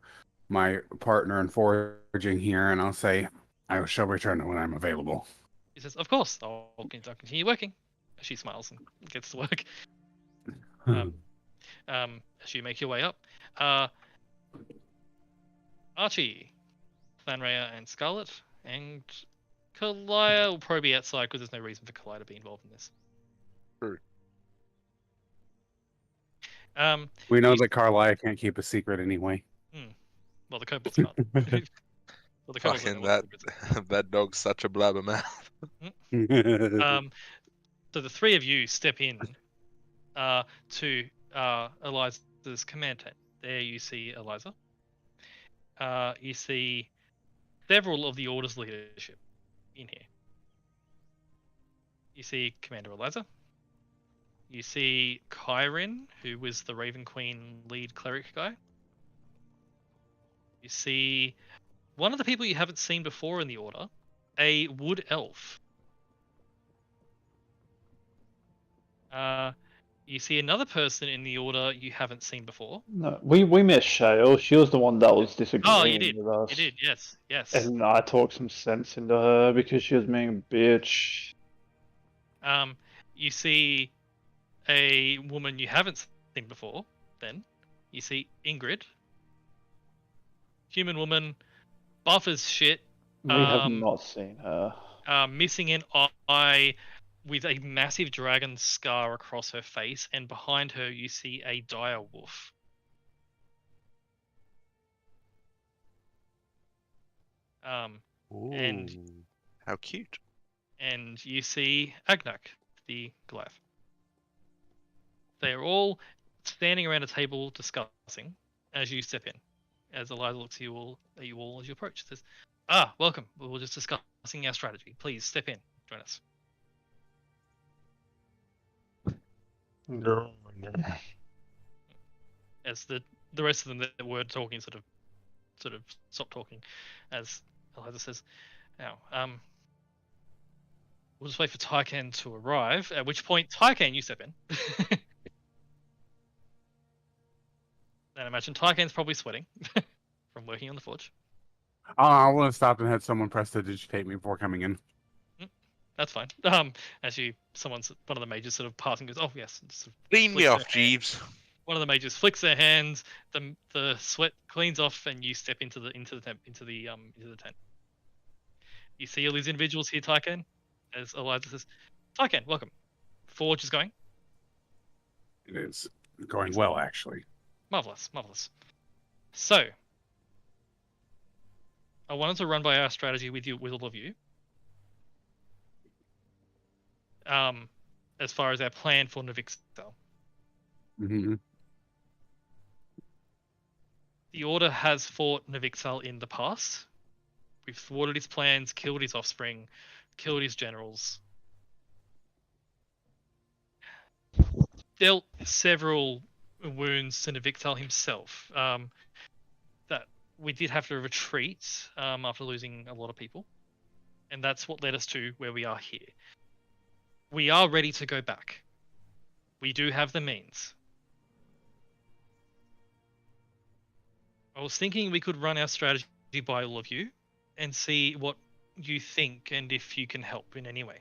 my partner in foraging here, and I'll say, I shall return when I'm available. He says, of course, I'll continue working. She smiles and gets to work. As you make your way up, Archie, Thlanrea, and Scarlet, and Kalia will probably be outside because there's no reason for Kalia to be involved in this. True. We know that Carlisle can't keep a secret anyway. Well, the kobolds can't. Well, the kobolds Fucking don't know that dog's such a blabbermouth. So the three of you step in to Eliza's command tent. There you see Eliza. You see several of the Order's leadership in here. You see Commander Eliza. You see Kyrin, who was the Raven Queen lead cleric guy. You see one of the people you haven't seen before in the Order, a wood elf. You see another person in the Order you haven't seen before. No, we met Shale. She was the one that was disagreeing Oh, you did. with us. You did, yes, yes. And I talked some sense into her because she was being a bitch. You see a woman you haven't seen before. Then you see Ingrid, human woman, buff as shit. We have not seen her. Missing an eye, with a massive dragon scar across her face, and behind her you see a dire wolf. And How cute. and you see Agnak, the Goliath. They are all standing around a table discussing as you step in. As Eliza looks at you all as you approach, says, welcome. We were just discussing our strategy. Please step in. Join us. As the rest of them that were talking sort of stop talking, as Eliza says, now, we'll just wait for Tyken to arrive, at which point, Tyken, you step in. And I imagine Tyken's probably sweating from working on the forge. I want to stop and have someone press to digitate me before coming in. That's fine. As one of the mages sort of passing goes, oh yes. Clean me off, Jeeves. One of the mages flicks their hands, the sweat cleans off, and you step into the tent. You see all these individuals here, Tyken, as Eliza says, Tyken, welcome. Forge is going. It is going well, actually. Marvelous. So, I wanted to run by our strategy with all of you. As far as our plan for Nivixal. Mm-hmm. The Order has fought Nivixal in the past. We've thwarted his plans, killed his offspring, killed his generals. Dealt several wounds to Nivixal himself. That we did have to retreat after losing a lot of people, and that's what led us to where we are here. We are ready to go back. We do have the means. I was thinking we could run our strategy by all of you and see what you think and if you can help in any way.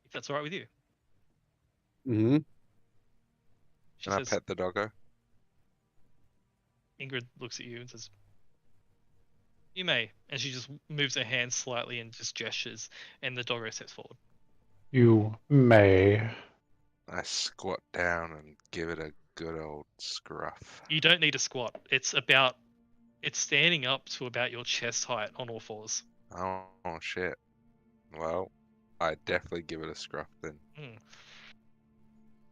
If that's all right with you. Mm-hmm. She Can I says, pet the doggo? Ingrid looks at you and says, you may. And she just moves her hand slightly and just gestures, and the doggo steps forward. You may. I squat down and give it a good old scruff. You don't need a squat. It's standing up to about your chest height on all fours. Oh shit. Well, I definitely give it a scruff then. Hmm.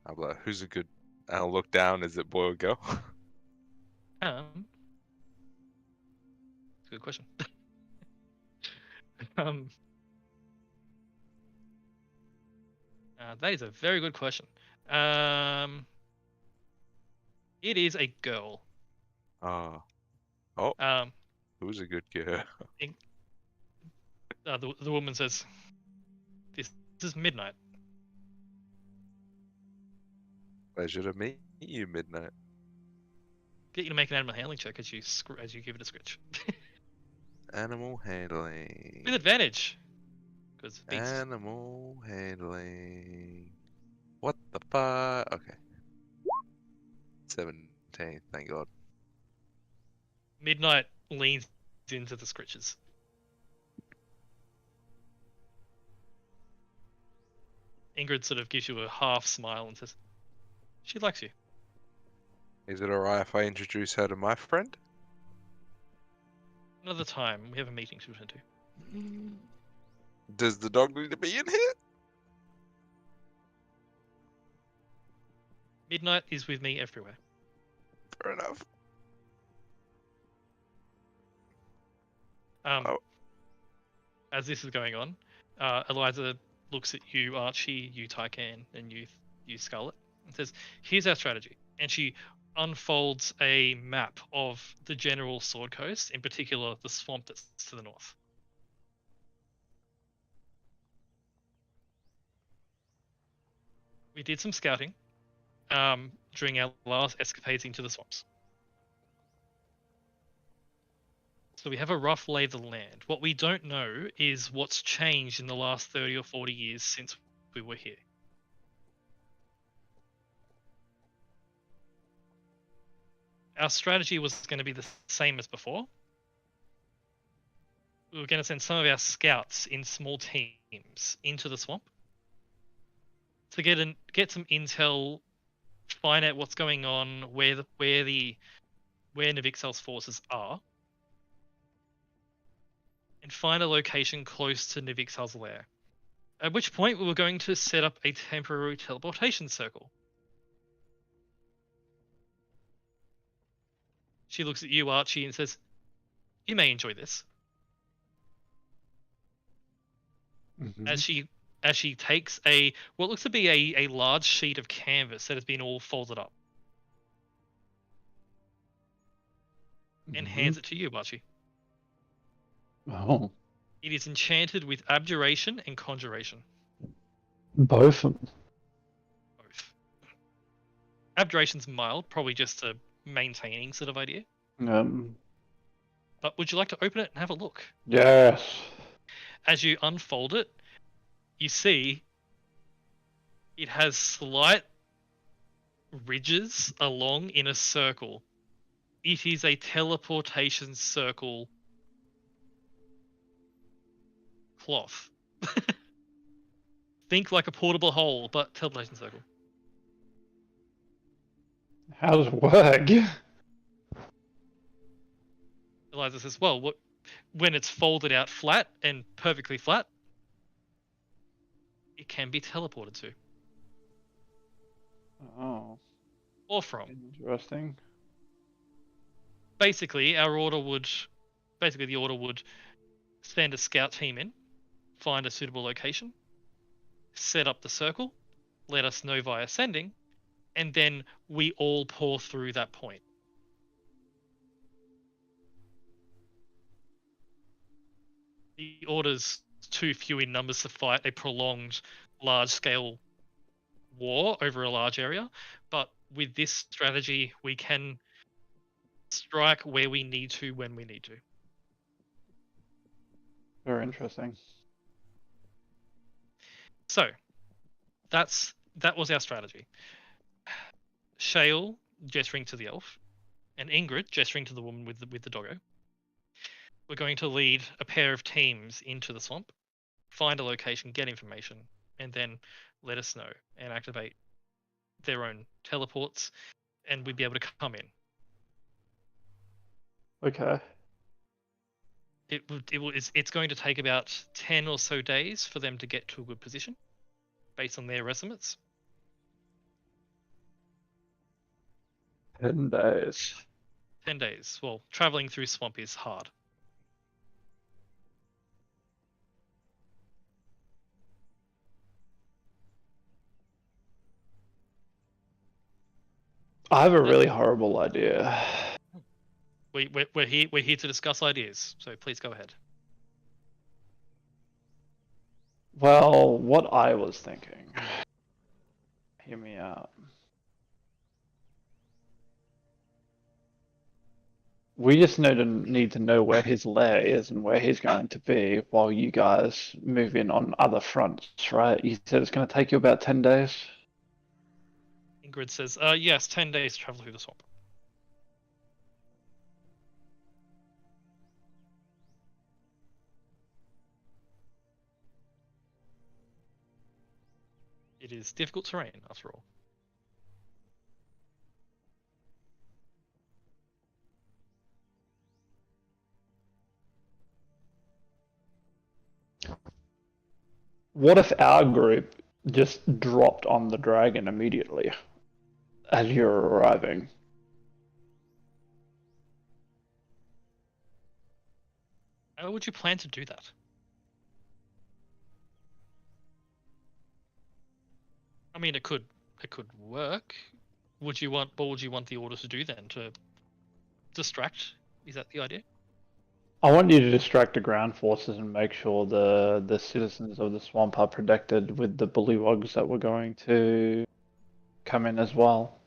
I'll be like, who's a good... I'll look down, is it boy or girl? That's a good question. That is a very good question. It is a girl. Oh, who's a good girl? The woman says, "This is Midnight." Pleasure to meet you, Midnight. Get you to make an animal handling check as you give it a scritch. Animal handling. With advantage. Because beast. Animal handling. What the fuck? Okay. 17, thank God. Midnight leans into the scritches. Ingrid sort of gives you a half smile and says, she likes you. Is it alright if I introduce her to my friend? Another time, we have a meeting to attend to. Does the dog need to be in here? Midnight is with me everywhere. Fair enough. As this is going on, Eliza looks at you, Archie, you, Tycan, and you, Scarlet, and says, here's our strategy. And she unfolds a map of the general Sword Coast, in particular the swamp that's to the north. We did some scouting during our last escapades into the swamps. So we have a rough lay of the land. What we don't know is what's changed in the last 30 or 40 years since we were here. Our strategy was going to be the same as before. We were going to send some of our scouts in small teams into the swamp to get some intel, find out what's going on, where Navixel's forces are, and find a location close to Navixel's lair. At which point we were going to set up a temporary teleportation circle. She looks at you, Archie, and says, you may enjoy this. Mm-hmm. As she takes what looks to be a large sheet of canvas that has been all folded up and hands it to you, Archie. Oh. It is enchanted with abjuration and conjuration. Both. Both. Abjuration's mild, probably just a maintaining sort of idea. But would you like to open it and have a look? Yes. As you unfold it, you see it has slight ridges along in a circle. It is a teleportation circle cloth. Think like a portable hole, but teleportation circle. How does it work? Eliza says, well, when it's folded out flat and perfectly flat, it can be teleported to. Oh. Or from. Interesting. Basically, the order would send a scout team in, find a suitable location, set up the circle, let us know via sending, and then we all pour through that point. the Order's too few in numbers to fight a prolonged, large-scale war over a large area. But with this strategy, we can strike where we need to when we need to. Very interesting. So, that was our strategy. Shale gesturing to the elf, and Ingrid gesturing to the woman with the doggo. We're going to lead a pair of teams into the swamp, find a location, get information, and then let us know and activate their own teleports, and we'd be able to come in. Okay. It's going to take about 10 or so days for them to get to a good position, based on their estimates. 10 days. 10 days. Well, traveling through swamp is hard. I have a really horrible idea. We're here to discuss ideas, so please go ahead. Well, what I was thinking. Hear me out. We just need to know where his lair is and where he's going to be while you guys move in on other fronts, right? You said it's going to take you about 10 days? Ingrid says, yes, 10 days to travel through the swamp. It is difficult terrain, after all. What if our group just dropped on the dragon immediately as you're arriving? How would you plan to do that? I mean, it could work. What would you want the Order to do then? To distract? Is that the idea? I want you to distract the ground forces and make sure the citizens of the swamp are protected with the bullywugs that were going to come in as well.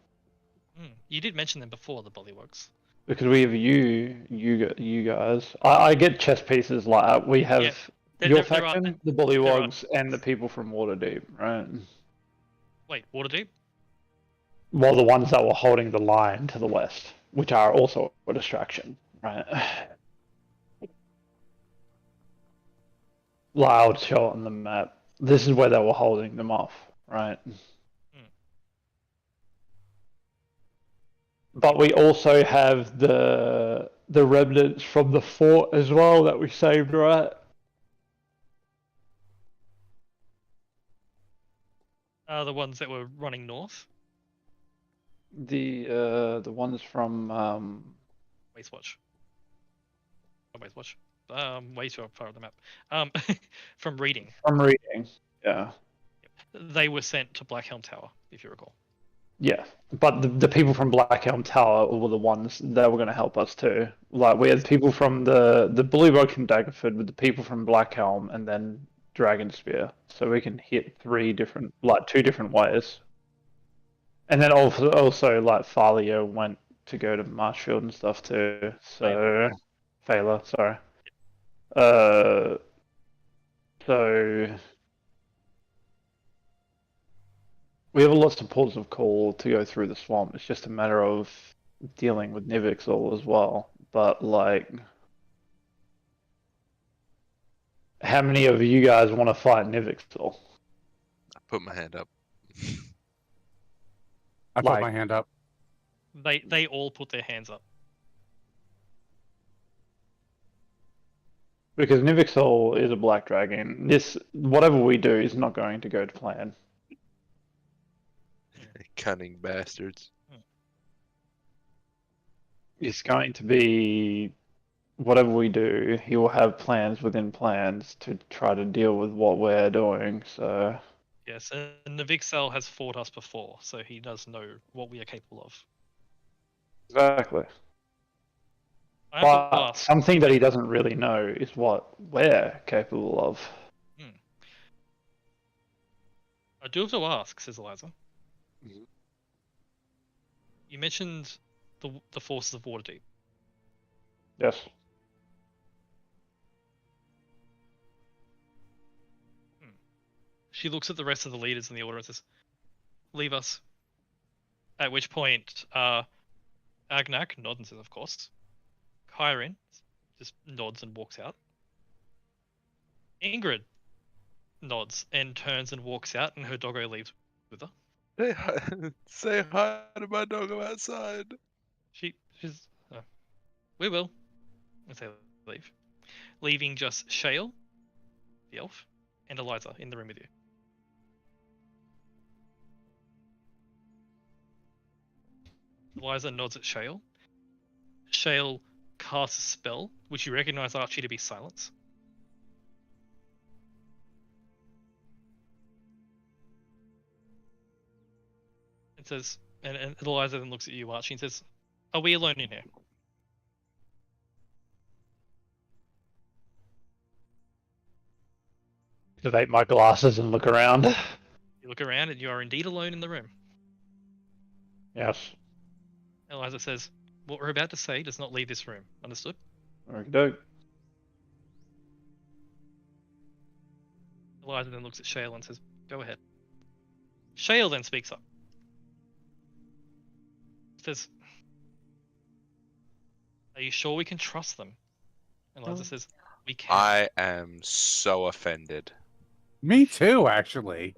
You did mention them before, the bullywugs. Because we have you guys. I get chess pieces like we have your faction, the bullywugs, and the people from Waterdeep, right? Wait, Waterdeep? Well, the ones that were holding the line to the west, which are also a distraction, right? Loud shot on the map. This is where they were holding them off, right? But we also have the remnants from the fort as well that we saved, right? The ones that were running north. The ones from Wastewatch. Oh, Wastewatch. Way too far on the map. From Reading. From Reading, yeah. They were sent to Blackhelm Tower, if you recall. Yeah, but the people from Blackhelm Tower were the ones that were going to help us too. Like we had people from the Bullywug from Daggerford with the people from Blackhelm and then Dragonspear, so we can hit two different ways. And then also like Thalia went to go to Marshfield and stuff too. So Thaler, sorry. So we have lots of ports of call to go through the swamp. It's just a matter of dealing with Nivixol as well. But like, how many of you guys want to fight Nivixol? I put my hand up. I put my hand up. They all put their hands up. Because Nivixol is a black dragon. Whatever we do is not going to go to plan. Cunning bastards. It's going to be whatever we do, he will have plans within plans to try to deal with what we're doing, so... Yes, and Nivixol has fought us before, so he does know what we are capable of. Exactly. I have to But ask. something that he doesn't really know is what we're capable of. I do have to ask, says Eliza. Mhm. You mentioned the forces of Waterdeep. Yes. She looks at the rest of the leaders in the order and says, "Leave us." At which point, Agnak nods and says, "Of course." Kyrin just nods and walks out. Ingrid nods and turns and walks out, and her doggo leaves with her. Say hi to my doggo outside. She's we will. And say leave, leaving just Shale, the elf, and Eliza in the room with you. Eliza nods at Shale. Shale casts a spell, which you recognize Archie to be silence. It says, and Eliza then looks at you, Archie, and says, "Are we alone in here?" Activate my glasses and look around. You look around, and you are indeed alone in the room. Yes. Eliza says, "What we're about to say does not leave this room. Understood?" Okey-doke. Eliza then looks at Shale and says, "Go ahead." Shale then speaks up. Says, "Are you sure we can trust them?" And Eliza says, "We can." I am so offended. Me too, actually.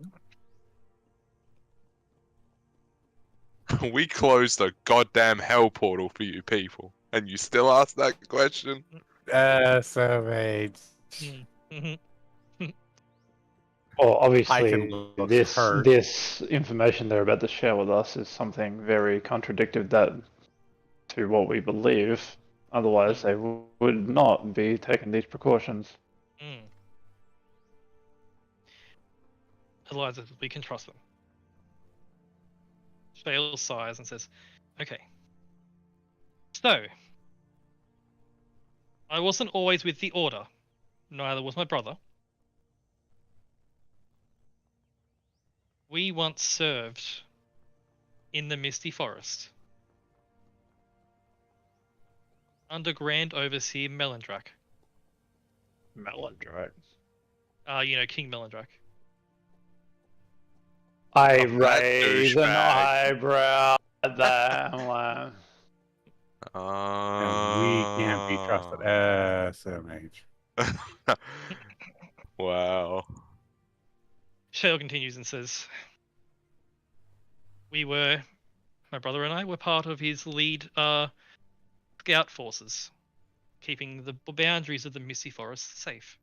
We closed a goddamn hell portal for you people, and you still ask that question? SMH. Mhm. Well, I obviously, can look hurt. this information they're about to share with us is something very contradictory to what we believe. Otherwise, they would not be taking these precautions. Mm. Eliza says, "We can trust them." Shale sighs and says, "Okay. So, I wasn't always with the Order. Neither was my brother. We once served in the Misty Forest under Grand Overseer Melindrak. Melindrak. King Melindrak. I Oh, that raise an douchebag. eyebrow at that one. And we can't be trusted. SMH. Wow. Shale continues and says, my brother and I were part of his lead scout forces, keeping the boundaries of the Misty Forest safe.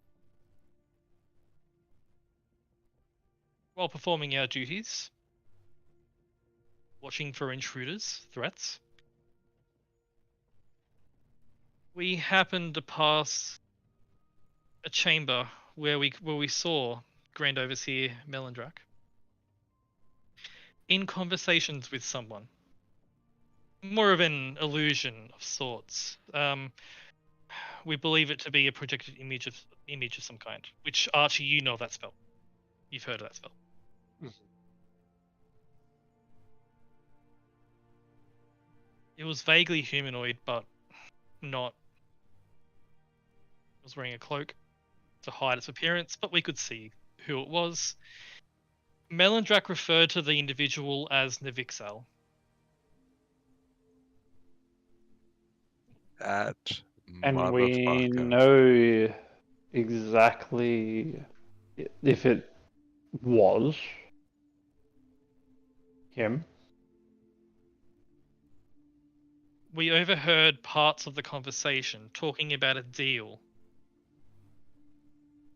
While performing our duties, watching for intruders, threats, we happened to pass a chamber where we saw Grand Overseer Melindrak in conversations with someone. More of an illusion of sorts. We believe it to be a projected image of some kind. Which, Archie, you know that spell. You've heard of that spell. It was vaguely humanoid, but not. It was wearing a cloak to hide its appearance, but we could see who it was. Melindrak referred to the individual as Navixal. That And we motherfucker. know exactly if it was him. We overheard parts of the conversation talking about a deal.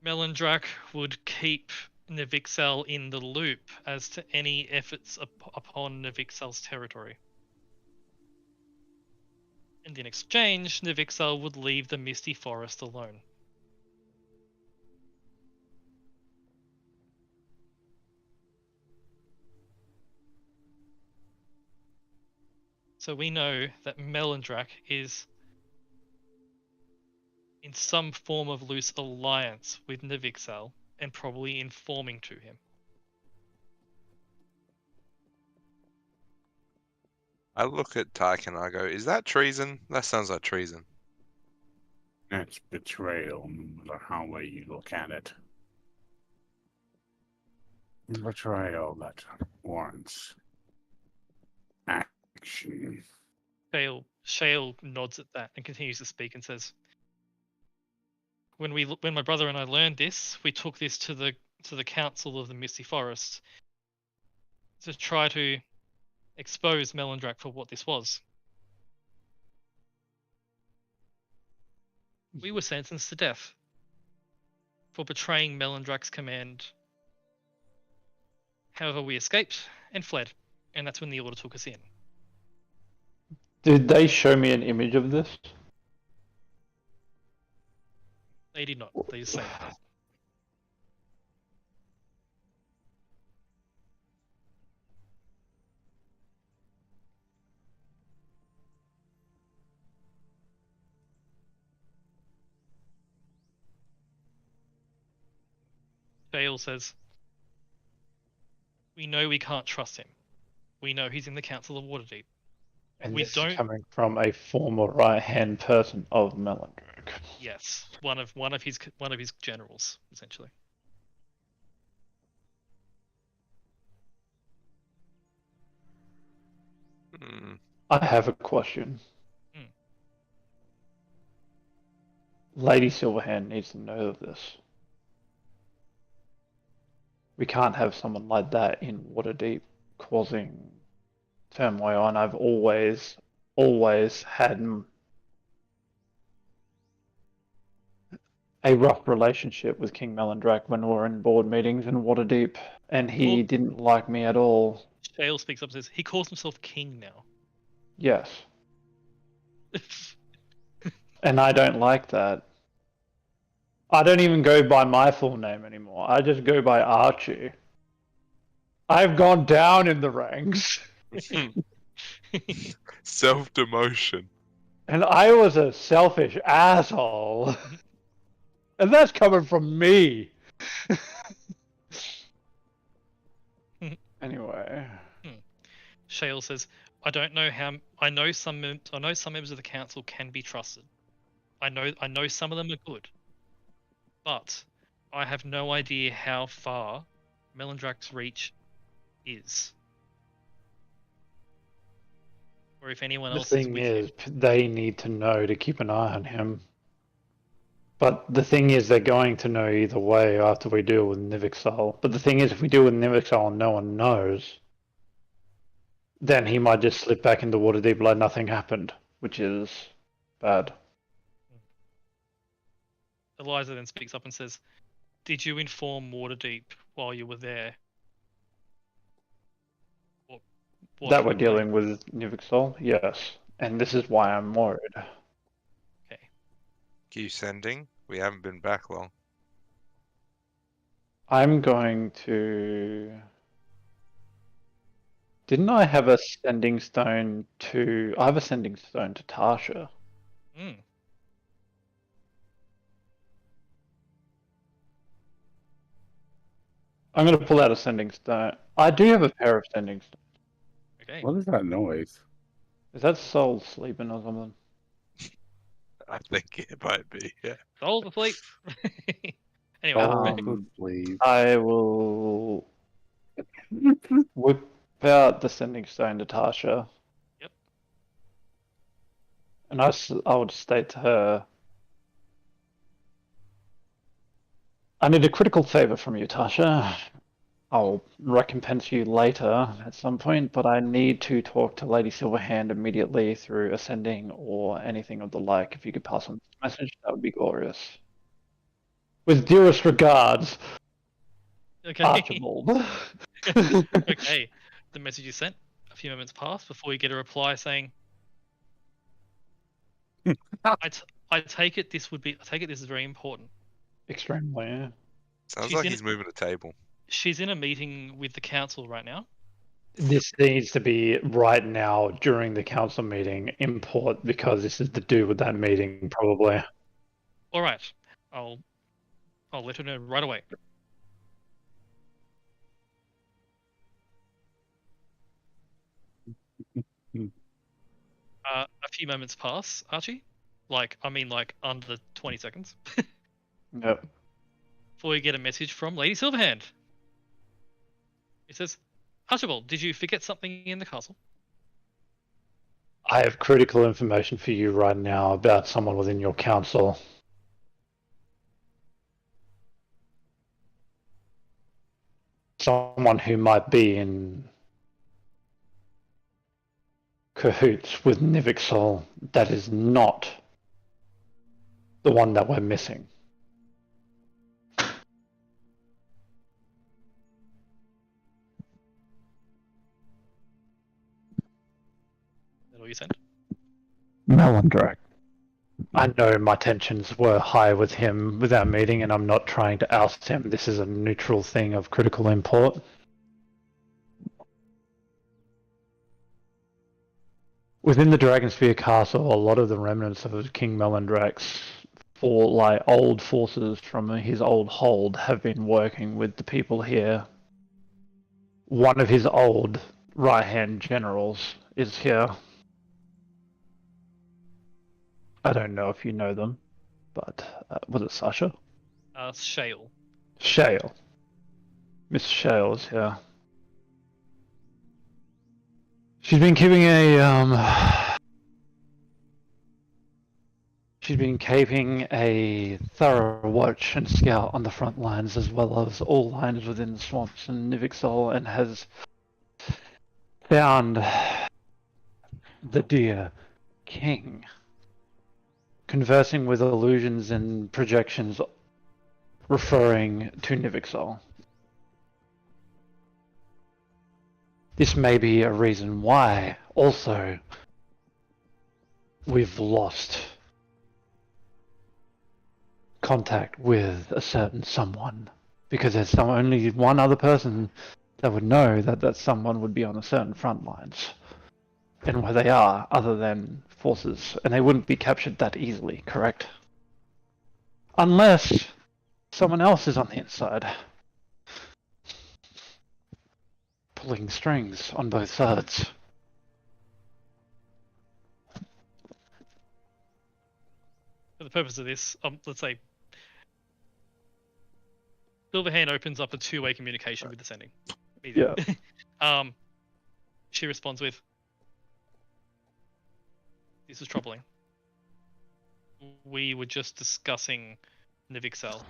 Melindrak would keep Navixal in the loop as to any efforts upon Navixal's territory. And in exchange, Navixal would leave the Misty Forest alone. So we know that Melindrak is in some form of loose alliance with Nivixal and probably informing to him. I look at Tyke and I go, is that treason? That sounds like treason. That's betrayal, no matter how way you look at it. Betrayal that warrants action. Shale nods at that and continues to speak and says, when my brother and I learned this, we took this to the Council of the Misty Forest to try to expose Melindrak for what this was. We were sentenced to death for betraying Melindrak's command. However, we escaped and fled, and that's when the Order took us in. Did they show me an image of this? They did not. They just say that. Bale says, we know we can't trust him. We know he's in the Council of Waterdeep. And We this don't- is coming from a former right-hand person of Melindrak. Yes, one of his generals, essentially. Hmm. I have a question. Hmm. Lady Silverhand needs to know of this. We can't have someone like that in Waterdeep causing turmoil, and I've always had a rough relationship with King Melindrak when we were in board meetings in Waterdeep, and he Well- didn't like me at all. Shale speaks up and says he calls himself king now. Yes, and I don't like that. I don't even go by my full name anymore. I just go by Archie. I've gone down in the ranks, Self-demotion. and I was a selfish asshole. And that's coming from me. Anyway, Shale says, I don't know how. I know some members of the council can be trusted. I know some of them are good, but I have no idea how far Melindrak's reach is, or if anyone the else is thing with is, him. they need to know to keep an eye on him. But the thing is, they're going to know either way after we deal with Nivixal. But the thing is, if we deal with Nivixal and no one knows, then he might just slip back into Waterdeep like nothing happened, which is bad. Eliza then speaks up and says, "Did you inform Waterdeep while you were there? What That we're happened?" dealing with Nivixal, yes. And this is why I'm worried. Okay. Keep sending. We haven't been back long. I'm going to... Didn't I have a sending stone to... I have a sending stone to Tasha. Hmm. I'm going to pull out a sending stone. I do have a pair of sending stones. Okay. What is that noise? Is that Soul sleeping or something? I think it might be, yeah. Soul asleep. Anyway, Please. I will whip out the sending stone to Tasha. Yep. And I would state to her, I need a critical favor from you, Tasha. I'll recompense you later at some point, but I need to talk to Lady Silverhand immediately through ascending or anything of the like. If you could pass on this message, that would be glorious. With dearest regards, okay. Archibald. Okay. The message is sent. A few moments pass before you get a reply saying, I take it this is very important. Extremely, yeah. Sounds She's like in- he's moving a table. She's in a meeting with the council right now. This needs to be right now during the council meeting import because this is to do with that meeting, probably. All right. I'll let her know right away. A few moments pass, Archie. Like under 20 seconds. Yep. Before you get a message from Lady Silverhand. It says, Archibald, did you forget something in the castle? I have critical information for you right now about someone within your council. Someone who might be in cahoots with Nivixol that is not the one that we're missing. Is that all you sent? Melandrak. I know my tensions were high with him with our meeting, and I'm not trying to oust him. This is a neutral thing of critical import. Within the Dragonsphere Castle, a lot of the remnants of King Melandrak's old forces from his old hold have been working with the people here. One of his old right-hand generals is here. I don't know if you know them, but was it Sasha? Shale. Shale. Miss Shale is here. She's been keeping a thorough watch and scout on the front lines, as well as all lines within the swamps in Nivixol, and has found the dear king conversing with illusions and projections referring to Nivixol. This may be a reason why, also, we've lost contact with a certain someone. Because there's only one other person that would know that someone would be on a certain front lines. And where they are, other than forces. And they wouldn't be captured that easily, correct? Unless someone else is on the inside. Pulling strings on both sides. For the purpose of this, let's say Silverhand opens up a two-way communication with the sending. Yeah. She responds with, "This is troubling. We were just discussing Nivixel.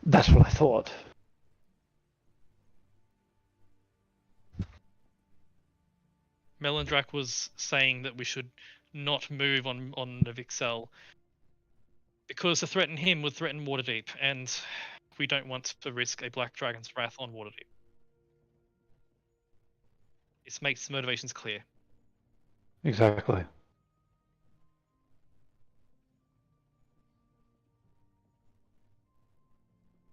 That's what I thought. Melandrak was saying that we should not move on Nivixel because to threaten him would threaten Waterdeep, and we don't want to risk a Black Dragon's wrath on Waterdeep. This makes the motivations clear." Exactly.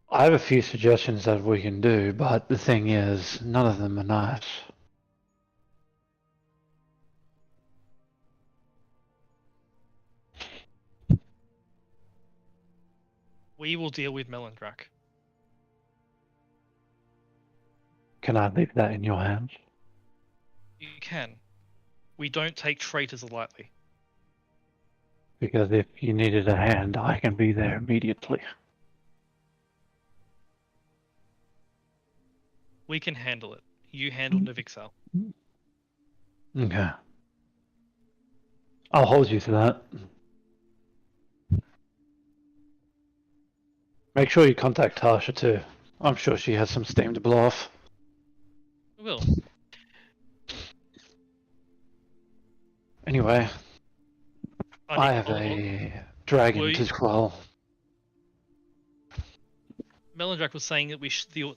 I have a few suggestions that we can do, but the thing is, none of them are nice. We will deal with Melandrak. Can I leave that in your hands? You can. We don't take traitors lightly. Because if you needed a hand, I can be there immediately. We can handle it. You handle Nivixel. Okay. I'll hold you to that. Make sure you contact Tasha too. I'm sure she has some steam to blow off. We will. Anyway, I have Will a dragon you- to quell. Melandrak was saying that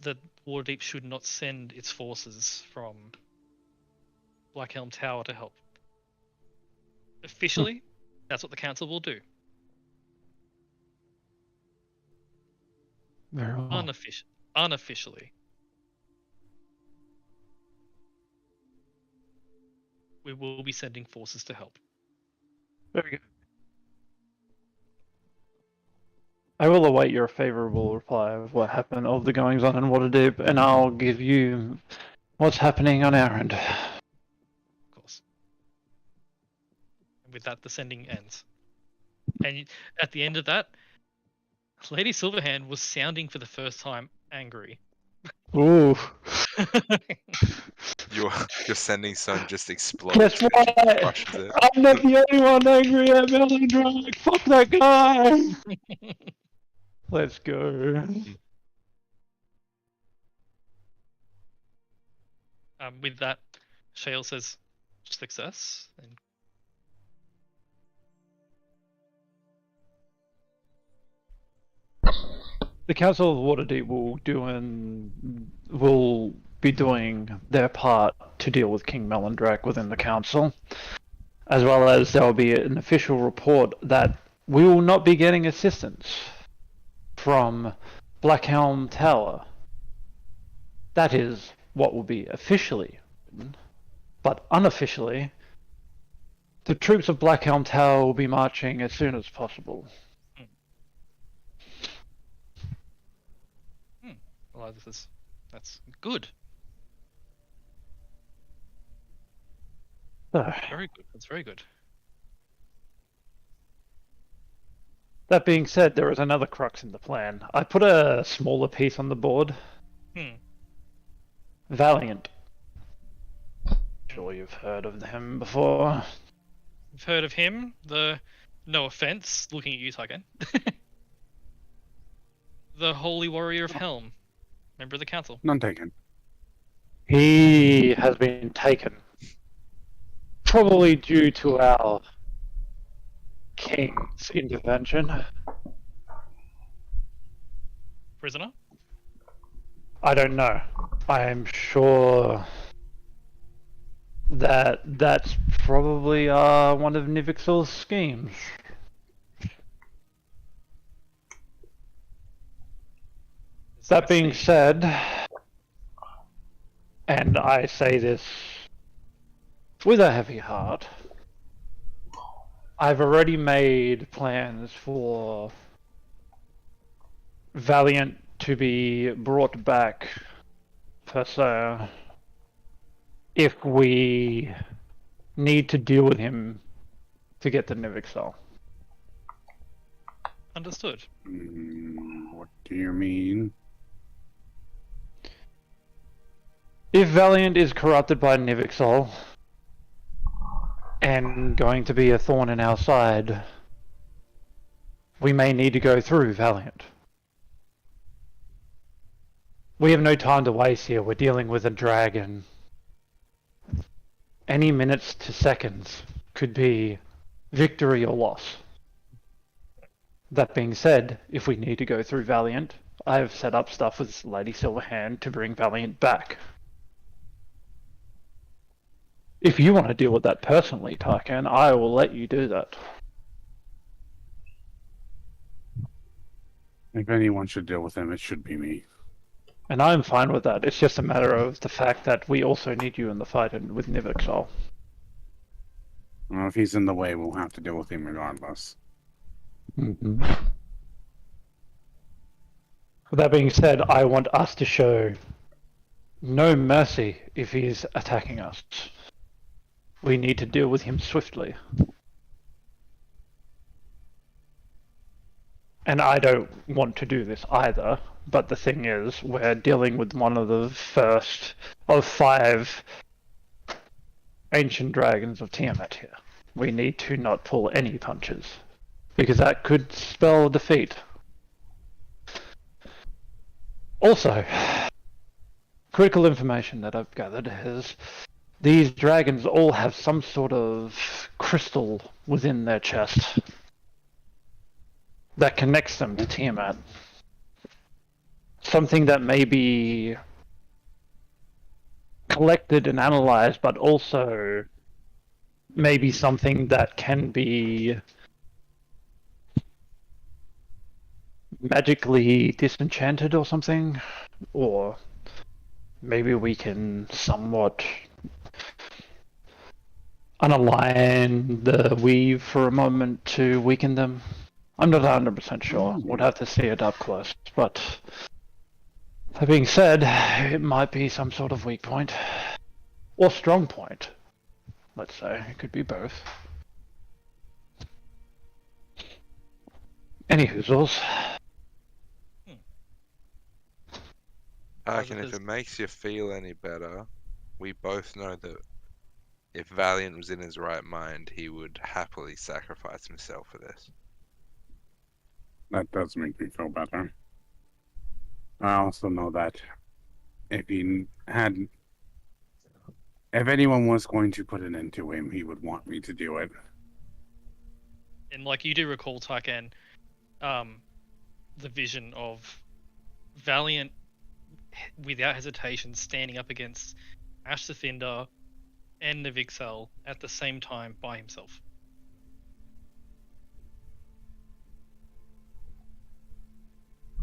that Waterdeep should not send its forces from Blackhelm Tower to help. Officially, that's what the council will do. Very well. Unofficially, we will be sending forces to help. Very good. I will await your favorable reply of what happened, of the goings on in Waterdeep, and I'll give you what's happening on our end. Of course. And with that, the sending ends. And at the end of that, Lady Silverhand was sounding for the first time angry. Ooh. Your sending stone just explodes. Guess and what? crushes it. I'm not the only one angry at Melandrak. Fuck that guy. Let's go. With that, Shale says success. And The Council of Waterdeep will be doing their part to deal with King Melandrak within the council, as well as there will be an official report that we will not be getting assistance from Blackhelm Tower. That is what will be officially written, but unofficially, the troops of Blackhelm Tower will be marching as soon as possible. well, that's good. Very good. That's very good. That being said, there is another crux in the plan. I put a smaller piece on the board. Valiant. Sure you've heard of him before. You've heard of him? No offense, looking at you, Tygan. The Holy Warrior of Helm. Member of the council. None taken. He has been taken. Probably due to our king's intervention. Prisoner? I don't know. I am sure that that's probably one of Nivixel's schemes. That being said, and I say this with a heavy heart, I've already made plans for Valiant to be brought back, per se, if we need to deal with him to get to Nivixel. Understood. What do you mean? If Valiant is corrupted by Nivixel and going to be a thorn in our side, we may need to go through Valiant. We have no time to waste here. We're dealing with a dragon. Any minutes to seconds could be victory or loss. That being said, if we need to go through Valiant, I have set up stuff with Lady Silverhand to bring Valiant back. If you want to deal with that personally, Tarkan, I will let you do that. If anyone should deal with him, it should be me. And I'm fine with that. It's just a matter of the fact that we also need you in the fight with Nivixel. Well, if he's in the way, we'll have to deal with him regardless. Mm-hmm. With that being said, I want us to show no mercy if he's attacking us. We need to deal with him swiftly. And I don't want to do this either, but the thing is, we're dealing with one of the first of 5 ancient dragons of Tiamat here. We need to not pull any punches, because that could spell defeat. Also, critical information that I've gathered is these dragons all have some sort of crystal within their chest that connects them to Tiamat. Something that may be collected and analyzed, but also maybe something that can be magically disenchanted or something, or maybe we can somewhat Unalign the weave for a moment to weaken them. I'm not 100% sure. Would have to see it up close. But that being said, it might be some sort of weak point. Or strong point. Let's say. It could be both. Any hoozles. I reckon if it makes you feel any better, we both know that if Valiant was in his right mind, he would happily sacrifice himself for this. That does make me feel better. I also know that if anyone was going to put an end to him, he would want me to do it. And like you do recall, Tycan, the vision of Valiant without hesitation standing up against Ash the Cinder and Nivixel at the same time by himself.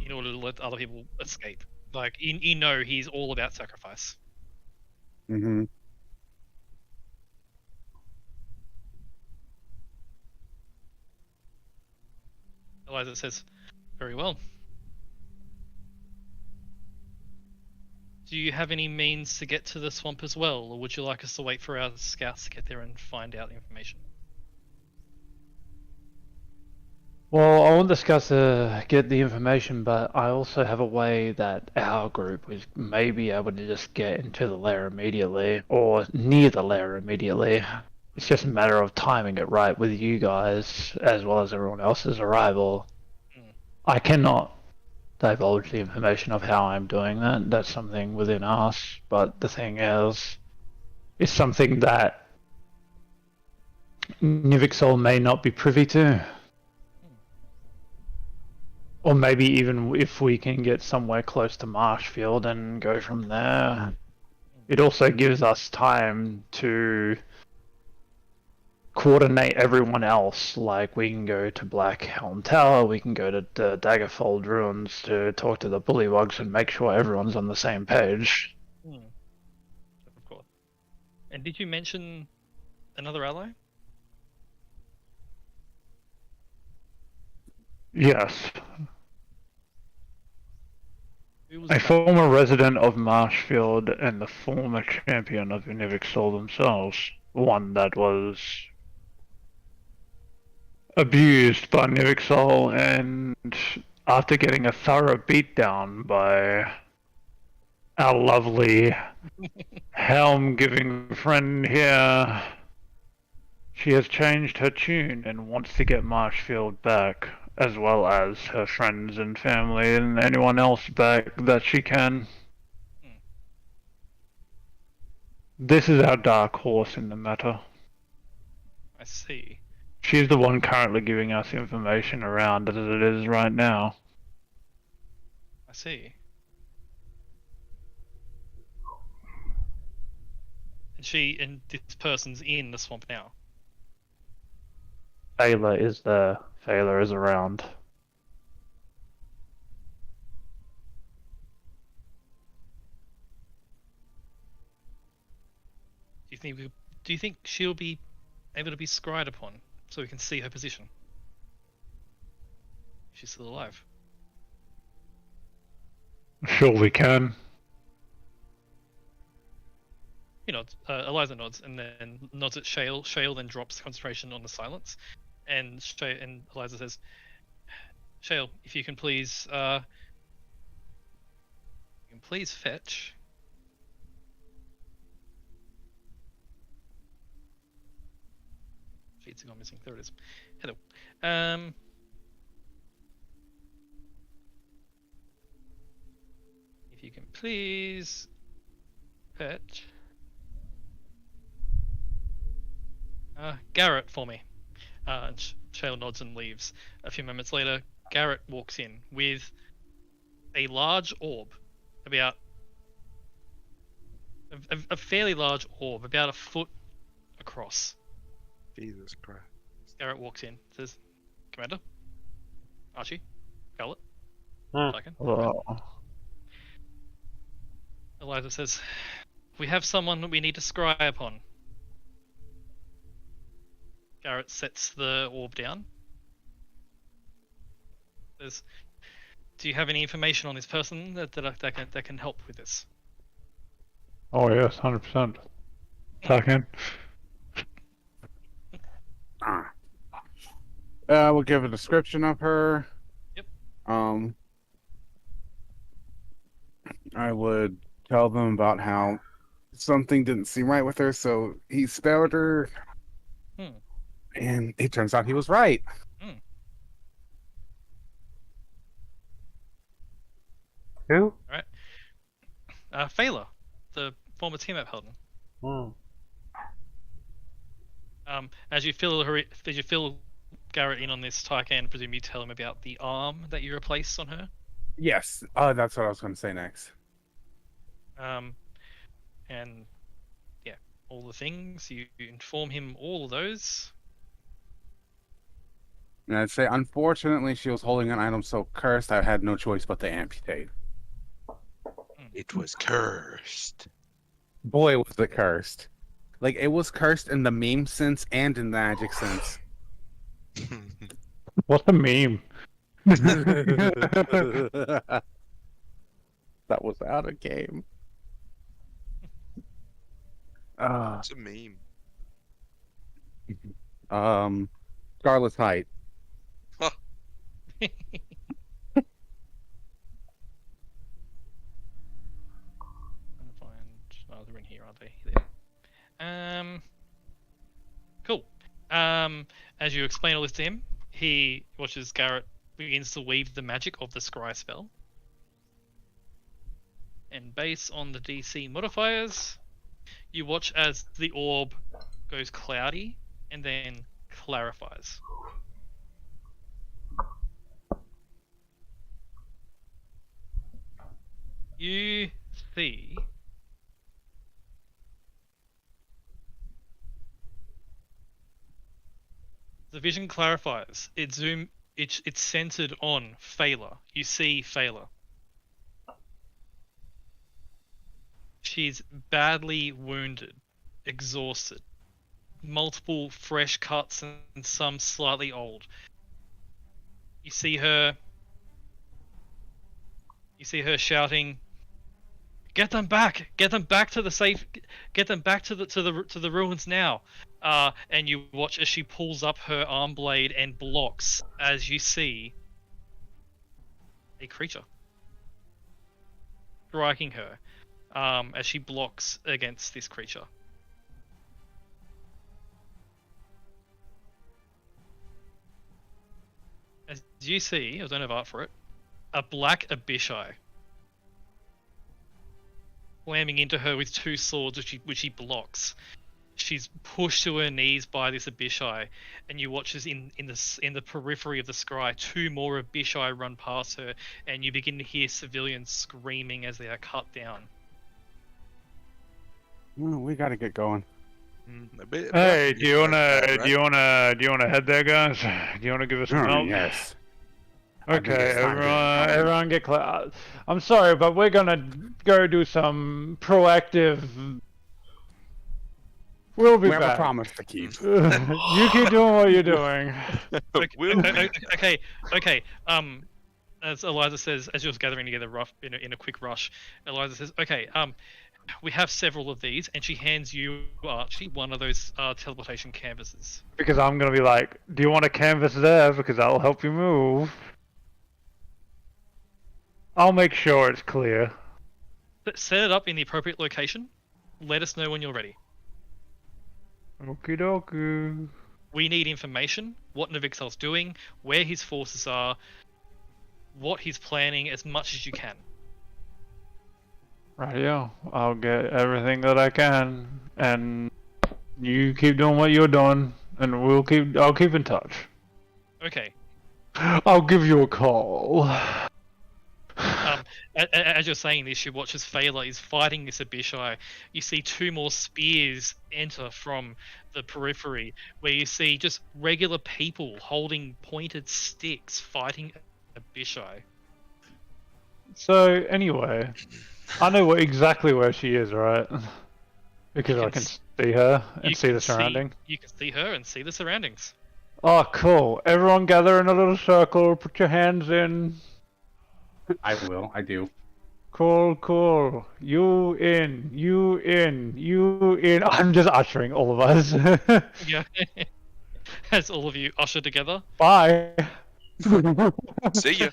In order to let other people escape. Like, you know he's all about sacrifice. Mm-hmm. Eliza says, very well. Do you have any means to get to the swamp as well, or would you like us to wait for our scouts to get there and find out the information? Well, I want the scouts to get the information, but I also have a way that our group may be able to just get into the lair immediately, or near the lair immediately. It's just a matter of timing it right with you guys, as well as everyone else's arrival. I cannot divulge the information of how I'm doing that. That's something within us, but the thing is, it's something that Nivixol may not be privy to. Or maybe even if we can get somewhere close to Marshfield and go from there. It also gives us time to coordinate everyone else. Like, we can go to Black Helm Tower, we can go to the Daggerfold Ruins to talk to the Bullywugs and make sure everyone's on the same page. Of course. And did you mention another ally? Yes. Who was A that? former resident of Marshfield and the former champion of Univixol themselves. One that was abused by Nivixol, and after getting a thorough beatdown by our lovely helm-giving friend here, she has changed her tune and wants to get Marshfield back, as well as her friends and family and anyone else back that she can. This is our dark horse in the matter. I see. She's the one currently giving us information around as it is right now. I see. And this person's in the swamp now. Fayla is there. Fayla is around. Do you think she'll be able to be scryed upon so we can see her position? She's still alive. Sure we can. He nods. Eliza nods and then nods at Shale. Shale then drops concentration on the silence, and Eliza says, "Shale, if you can please, fetch." Sheets are gone missing. There it is. Hello. If you can please fetch Garrett for me. And Shale nods and leaves. A few moments later, Garrett walks in with a large orb, about a fairly large orb, about a foot across. Jesus Christ. Garrett walks in, says, "Commander, Archie, Scarlet, Hmm. Tycan." Well, Eliza says, "We have someone that we need to scry upon." Garrett sets the orb down. Do you have any information on this person that can help with this? Oh yes, 100%. Second. We'll give a description of her. Yep. I would tell them about how something didn't seem right with her, so he spared her. And it turns out he was right. Who? Phaela, the former Tiamat Paladin. As you fill Garrett in on this, Tycan, presume you tell him about the arm that you replaced on her. Yes. That's what I was going to say next. And yeah, all the things you inform him all of those. And I'd say, unfortunately, she was holding an item so cursed, I had no choice but to amputate. It was cursed. Boy, was it cursed. Like, it was cursed in the meme sense and in the magic sense. What's a meme? That was out of game. It's a meme. Scarlet's height. They're in here, aren't they? There. Cool. As you explain all this to him, he watches Garrett begins to weave the magic of the scry spell. And based on the DC modifiers, you watch as the orb goes cloudy and then clarifies. You see the vision clarifies. It's centered on Phaela. You see Phaela. She's badly wounded, exhausted, multiple fresh cuts and some slightly old. You see her shouting, "Get them back! Get them back to the safe! Get them back to the ruins now!" And you watch as she pulls up her arm blade and blocks as you see a creature striking her. As she blocks against this creature. As you see, I don't have art for it, a black Abishai slamming into her with two swords, which she blocks. She's pushed to her knees by this Abishai, and you watch as in the periphery of the scry, two more Abishai run past her, and you begin to hear civilians screaming as they are cut down. Well, we gotta get going. Hey, do you wanna head there, guys? Do you wanna give us some help? Yes. Okay, everyone get clear. I'm sorry, but we're gonna go do some proactive. We'll be We have a back. promise to keep. You keep doing what you're doing. Okay. As Eliza says, as you're gathering together in a quick rush, Eliza says, "Okay, we have several of these," and she hands you, Archie, one of those teleportation canvases. Because I'm gonna be like, do you want a canvas there? Because that'll help you move. I'll make sure it's clear. Set it up in the appropriate location. Let us know when you're ready. Okie dokie. We need information, what Navixel's doing, where his forces are, what he's planning, as much as you can. Rightio. I'll get everything that I can, and you keep doing what you're doing, and I'll keep in touch. Okay. I'll give you a call. As you're saying this, you watch as Phaela is fighting this Abishai. You see two more spears enter from the periphery, where you see just regular people holding pointed sticks fighting Abishai. So anyway, I know exactly where she is, right? Because See her You and see the can surrounding. You can see her and see the surroundings. Oh, cool. Everyone gather in a little circle. Put your hands in. I will. I do. Cool. You in. You in. You in. I'm just ushering all of us. Yeah. As all of you usher together. Bye. See ya.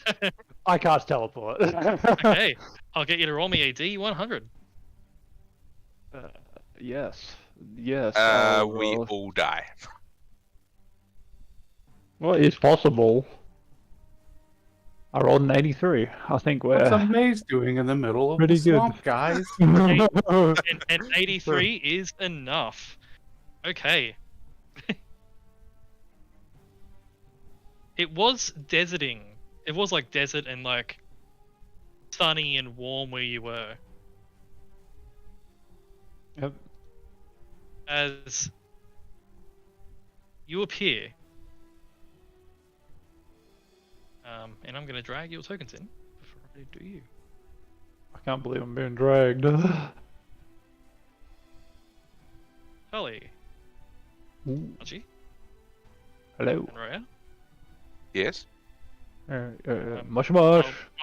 I can't teleport. Okay, I'll get you to roll me a D100. Yes. Yes. We roll. all die. Well, it's possible. I rolled an 83. I think What's a we're maze doing in the middle of pretty the good. swamp, guys? And 83 is enough. Okay. It was deserting. It was like desert and like sunny and warm where you were. Yep. As you appear. And I'm going to drag your tokens in before I do you. I can't believe I'm being dragged. Charlie, Ooh, Archie, hello. and Raya. Yes. Mush.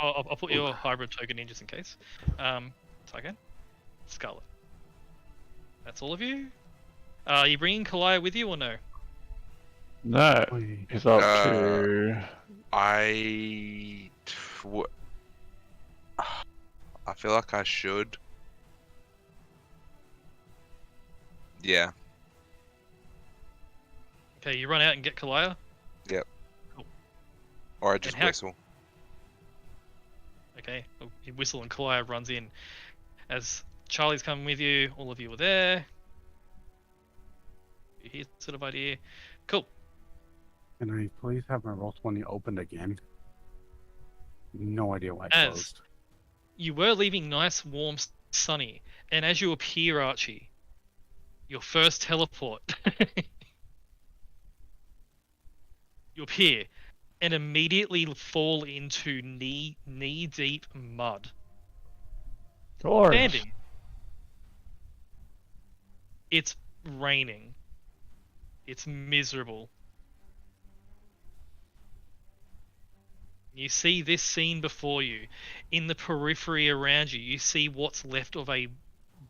I'll put your hybrid token in just in case. Tygan, Scarlet. That's all of you. Are you bringing Kalaya with you or no? No, it's up Uh, to. I feel like I should. Yeah. Okay, you run out and get Kalaya. Or I just how- whistle. Okay, you whistle and Kalaya runs in. As Charlie's coming with you, all of you are there. You hear sort of idea. Cool. Can I please have my Roll20 opened again? No idea why it As- closed. You were leaving nice, warm, sunny, and as you appear, Archie, your first teleport, you appear and immediately fall into knee deep mud. Course. Standing. It's raining. It's miserable. You see this scene before you. In the periphery around you, you see what's left of a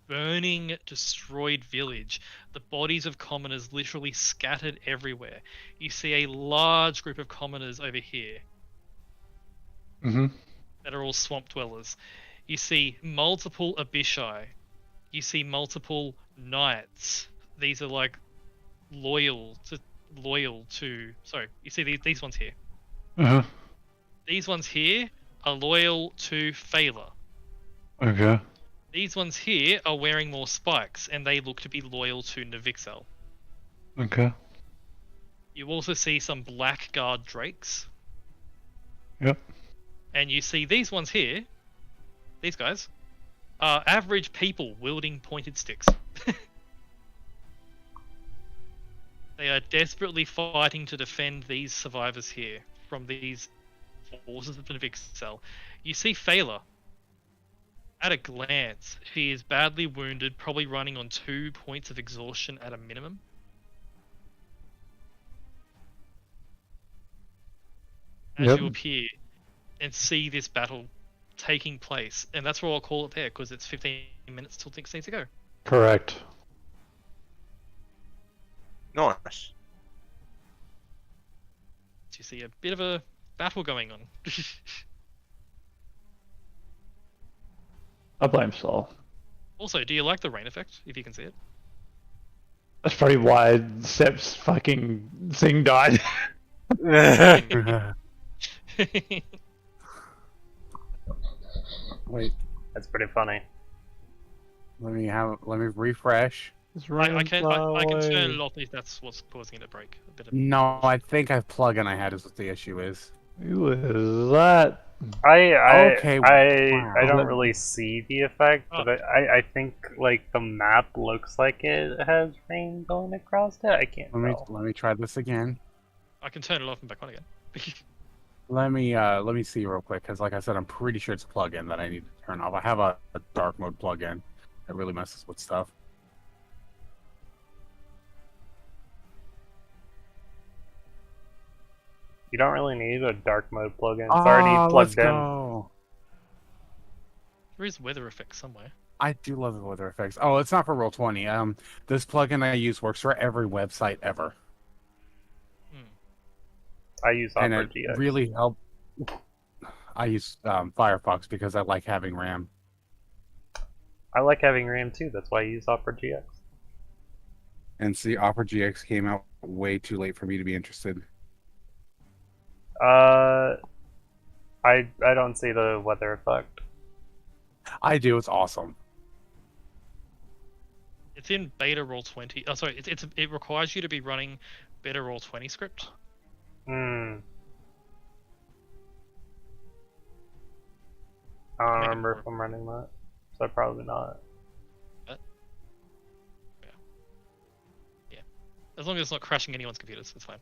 burning, destroyed village. The bodies of commoners literally scattered everywhere. You see a large group of commoners over here Mm-hmm. that are all swamp dwellers. You see multiple Abishai. You see multiple knights. These are like loyal to. Sorry, you see these ones here. Uh-huh. These ones here are loyal to Phaela. Okay. These ones here are wearing more spikes, and they look to be loyal to Navixel. Okay. You also see some Blackguard Drakes. Yep. And you see these ones here, these guys, are average people wielding pointed sticks. They are desperately fighting to defend these survivors here from these forces of Navixel. You see Phaela. At a glance, she is badly wounded, probably running on 2 points of exhaustion at a minimum. As Yep. you appear and see this battle taking place, and that's where I'll call it there, because it's 15 minutes till things need to go. Correct. Nice. So you see a bit of a battle going on. I blame Saul. Also, do you like the rain effect, if you can see it? That's probably why Sep's fucking thing died. Wait, That's pretty funny. let me refresh. I can turn it off if that's what's causing it to break. A bit of... No, I think a plugin I had is what the issue is. Who is that? Okay, I don't wow. really see the effect, Oh. but I think like the map looks like it has rain going across it. I can't tell. Let me try this again. I can turn it off and back on again. Let me see real quick, because like I said, I'm pretty sure it's a plugin that I need to turn off. I have a dark mode plugin that really messes with stuff. You don't really need a dark mode plugin. It's already Let's plugged in. go. There is weather effects somewhere. I do love the weather effects. Oh, it's not for Roll20. This plugin I use works for every website ever, I use and Opera it GX. really helped. I use Firefox because I like having RAM. I like having RAM too. That's why I use Opera GX. And see, Opera GX came out way too late for me to be interested. I don't see the weather effect. I do. It's awesome. It's in beta Roll20. Oh, sorry. It requires you to be running beta Roll20 script. Hmm. I don't remember if I'm running that, so probably not. As long as it's not crashing anyone's computers, it's fine.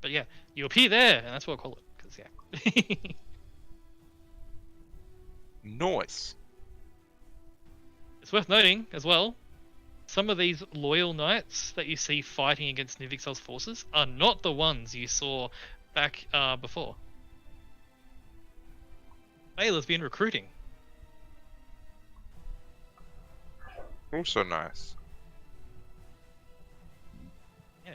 But yeah, you appear there, and that's what I call it. Because yeah. Nice. It's worth noting as well, some of these loyal knights that you see fighting against Nivixel's forces are not the ones you saw back before. Baylor's been recruiting. Also nice. Yeah.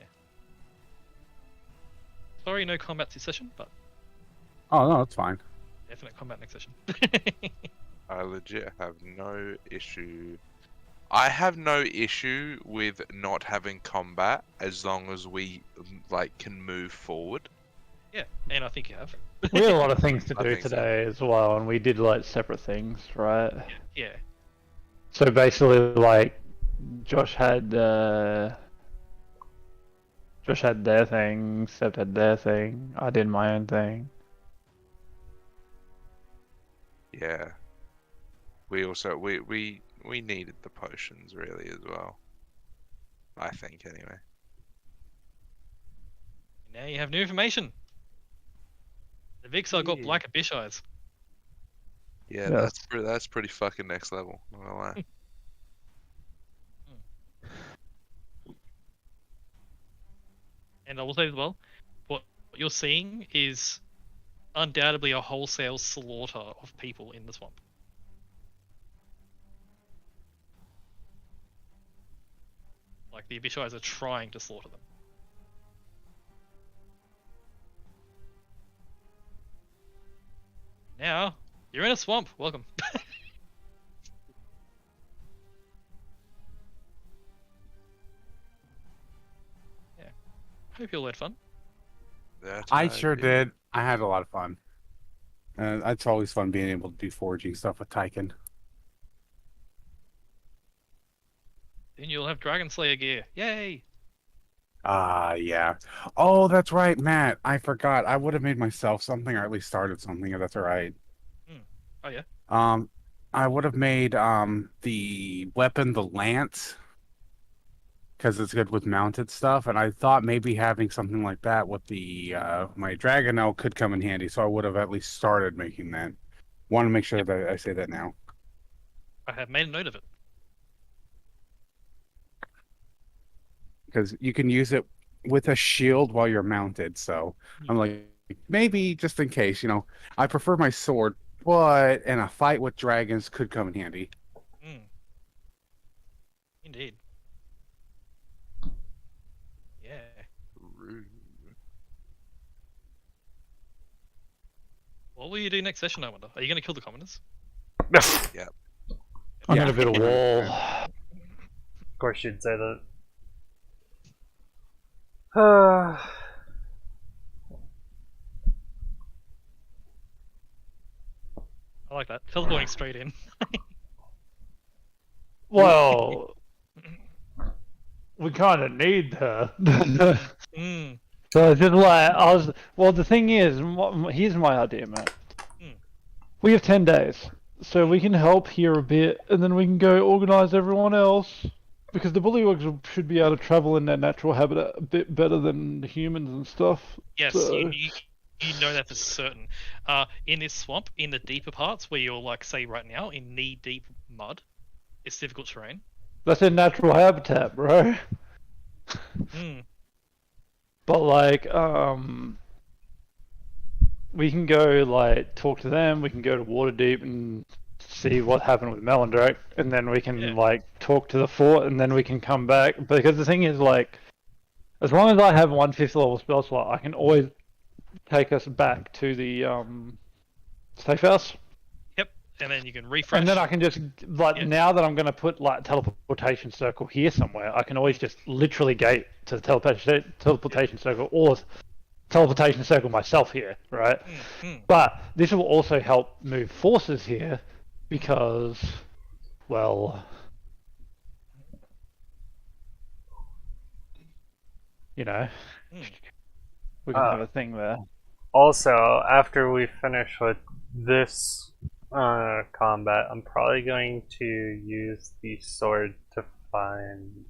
Sorry, no combat this session, but Oh no, it's fine. definite combat next session. I legit have no issue. I have no issue with not having combat as long as we like can move forward. Yeah, and I think you have. We had a lot of things to I do think so. today as well, and we did like separate things, right? Yeah. So basically, like, Josh had their thing, Seth had their thing, I did my own thing. Yeah. We also we needed the potions really as well. I think anyway. Now you have new information. The Vixar got Yeah. black abyss eyes. Yeah, Yes. that's pretty fucking next level. Not gonna lie. And I will say as well, what you're seeing is undoubtedly a wholesale slaughter of people in the swamp. Like the Abyss Eyes are trying to slaughter them. Now, you're in a swamp. Welcome. Yeah. Hope you all had fun. That I sure did. did. I had a lot of fun. It's always fun being able to do foraging stuff with Tyken. Then you'll have Dragon Slayer gear. Yay! Yeah. Oh, that's right, Matt. I forgot. I would have made myself something, or at least started something, if that's all right. Oh yeah. I would have made the weapon the lance, because it's good with mounted stuff, and I thought maybe having something like that with the my Dragonel could come in handy, so I would have at least started making that. Want to make sure that I say that now. I have made a note of it. Because you can use it with a shield while you're mounted. So I'm like, maybe just in case, I prefer my sword, but in a fight with dragons could come in handy. Indeed. Yeah. Rude. What will you do next session, I wonder? Are you going to kill the commoners? I'm Yeah. gonna build a wall. Of course, you'd say that. I I like that. Teleporting straight in. Well, we kind of need her. Mm. So it's just like well, the thing is, here's my idea, Matt. We have 10 days, so we can help here a bit, and then we can go organize everyone else. Because the bullywugs should be able to travel in their natural habitat a bit better than the humans and stuff. Yes, So- you know that for certain. In this swamp, in the deeper parts where you're like, say right now, in knee-deep mud, it's difficult terrain. That's their natural habitat, bro. Mm. But like, we can go like talk to them. We can go to Waterdeep and see what happened with Melandrak, and then we can Yeah. like talk to the fort, and then we can come back. Because the thing is, like, as long as I have 1/5 level spell slot, I can always take us back to the safe house. Yep, and then you can refresh. And then I can just like Yeah. now that I'm going to put like teleportation circle here somewhere, I can always just literally gate to the teleportation circle or teleportation circle myself here, right? But this will also help move forces here because, well, you know, we can have a thing there. Also, after we finish with this combat, I'm probably going to use the sword to find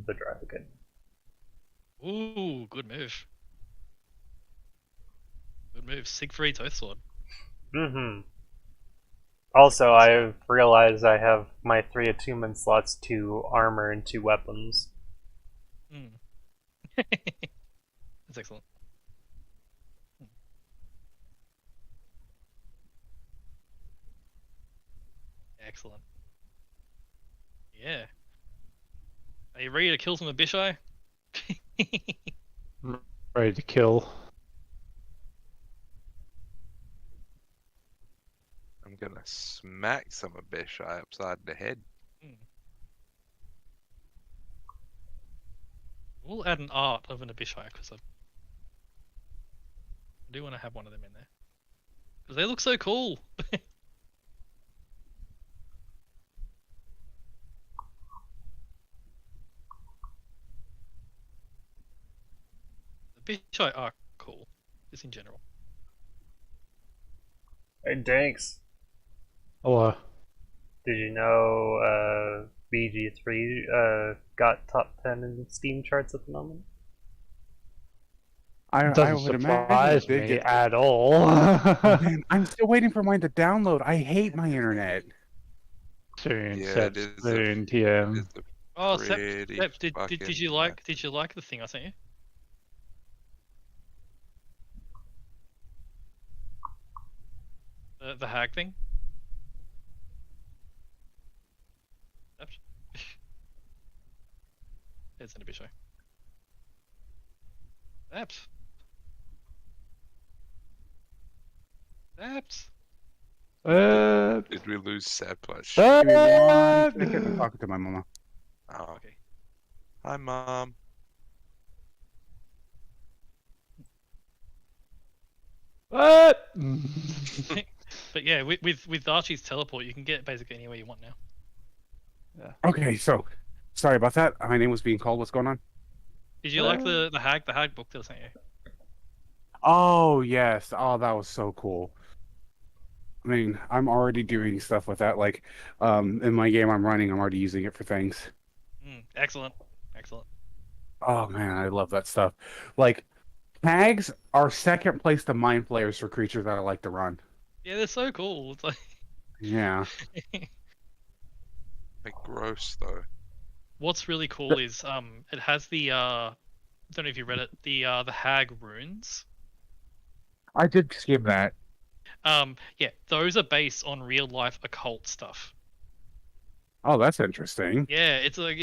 the dragon. Ooh, good move. Good move. Siegfried's Oath Sword. Mm-hmm. Also, I've realized I have my 3 attunement slots to armor and 2 weapons. That's excellent. Excellent. Yeah. Are you ready to kill some Abishai? Ready to kill. I'm gonna smack some Abishai upside the head. We'll add an art of an Abishai because I do want to have one of them in there. Because they look so cool. Abishai are cool, just in general. Hey, Danks, Hello. did you know BG3 got top 10 in Steam charts at the moment? I Doesn't would surprise imagine it me did get- at all. Man, I'm still waiting for mine to download. I hate my internet. Soon, Yeah, Seb, it is a- soon, TM. It's a Oh, Sep, pretty Sep, did fucking you like the thing I sent you? The hag thing? Sep? It's an Abishai. Saps. Saps. Did we lose Saplush? Give me 1 second. I'm talking to my mama. Oh, Okay. hi, Mom. What? But yeah, with Archie's teleport, you can get basically anywhere you want now. Okay, so sorry about that. My name was being called. What's going on? Did you like the hag book that I sent you? Oh yes. Oh, that was so cool. I mean, I'm already doing stuff with that. Like, in my game I'm running, I'm already using it for things. Excellent. Excellent. Oh man, I love that stuff. Like, tags are second place to mind players for creatures that I like to run. Yeah, they're so cool. It's like Yeah. Like, gross though. what's really cool is it has the I don't know if you read it, the hag runes. I did skim that. Yeah, those are based on real life occult stuff. Oh, that's interesting. Yeah, it's like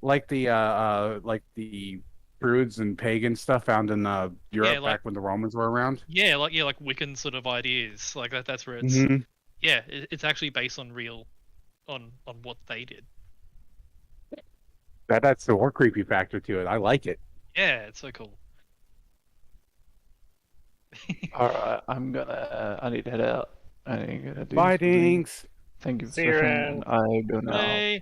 Like the druids and pagan stuff found in Europe like- back when the Romans were around. like Wiccan sort of ideas. Like that's where it's Mhm. yeah, it's actually based on real on what they did. That's the more creepy factor to it. I like it. Yeah, it's so cool. Alright, I need to head out. I ain't gonna do Bye, something. Dinks. Thank you for See you, session, Ren. and I go now. Play,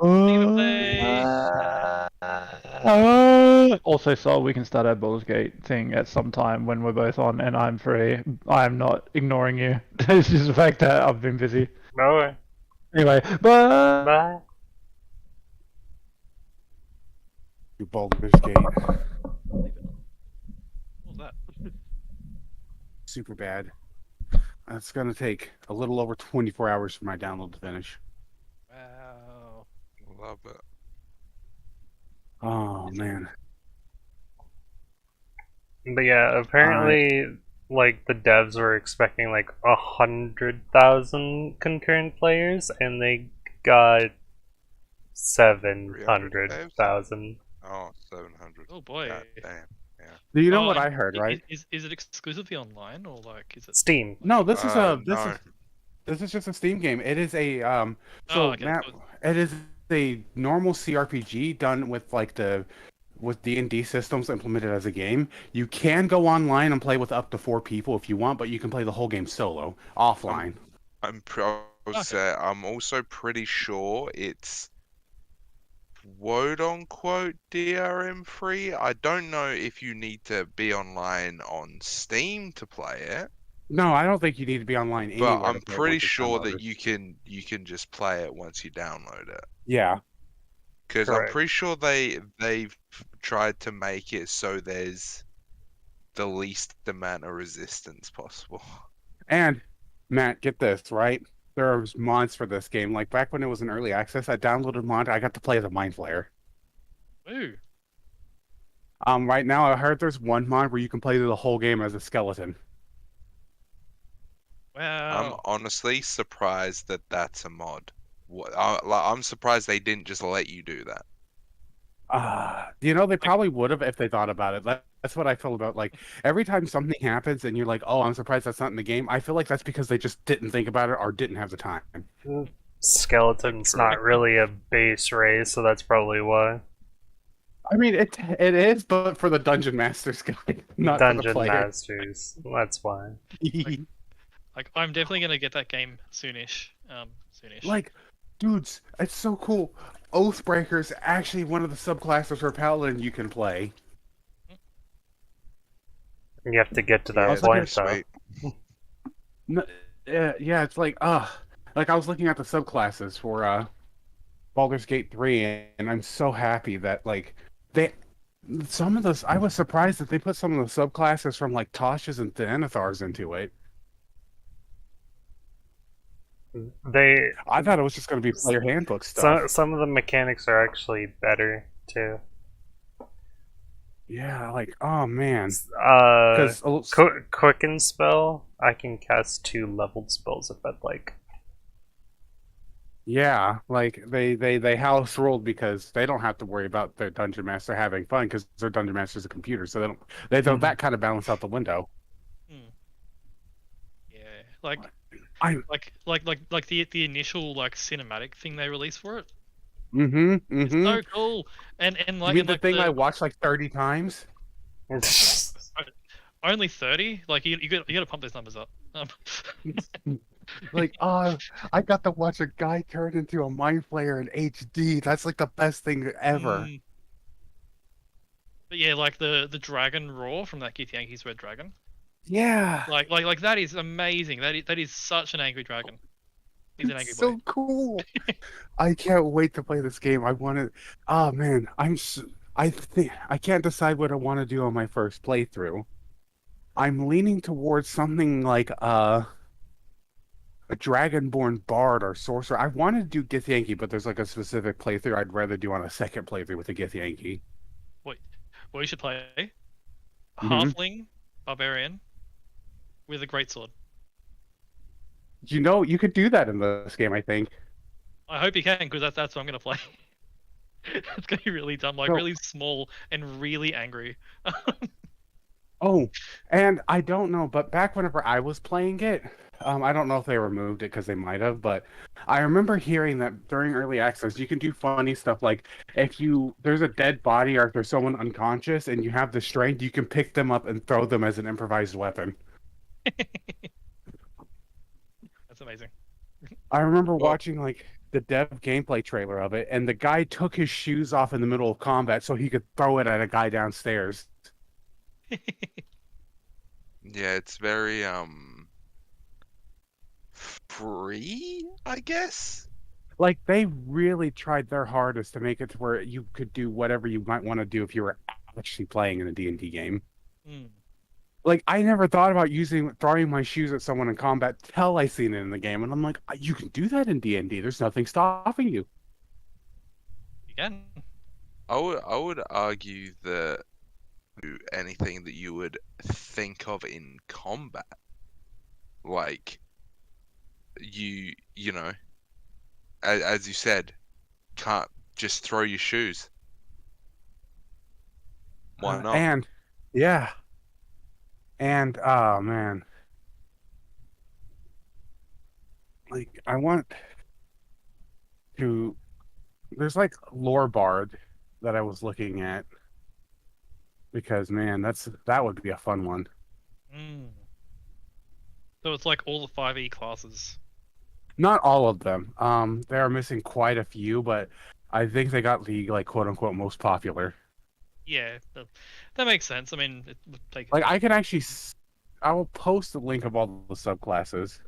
play. Also, so we can start our Baldur's Gate thing at some time when we're both on and I'm free. I'm not ignoring you. It's just the fact that I've been busy. Okay. Anyway, bye. Bye. You Baldur's Gate. What was that? Super bad. It's gonna take a little over 24 hours for my download to finish. Wow. Love it. Oh man. But yeah, apparently like the devs were expecting like 100,000 concurrent players, and they got 700,000. Oh, 700. Oh boy. God damn. Do you know Oh, what and I heard, right? Is it exclusively online or like is it? Steam. No, this is No. this is just a Steam game. It is a Oh, so okay, Matt, cool. it is a normal CRPG done with like with D&D systems implemented as a game. You can go online and play with up to 4 people if you want, but you can play the whole game solo, offline. I'm Okay. I'm also pretty sure it's quote unquote DRM free. I don't know if you need to be online on Steam to play it, No, I don't think you need to be online but anywhere I'm to play it pretty once it's sure downloaded. that you can just play it once you download it. Yeah. Because I'm Correct. pretty sure they've tried to make it so there's the least amount of resistance possible. And Matt, get this, right? There's mods for this game. Like back when it was in early access, I downloaded mod. I got to play as a Mind Flayer. Ooh. Right now I heard there's one mod where you can play the whole game as a skeleton. I'm Wow. honestly surprised that that's a mod. I'm surprised they didn't just let you do that. You know, they probably would have if they thought about it. That's what I feel about like every time something happens and you're like, oh, I'm surprised that's not in the game. I feel like that's because they just didn't think about it or didn't have the time. Skeleton's not really a base race, so that's probably why. I mean, it is, but for the dungeon masters guy, not for the Dungeon player. Masters, that's why. Like I'm definitely gonna get that game soonish. Soonish. Like, dudes, it's so cool. Oathbreaker's actually one of the subclasses for Paladin you can play. You have to get to Yeah, that it's like point, though. sweet. No, yeah, it's like like I was looking at the subclasses for Baldur's Gate 3, and I'm so happy that like some of those. I was surprised that they put some of the subclasses from like Tasha's and Thanethars into it. I thought it was just going to be player handbook stuff. Some of the mechanics are actually better too. Yeah, like oh man, Because Quicken spell, I can cast 2 leveled spells if I'd like. yeah, like they house ruled because they don't have to worry about their dungeon master having fun because their dungeon master's a computer, so they don't that kind of balance out the window. Yeah. Like I like the initial like cinematic thing they released for it. It's So cool. And like you mean and, the like, thing I watched like 30 times? only 30? Like you gotta pump those numbers up. Like, oh, I got to watch a guy turn into a Mind Flayer in HD. That's like the best thing ever. But yeah, like the dragon roar from that Githyanki's Red Dragon. Yeah. Like that is amazing. That is such an angry dragon. He's an angry It's boy. so cool. I can't wait to play this game. I want to. Oh man, I think I can't decide what I want to do on my first playthrough. I'm leaning towards something like a Dragonborn Bard or Sorcerer. I wanted to do Githyanki, but there's like a specific playthrough I'd rather do on a second playthrough with a Githyanki. Well, you should play Mhm. Halfling Barbarian with a greatsword. You know, you could do that in this game, I think. I hope you can, because that's what I'm gonna play. It's gonna be really dumb, like No. really small and really angry. Oh, and I don't know, but back whenever I was playing it, I don't know if they removed it because they might have, but I remember hearing that during early access, you can do funny stuff like if there's a dead body or if there's someone unconscious and you have the strength, you can pick them up and throw them as an improvised weapon. That's amazing. I remember Well- watching like the dev gameplay trailer of it, and the guy took his shoes off in the middle of combat so he could throw it at a guy downstairs. Yeah, it's very free, I guess. Like they really tried their hardest to make it to where you could do whatever you might want to do if you were actually playing in a D&D game. Like I never thought about throwing my shoes at someone in combat till I seen it in the game, and I'm like, you can do that in D&D. There's nothing stopping you. You can. I would argue that anything that you would think of in combat. Like, you know, as you said, can't just throw your shoes. Why not? And yeah. And oh man. Like I want to there's like Lore Bard that I was looking at. Because man, that would be a fun one. So it's like all the 5e classes. Not all of them. They are missing quite a few, but I think they got the like quote unquote most popular. Yeah, that makes sense. I mean, it would take. Like I can actually, I will post the link of all the subclasses.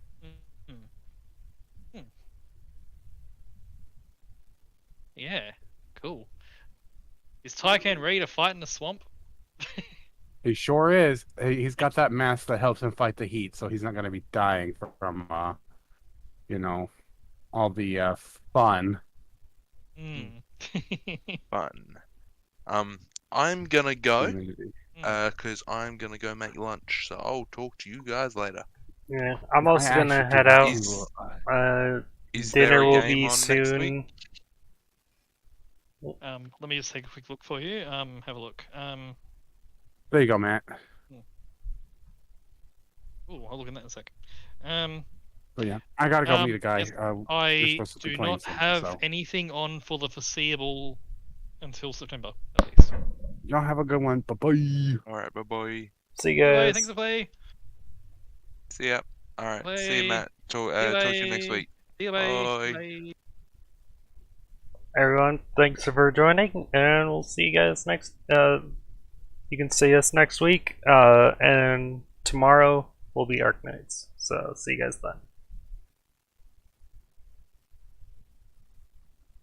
Yeah, cool. Is Tycan ready to fight in the swamp? He sure is. He's got that mask that helps him fight the heat, so he's not going to be dying from you know, all the fun. Fun. I'm gonna go, because I'm gonna go make lunch. So I'll talk to you guys later. Yeah, I'm also gonna head out. Is Dinner there a will game be on next soon. week? Let me just take a quick look for you. Have a look. There you go, Matt. Oh, I'll look at that in a sec. But yeah, I gotta go meet a guy. Yes, We're I supposed to be do playing not something, have so. anything on for the foreseeable until September, at least. Y'all have a good one. Bye bye. Alright, bye bye. See you Bye, guys. thanks for play. See ya. Alright, see you, Bye. Matt. Talk to you next Bye. week. See you, bye. Bye. Bye. Everyone, thanks for joining, and we'll see you guys next. You can see us next week, and tomorrow will be Arc Knights. So see you guys then.